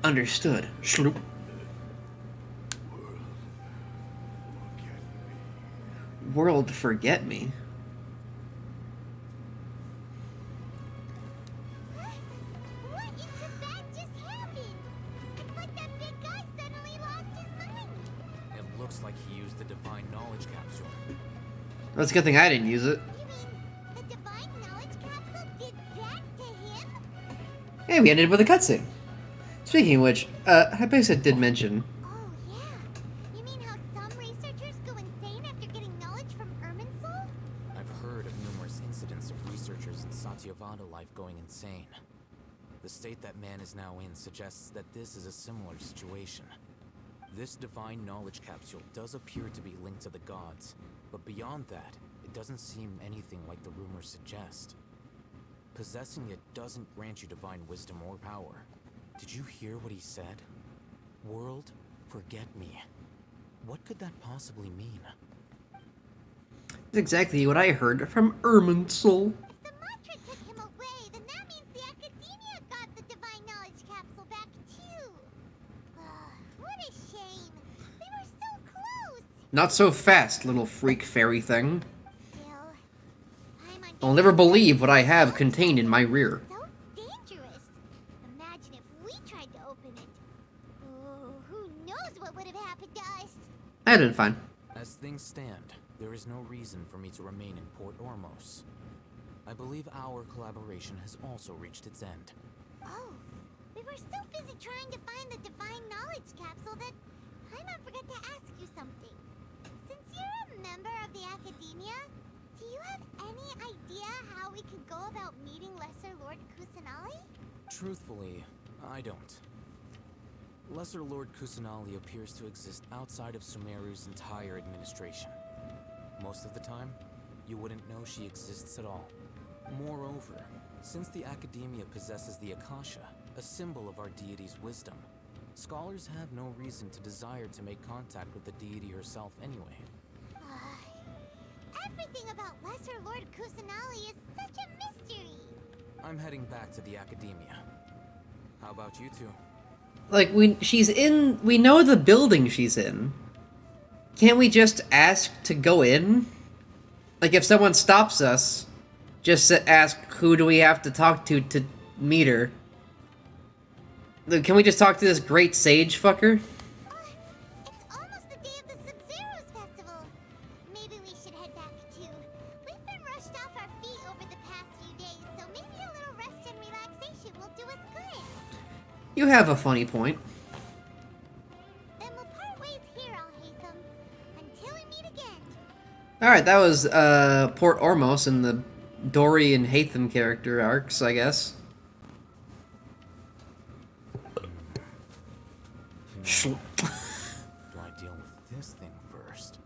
Understood. Schloop. World forget me. What in Tibet just happened? It's like that big guy suddenly lost his mind. It looks like he used the divine knowledge capsule. That's a good thing I didn't use it. The divine knowledge capsule did that to him? Hey, we ended with a cutscene. Speaking of which, Hypatia did mention. Oh, yeah. You mean how some researchers go insane after getting knowledge from Irminsul? I've heard of numerous incidents of researchers in Satyavada life going insane. The state that man is now in suggests that this is a similar situation. This divine knowledge capsule does appear to be linked to the gods, but beyond that, it doesn't seem anything like the rumors suggest. Possessing it doesn't grant you divine wisdom or power. Did you hear what he said? World, forget me. What could that possibly mean? That's exactly what I heard from Irminsul. If the mantra took him away, then that means the Academia got the divine knowledge capsule back too. What a shame. They were so close. Not so fast, little freak fairy thing. Still, I'll never believe what I have contained in my rear. so dangerous. Imagine if we tried to open it. Oh, who knows what would have happened to us? I did fine. As things stand, there is no reason for me to remain in Port Ormos. I believe our collaboration has also reached its end. Oh, we were so busy trying to find the divine knowledge capsule that Paimon forgot to ask you something. Since you're a member of the Academia, do you have any idea how we could go about meeting Lesser Lord Kusanali? Truthfully, I don't. Lesser Lord Kusanali appears to exist outside of Sumeru's entire administration. Most of the time, you wouldn't know she exists at all. Moreover, since the Academia possesses the Akasha, a symbol of our deity's wisdom, scholars have no reason to desire to make contact with the deity herself anyway. Everything about Lesser Lord Kusanali is such a mystery. I'm heading back to the Academia. How about you two? Like, we know the building she's in. Can't we just ask to go in? Like, if someone stops us, just ask, who do we have to talk to meet her? Can we just talk to this great sage fucker? It's almost the day of the Sub-Zero's festival. Maybe we should head back too. We've been rushed off our feet over the past few days, so maybe a little rest and relaxation will do us good. You have a funny point. Then we'll part ways here, Al-Haytham. Until we meet again. Alright, that was Port Ormos and the Dory and Haytham character arcs, I guess. Do I deal with this thing first?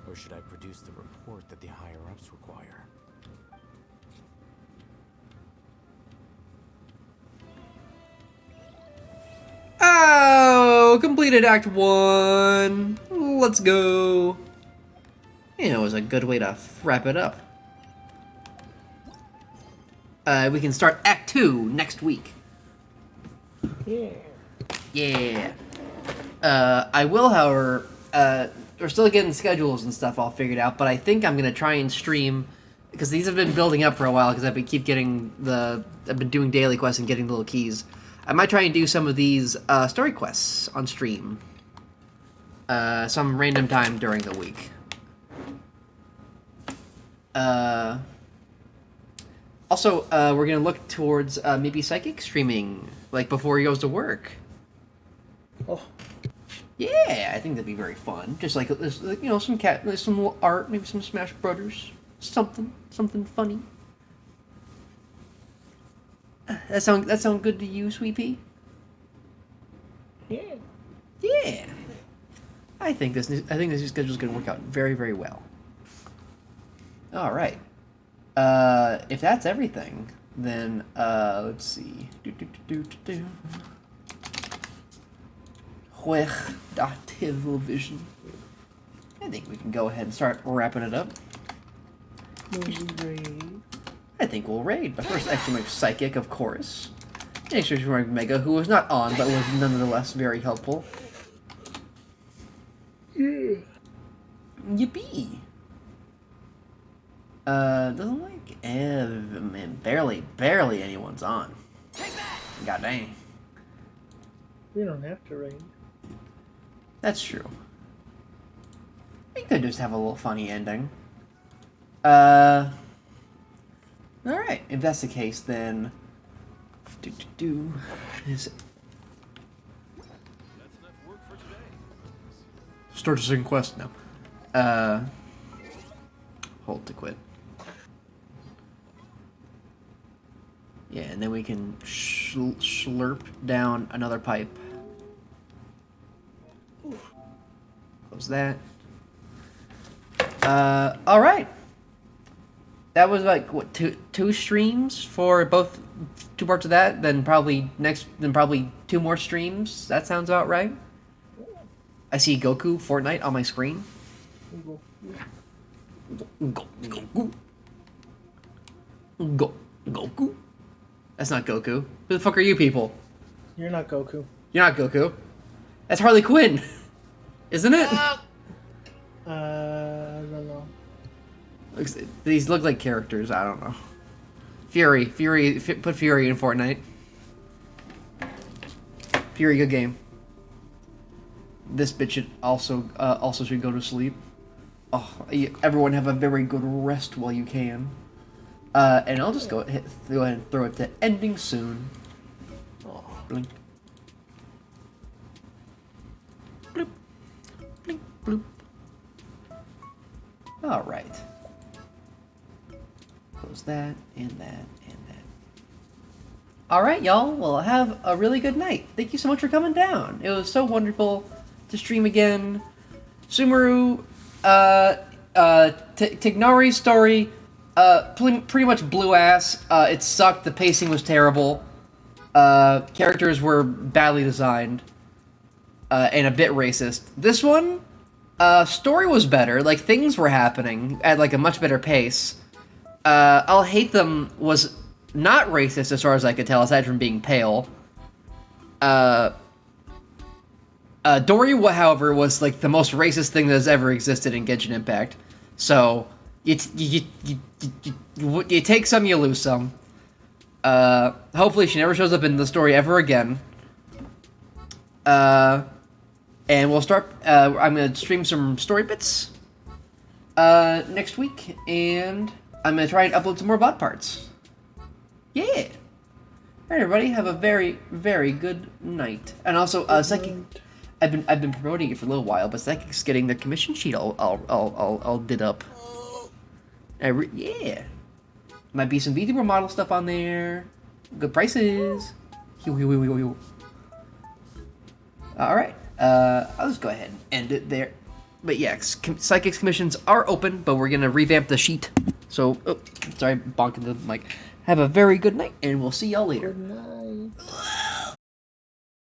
Or should I produce the report that the higher-ups require? Oh, completed Act 1. Let's go. You know, it was a good way to wrap it up. We can start Act 2 next week. Yeah. Yeah. I will, however, we're still getting schedules and stuff all figured out, but I think I'm going to try and stream, because these have been building up for a while, because I've been doing daily quests and getting little keys. I might try and do some of these story quests on stream. Some random time during the week. Also, we're going to look towards maybe Psychic streaming, like before he goes to work. Oh. Yeah, I think that'd be very fun. Just like, you know, some art, maybe some Smash Brothers, something funny. That sound good to you, Sweet Pea? Yeah. Yeah. I think this new schedule is going to work out very, very well. All right. If that's everything, then let's see. Vision. I think we can go ahead and start wrapping it up. I think we'll raid, but first Extra Psychic, of course. Extra Mega, who was not on, but was nonetheless very helpful. Yeah. Yippee! Doesn't like man, barely anyone's on. God dang. We don't have to raid. That's true. We could just have a little funny ending. Alright, if that's the case, then... Start a second quest now. Hold to quit. Yeah, and then we can slurp down another pipe. Close that. Alright. That was like, what, two streams for both, 2 parts of that, then probably 2 more streams. That sounds about right. I see Goku Fortnite on my screen. Goku? That's not Goku. Who the fuck are you people? You're not Goku. You're not Goku. That's Harley Quinn. Isn't it? I don't know. These look like characters. I don't know. Fury. Put Fury in Fortnite. Fury, good game. This bitch should also should go to sleep. Oh, everyone have a very good rest while you can. And I'll just go ahead and throw it to ending soon. Oh, blink. Bloop. Blink, bloop. Alright. Close that, and that, and that. Alright, y'all. Well, have a really good night. Thank you so much for coming down. It was so wonderful to stream again. Sumeru, Tignari's story, pretty much blew ass. It sucked. The pacing was terrible. Characters were badly designed. And a bit racist. This one, story was better. Like, things were happening at, like, a much better pace. I'll Hate Them was not racist as far as I could tell, aside from being pale. Dory, however, was, like, the most racist thing that has ever existed in Genshin Impact. So, you take some, you lose some. Hopefully she never shows up in the story ever again. And we'll start, I'm gonna stream some story bits, next week, and I'm gonna try and upload some more bot parts. Yeah! Alright, everybody, have a very, very good night. And also, Psychic, I've been promoting it for a little while, but Psychic's getting the commission sheet all did up. Yeah! Might be some VTuber model stuff on there. Good prices. Alright. I'll just go ahead and end it there. But yeah, Psychic's commissions are open, but we're gonna revamp the sheet. So, sorry, bonking the mic. Have a very good night, and we'll see y'all later. Good night.